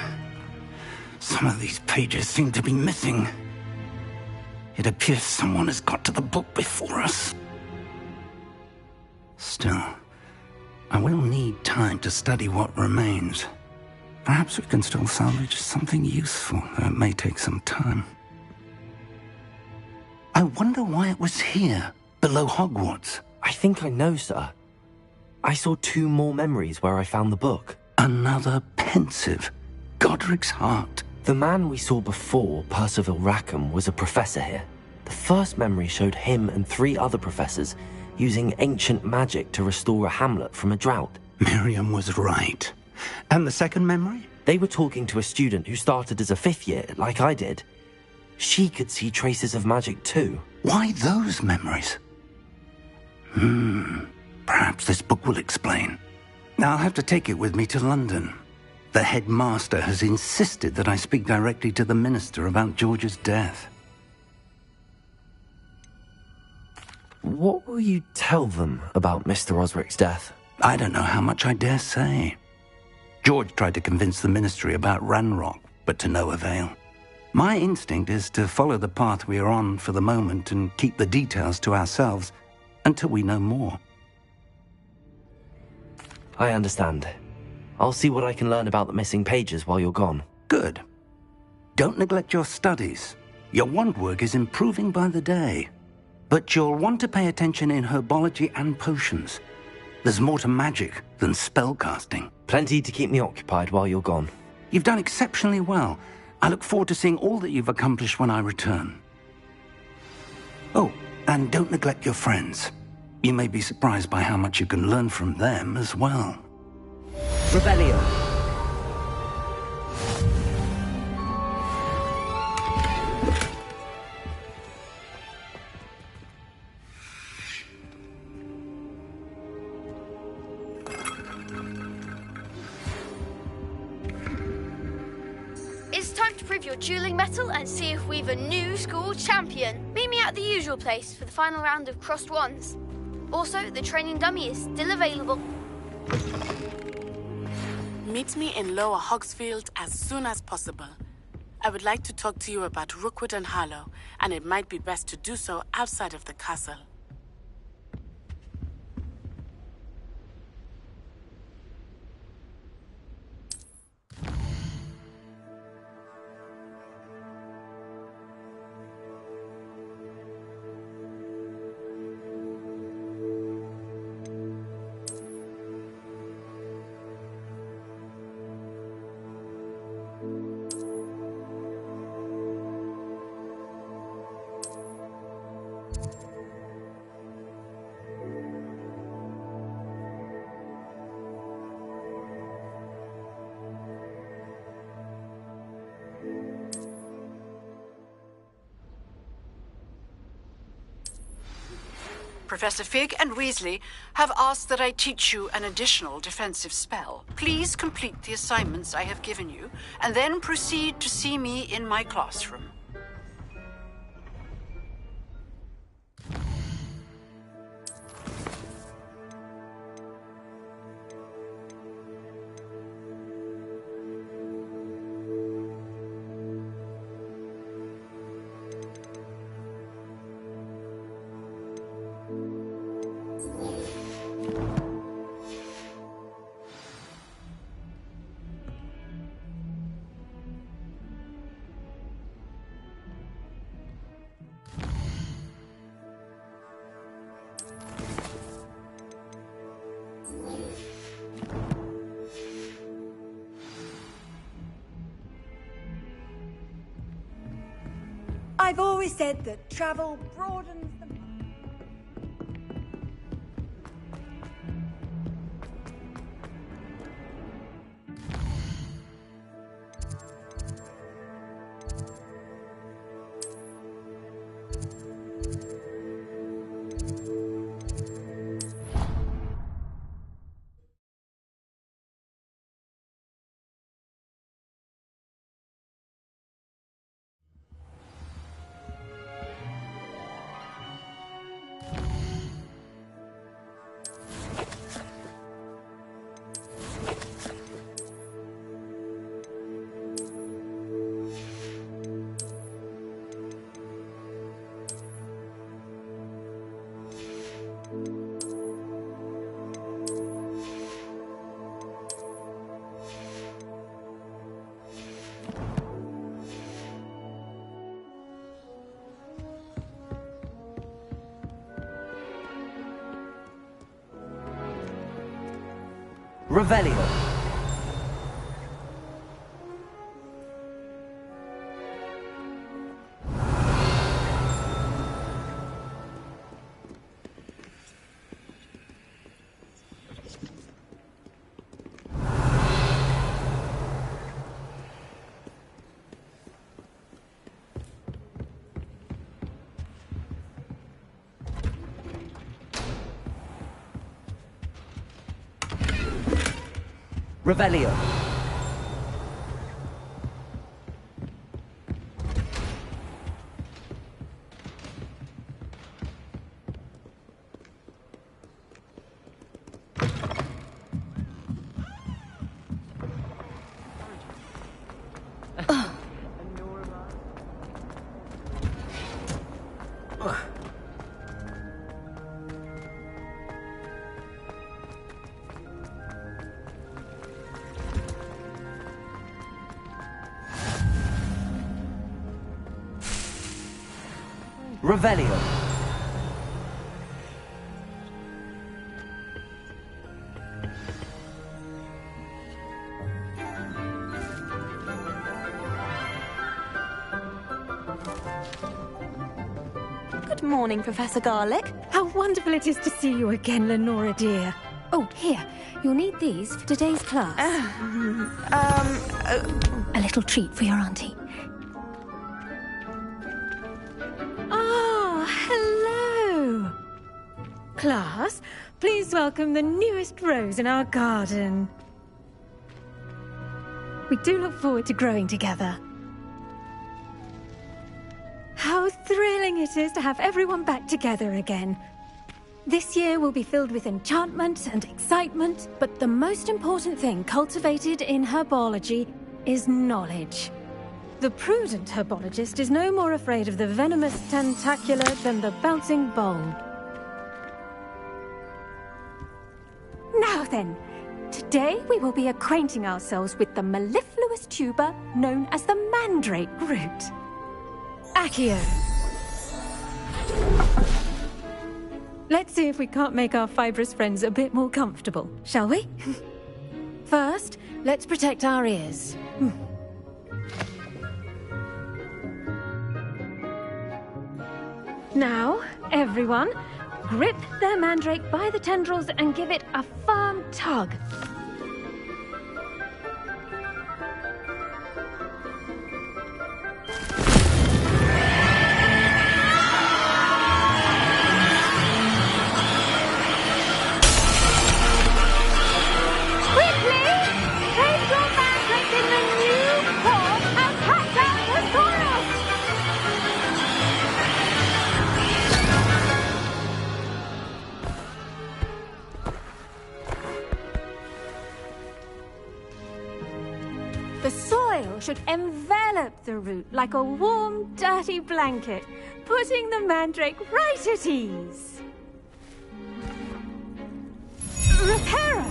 Some of these pages seem to be missing. It appears someone has got to the book before us. Still, I will need time to study what remains. Perhaps we can still salvage something useful, though it may take some time. I wonder why it was here, below Hogwarts. I think I know, sir. I saw 2 more memories where I found the book. Another pensive. Godric's heart. The man we saw before, Percival Rackham, was a professor here. The first memory showed him and 3 other professors using ancient magic to restore a hamlet from a drought. Miriam was right. And the second memory? They were talking to a student who started as a 5th year, like I did. She could see traces of magic too. Why those memories? Perhaps this book will explain. I'll have to take it with me to London. The headmaster has insisted that I speak directly to the minister about George's death. What will you tell them about Mr. Osric's death? I don't know how much I dare say. George tried to convince the ministry about Ranrock, but to no avail. My instinct is to follow the path we are on for the moment and keep the details to ourselves until we know more. I understand. I'll see what I can learn about the missing pages while you're gone. Good. Don't neglect your studies. Your wand work is improving by the day. But you'll want to pay attention in herbology and potions. There's more to magic than spellcasting. Plenty to keep me occupied while you're gone. You've done exceptionally well. I look forward to seeing all that you've accomplished when I return. Oh, and don't neglect your friends. You may be surprised by how much you can learn from them as well. Rebellion. It's time to prove your dueling mettle and see if we've a new school champion. Meet me at the usual place for the final round of crossed wands. Also, the training dummy is still available. Meet me in Lower Hogsfield as soon as possible. I would like to talk to you about Rookwood and Harlow, and it might be best to do so outside of the castle. Professor Fig and Weasley have asked that I teach you an additional defensive spell. Please complete the assignments I have given you, and then proceed to see me in my classroom. I've always said that travel broadens the Revelio. Revelio. Revelio. Good morning, Professor Garlick. How wonderful it is to see you again, Lenora dear. Oh, here. You'll need these for today's class. A little treat for your auntie. Hello! Class, please welcome the newest rose in our garden. We do look forward to growing together. How thrilling it is to have everyone back together again. This year will be filled with enchantment and excitement, but the most important thing cultivated in herbology is knowledge. The prudent herbologist is no more afraid of the venomous tentacula than the bouncing bulb. Now then, today we will be acquainting ourselves with the mellifluous tuber known as the mandrake root. Accio. Let's see if we can't make our fibrous friends a bit more comfortable, shall we? First, let's protect our ears. Now, everyone, grip their mandrake by the tendrils and give it a firm tug. Quickly! Place your mandrake in the new form and cut down the soil! The soil should envelop the root like a warm, dirty blanket, putting the mandrake right at ease. Reparo!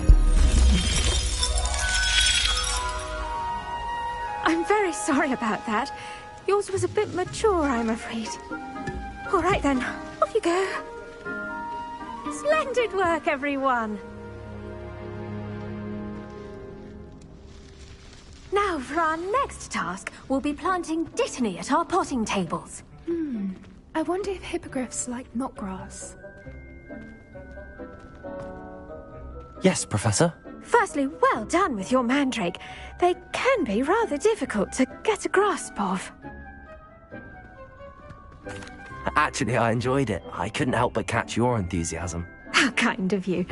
I'm very sorry about that. Yours was a bit mature, I'm afraid. All right then, off you go. Splendid work, everyone. Now, for our next task, we'll be planting dittany at our potting tables. I wonder if hippogriffs like knotgrass. Yes, Professor. Firstly, well done with your mandrake. They can be rather difficult to get a grasp of. Actually, I enjoyed it. I couldn't help but catch your enthusiasm. How kind of you.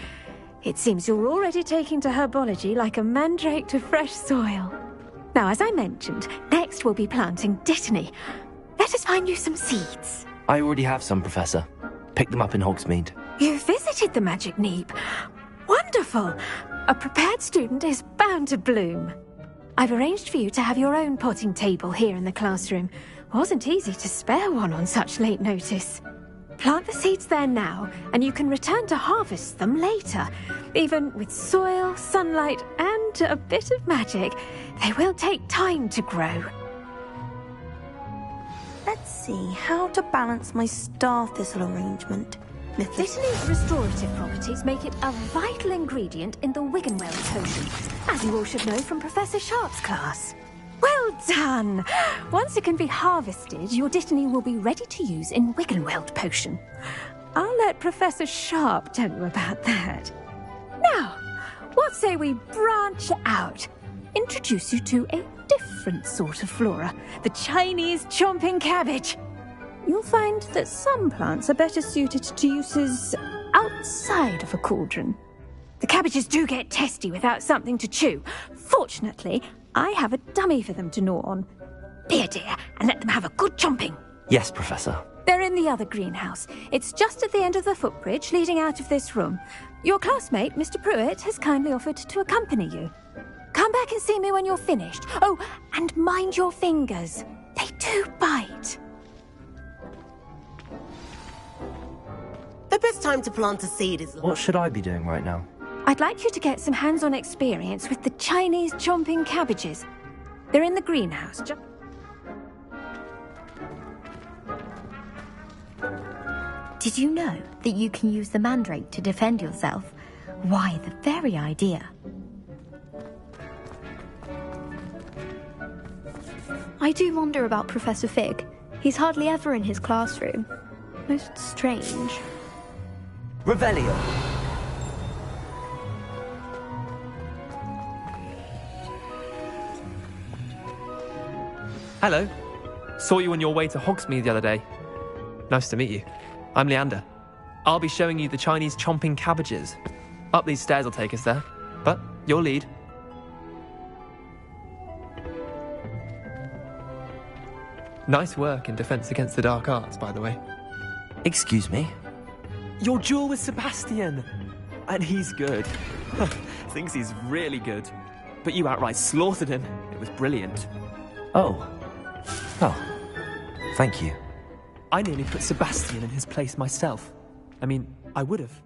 It seems you're already taking to herbology like a mandrake to fresh soil. Now, as I mentioned, next we'll be planting dittany. Let us find you some seeds. I already have some, Professor. Picked them up in Hogsmeade. You visited the Magic Neep. Wonderful! A prepared student is bound to bloom. I've arranged for you to have your own potting table here in the classroom. Wasn't easy to spare one on such late notice. Plant the seeds there now, and you can return to harvest them later. Even with soil, sunlight, and a bit of magic, they will take time to grow. Let's see how to balance my star thistle arrangement. Dittany's restorative properties make it a vital ingredient in the Wiggenweld potion, as you all should know from Professor Sharp's class. Well done! Once it can be harvested, your Dittany will be ready to use in Wiggenweld potion. I'll let Professor Sharp tell you about that. Now, what say we branch out? Introduce you to a different sort of flora, the Chinese chomping cabbage. You'll find that some plants are better suited to uses outside of a cauldron. The cabbages do get testy without something to chew. Fortunately, I have a dummy for them to gnaw on. Be a dear and let them have a good chomping. Yes, Professor. They're in the other greenhouse. It's just at the end of the footbridge leading out of this room. Your classmate, Mr. Pruitt, has kindly offered to accompany you. Come back and see me when you're finished. Oh, and mind your fingers. They do bite. The best time to plant a seed is... What should I be doing right now? I'd like you to get some hands-on experience with the Chinese chomping cabbages. They're in the greenhouse. Did you know that you can use the mandrake to defend yourself? Why, the very idea. I do wonder about Professor Fig. He's hardly ever in his classroom. Most strange. Revelio! Hello. Saw you on your way to Hogsmeade the other day. Nice to meet you. I'm Leander. I'll be showing you the Chinese chomping cabbages. Up these stairs will take us there, but your lead. Nice work in Defense Against the Dark Arts, by the way. Excuse me? Your duel with Sebastian! And he's good. Thinks he's really good. But you outright slaughtered him. It was brilliant. Oh. Thank you. I nearly put Sebastian in his place myself. I mean, I would have.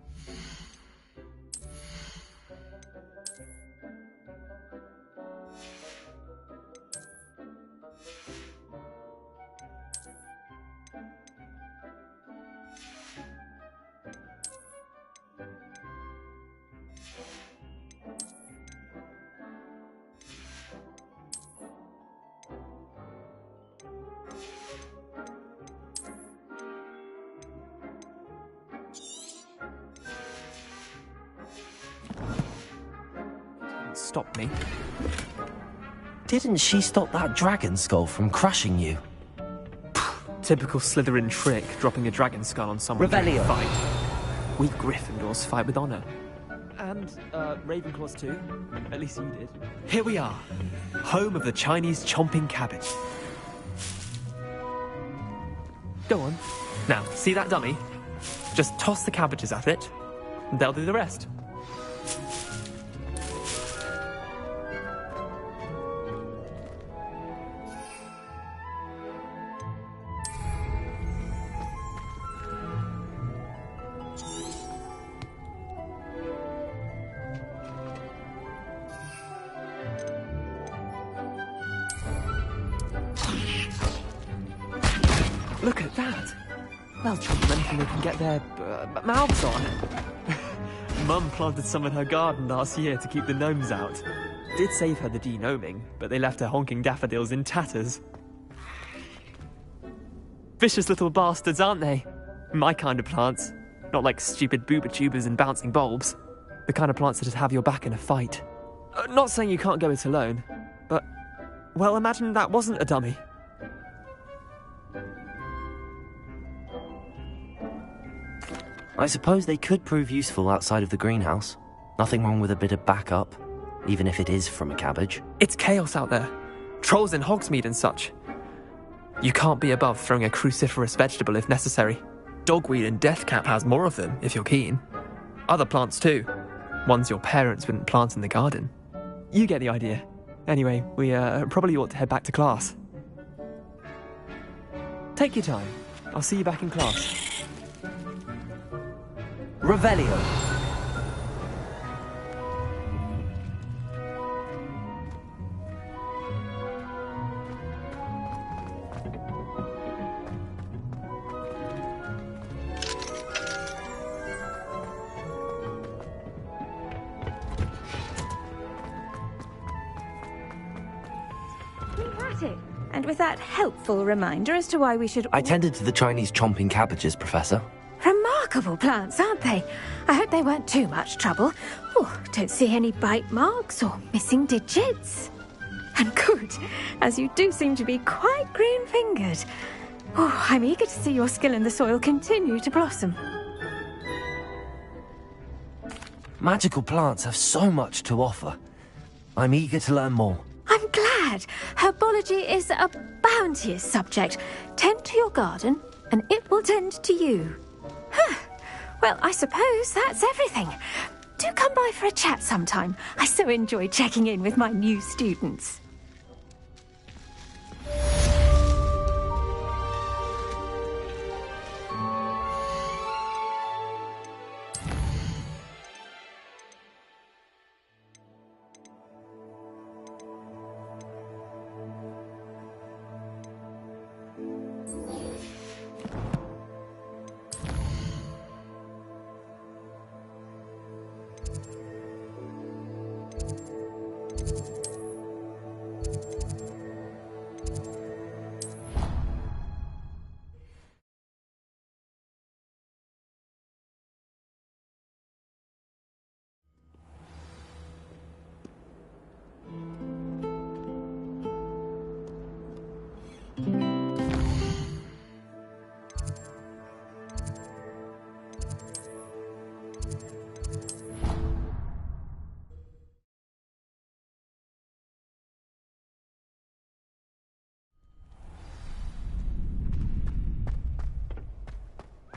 Stop me. Didn't she stop that dragon skull from crushing you? Typical Slytherin trick, dropping a dragon skull on someone. Revelio. Fight. We Gryffindors fight with honor. And, Ravenclaws too. At least you did. Here we are. Home of the Chinese chomping cabbage. Go on. Now, see that dummy? Just toss the cabbages at it, and they'll do the rest. Look at that! They'll chomp on anything they can get their mouths on. Mum planted some in her garden last year to keep the gnomes out. Did save her the denoming, but they left her honking daffodils in tatters. Vicious little bastards, aren't they? My kind of plants. Not like stupid booba tubers and bouncing bulbs. The kind of plants that'd have your back in a fight. Not saying you can't go it alone, but... well, imagine that wasn't a dummy. I suppose they could prove useful outside of the greenhouse. Nothing wrong with a bit of backup, even if it is from a cabbage. It's chaos out there. Trolls in Hogsmeade and such. You can't be above throwing a cruciferous vegetable if necessary. Dogweed and deathcap has more of them, if you're keen. Other plants too. Ones your parents wouldn't plant in the garden. You get the idea. Anyway, we probably ought to head back to class. Take your time. I'll see you back in class. Revelio. too. And with that helpful reminder as to why we should... I tended to the Chinese chomping cabbages, Professor. Remarkable plants, aren't they? I hope they weren't too much trouble. Oh, don't see any bite marks or missing digits. And good, as you do seem to be quite green-fingered. Oh, I'm eager to see your skill in the soil continue to blossom. Magical plants have so much to offer. I'm eager to learn more. I'm glad. Herbology is a bounteous subject. Tend to your garden, and it will tend to you. Well, I suppose that's everything. Do come by for a chat sometime. I so enjoy checking in with my new students.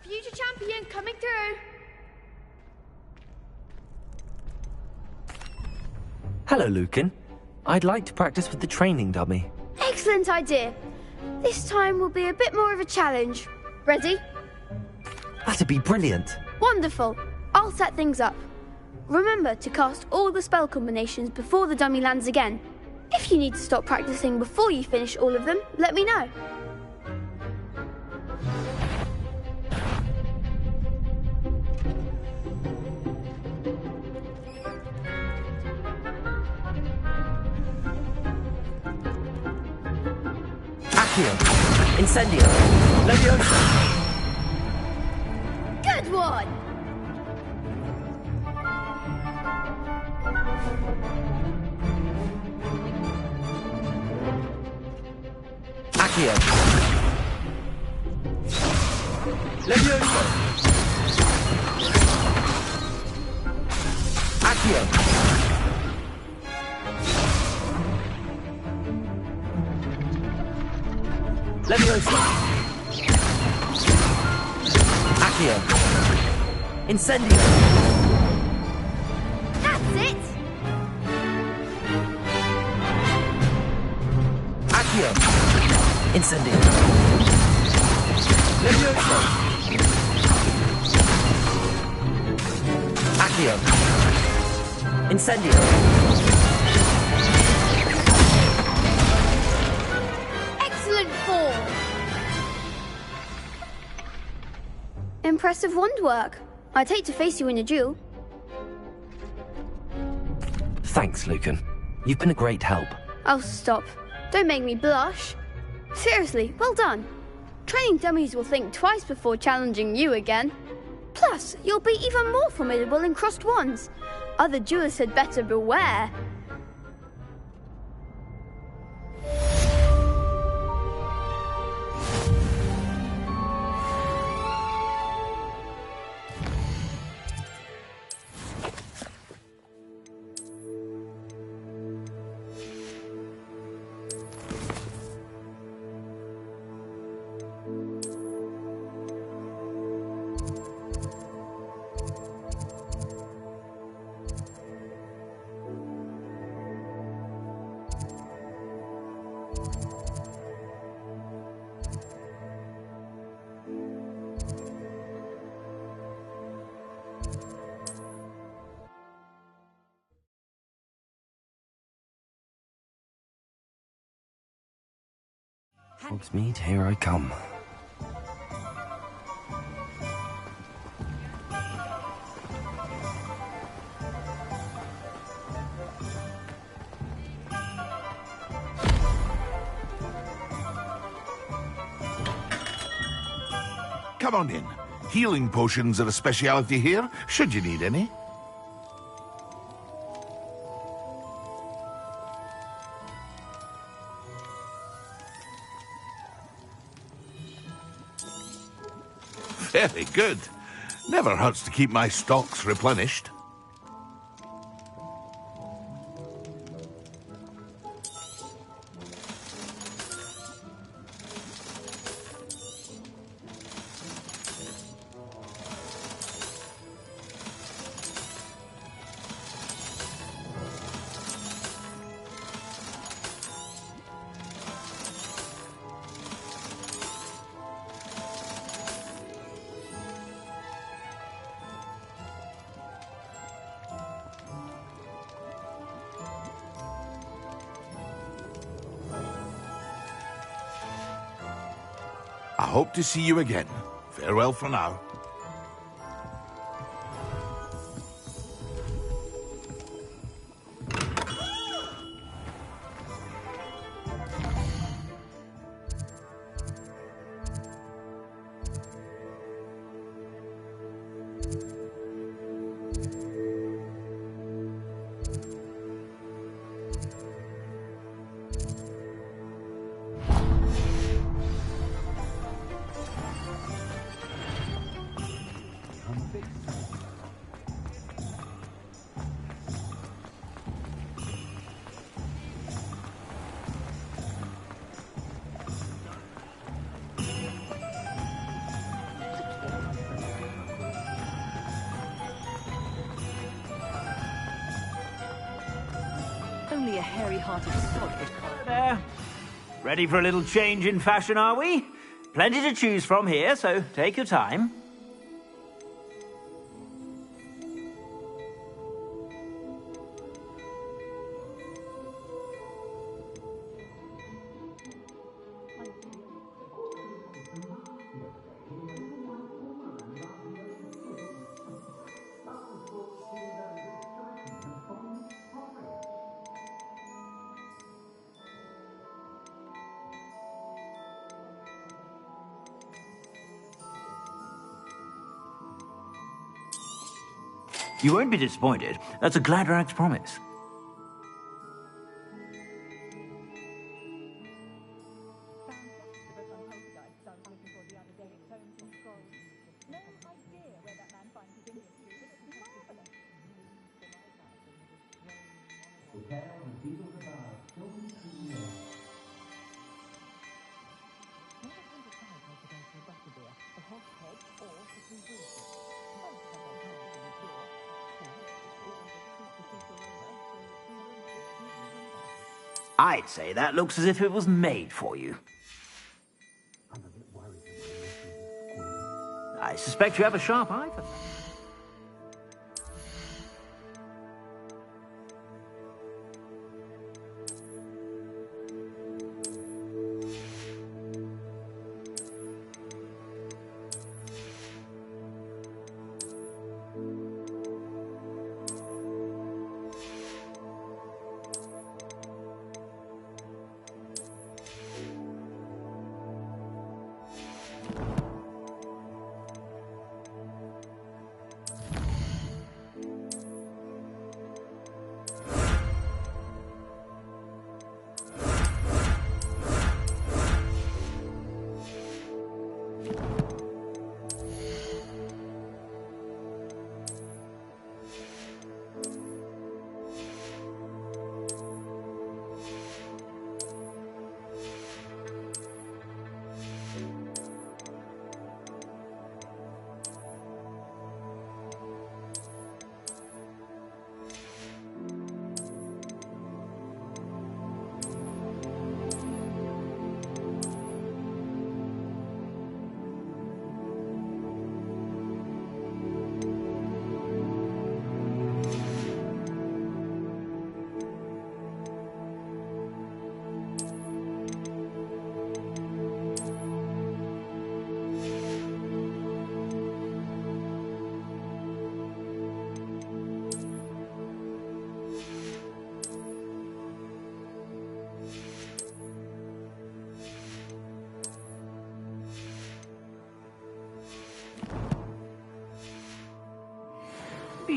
Future champion coming through. Hello, Lucan. I'd like to practice with the training dummy. Excellent idea. This time will be a bit more of a challenge. Ready? That'd be brilliant. Wonderful. I'll set things up. Remember to cast all the spell combinations before the dummy lands again. If you need to stop practicing before you finish all of them, let me know. Incendio! Leviosa! Good one! Accio! Leviosa! Accio! Leviosa! Accio! Incendio! That's it! Accio! Incendio! Leviosa! Accio! Incendio! Impressive wand work. I'd hate to face you in a duel. Thanks, Lucan. You've been a great help. Oh, stop. Don't make me blush. Seriously, well done. Training dummies will think twice before challenging you again. Plus, you'll be even more formidable in crossed wands. Other duelists had better beware. Hogsmeade, here I come. come on in. Healing potions are a speciality here, should you need any. Very good. Never hurts to keep my stocks replenished. I hope to see you again. Farewell for now. Only a hairy-hearted solid. There. Ready for a little change in fashion, are we? Plenty to choose from here, so take your time. You won't be disappointed. That's a Gladrax promise. I'd say that looks as if it was made for you. I suspect you have a sharp eye for that.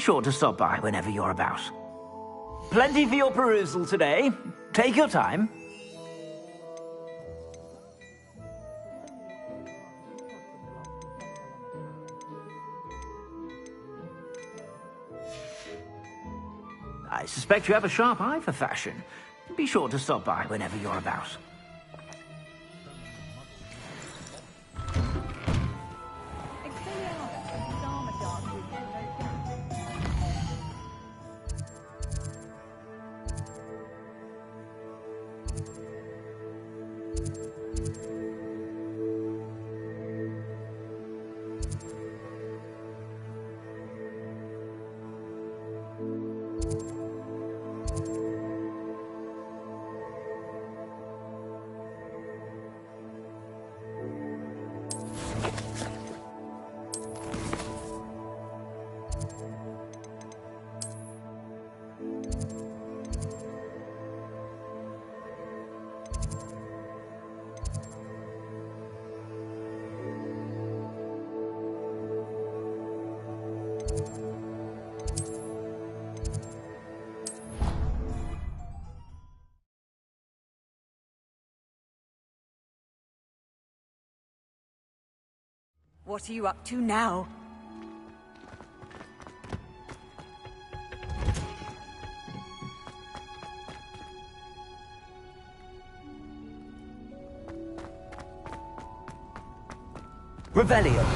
Be sure to stop by whenever you're about. Plenty for your perusal today. Take your time. I suspect you have a sharp eye for fashion. Be sure to stop by whenever you're about. What are you up to now? Revelio.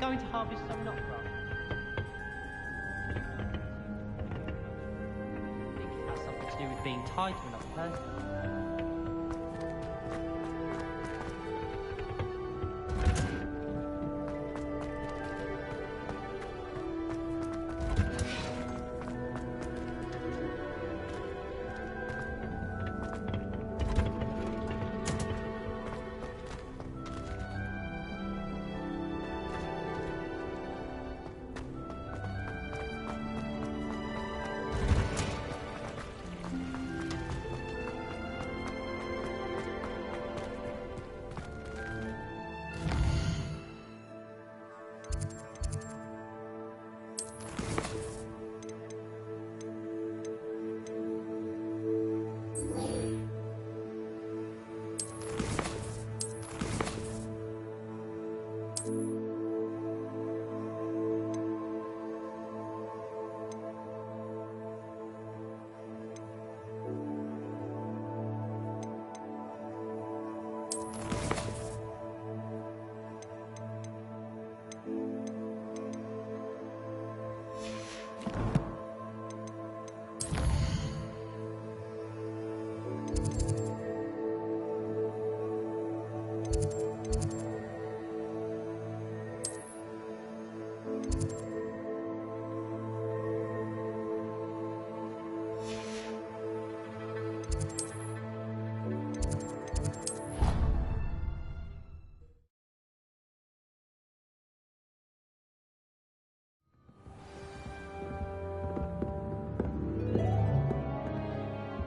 Going to harvest some knot grass. I think it has something to do with being tied to another person.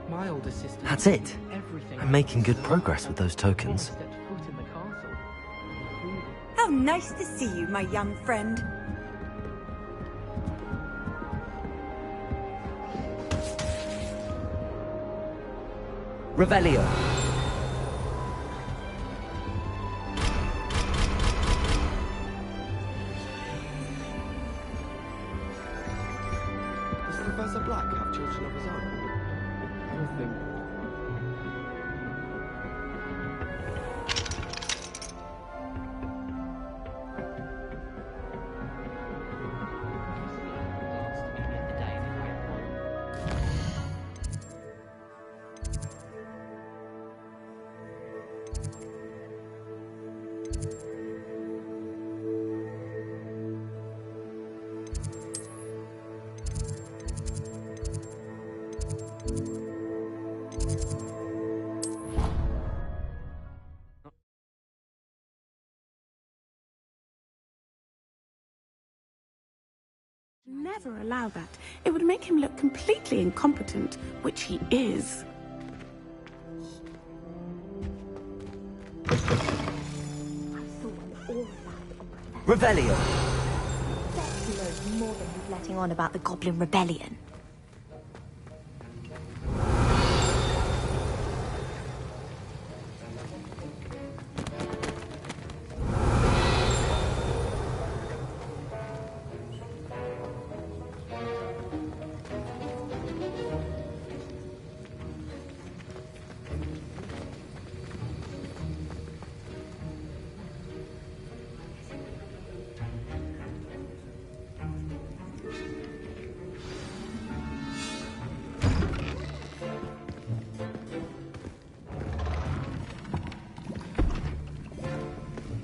My older sister. That's it. I'm making good progress with those tokens. How nice to see you, my young friend. Revelio. Does Professor Black have children of his own? I don't think. Never allow that. It would make him look completely incompetent, which he is. Revelio. He knows more than he's letting on about the Goblin Rebellion.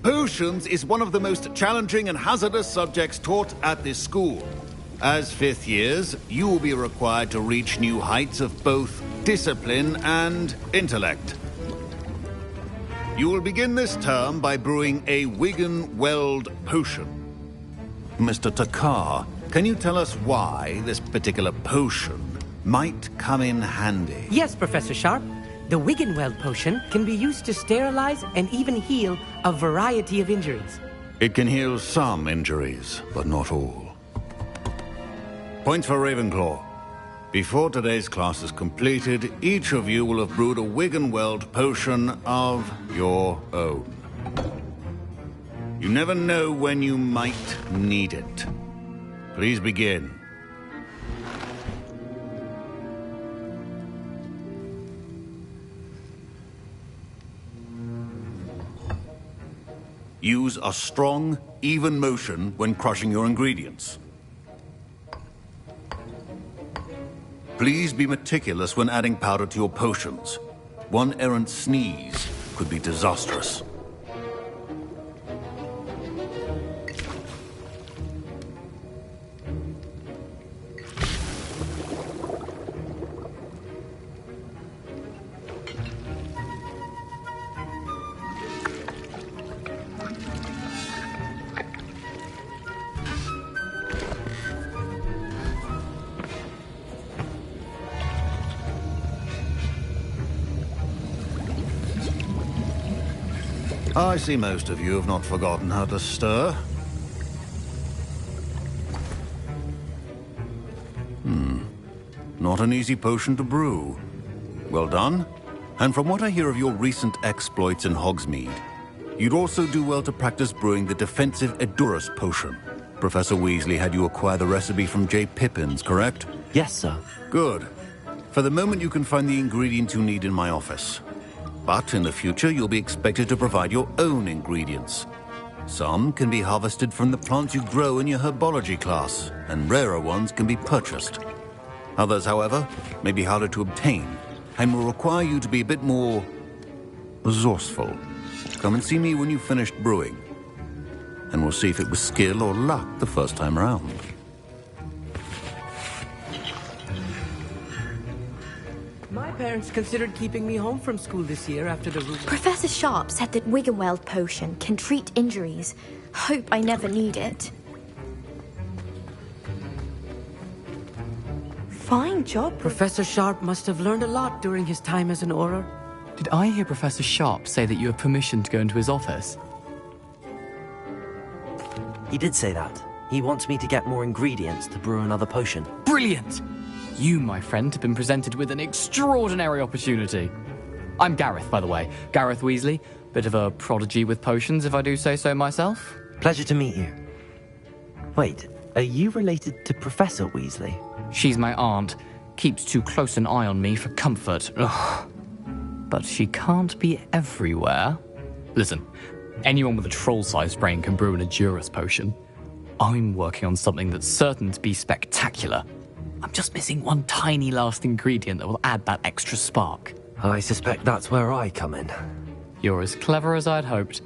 Potions is one of the most challenging and hazardous subjects taught at this school. As fifth years, you will be required to reach new heights of both discipline and intellect. You will begin this term by brewing a Wigan-Weld potion. Mr. Takar, can you tell us why this particular potion might come in handy? Yes, Professor Sharp. The Wigan-Weld potion can be used to sterilize and even heal a variety of injuries. It can heal some injuries, but not all. Points for Ravenclaw. Before today's class is completed, each of you will have brewed a Wigan-Weld potion of your own. You never know when you might need it. Please begin. Use a strong, even motion when crushing your ingredients. Please be meticulous when adding powder to your potions. One errant sneeze could be disastrous. I see most of you have not forgotten how to stir. Not an easy potion to brew. Well done. And from what I hear of your recent exploits in Hogsmeade, you'd also do well to practice brewing the defensive Edurus potion. Professor Weasley had you acquire the recipe from J. Pippins, correct? Yes, sir. Good. For the moment, you can find the ingredients you need in my office. But in the future, you'll be expected to provide your own ingredients. Some can be harvested from the plants you grow in your herbology class, and rarer ones can be purchased. Others, however, may be harder to obtain, and will require you to be a bit more resourceful. Come and see me when you've finished brewing, and we'll see if it was skill or luck the first time around. My parents considered keeping me home from school this year after the rumor. Professor Sharp said that Wigan-Weld potion can treat injuries. Hope I never need it. Fine job. Professor Sharp must have learned a lot during his time as an Auror. Did I hear Professor Sharp say that you have permission to go into his office? He did say that. He wants me to get more ingredients to brew another potion. Brilliant! You, my friend, have been presented with an extraordinary opportunity. I'm Gareth, by the way. Gareth Weasley. Bit of a prodigy with potions, if I do say so myself. Pleasure to meet you. Wait, are you related to Professor Weasley? She's my aunt. Keeps too close an eye on me for comfort. Ugh. But she can't be everywhere. Listen, anyone with a troll-sized brain can brew an Edurus potion. I'm working on something that's certain to be spectacular. I'm just missing one tiny last ingredient that will add that extra spark. I suspect that's where I come in. You're as clever as I'd hoped.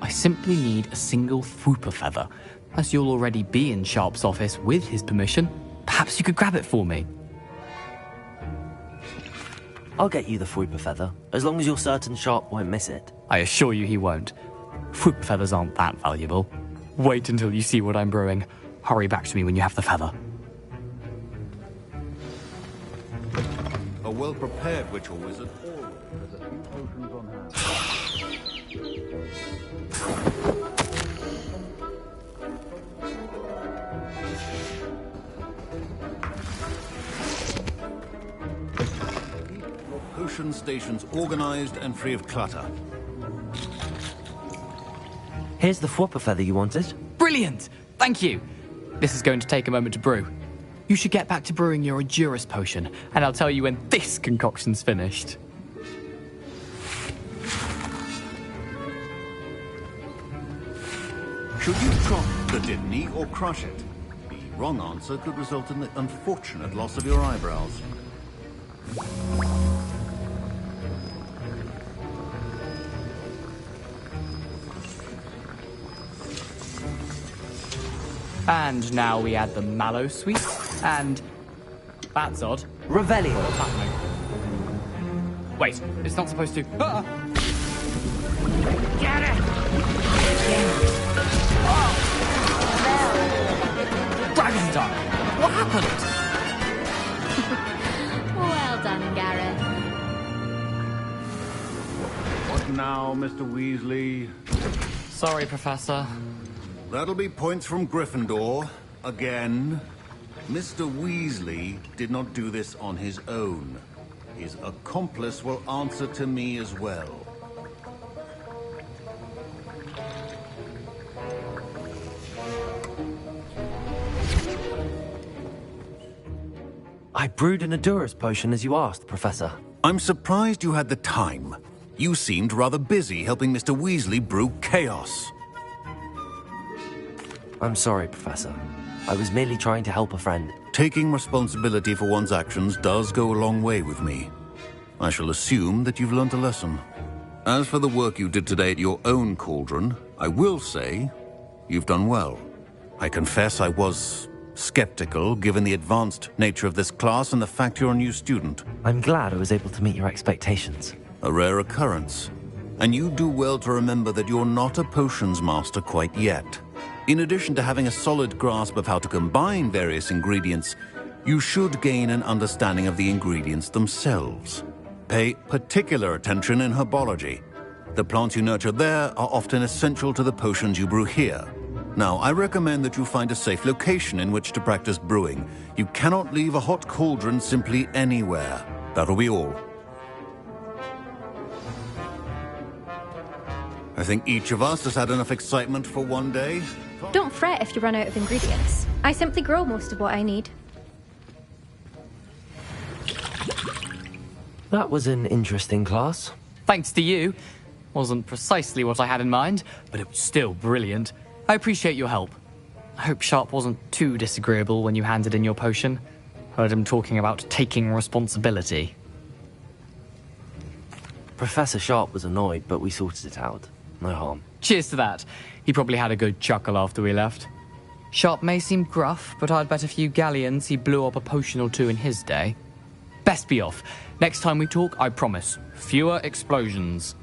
I simply need a single Fwooper feather. As you'll already be in Sharp's office with his permission, perhaps you could grab it for me. I'll get you the Fwooper feather, as long as you're certain Sharp won't miss it. I assure you he won't. Fwooper feathers aren't that valuable. Wait until you see what I'm brewing. Hurry back to me when you have the feather. A well-prepared witch or wizard always has a few potions on hand. Keep your potion stations organized and free of clutter. Here's the Fwooper feather you wanted. Brilliant! Thank you! This is going to take a moment to brew. You should get back to brewing your Edurus potion, and I'll tell you when this concoction's finished. Should you drop the Didney or crush it? The wrong answer could result in the unfortunate loss of your eyebrows. And now we add the mallow sweet, and... that's odd. Revelio. What's happening? Wait, it's not supposed to... Ah! Get it! Dragon Dart! What happened? Well done, Gareth. What now, Mr. Weasley? Sorry, Professor. That'll be points from Gryffindor. Again. Mr. Weasley did not do this on his own. His accomplice will answer to me as well. I brewed an Edurus potion as you asked, Professor. I'm surprised you had the time. You seemed rather busy helping Mr. Weasley brew chaos. I'm sorry, Professor. I was merely trying to help a friend. Taking responsibility for one's actions does go a long way with me. I shall assume that you've learnt a lesson. As for the work you did today at your own cauldron, I will say you've done well. I confess I was skeptical, given the advanced nature of this class and the fact you're a new student. I'm glad I was able to meet your expectations. A rare occurrence. And you do well to remember that you're not a potions master quite yet. In addition to having a solid grasp of how to combine various ingredients, you should gain an understanding of the ingredients themselves. Pay particular attention in herbology. The plants you nurture there are often essential to the potions you brew here. Now, I recommend that you find a safe location in which to practice brewing. You cannot leave a hot cauldron simply anywhere. That'll be all. I think each of us has had enough excitement for one day. Don't fret if you run out of ingredients. I simply grow most of what I need. That was an interesting class. Thanks to you. Wasn't precisely what I had in mind, but it was still brilliant. I appreciate your help. I hope Sharp wasn't too disagreeable when you handed in your potion. Heard him talking about taking responsibility. Professor Sharp was annoyed, but we sorted it out. No harm. Cheers to that. He probably had a good chuckle after we left. Sharp may seem gruff, but I'd bet a few galleons he blew up a potion or two in his day. Best be off. Next time we talk, I promise, fewer explosions.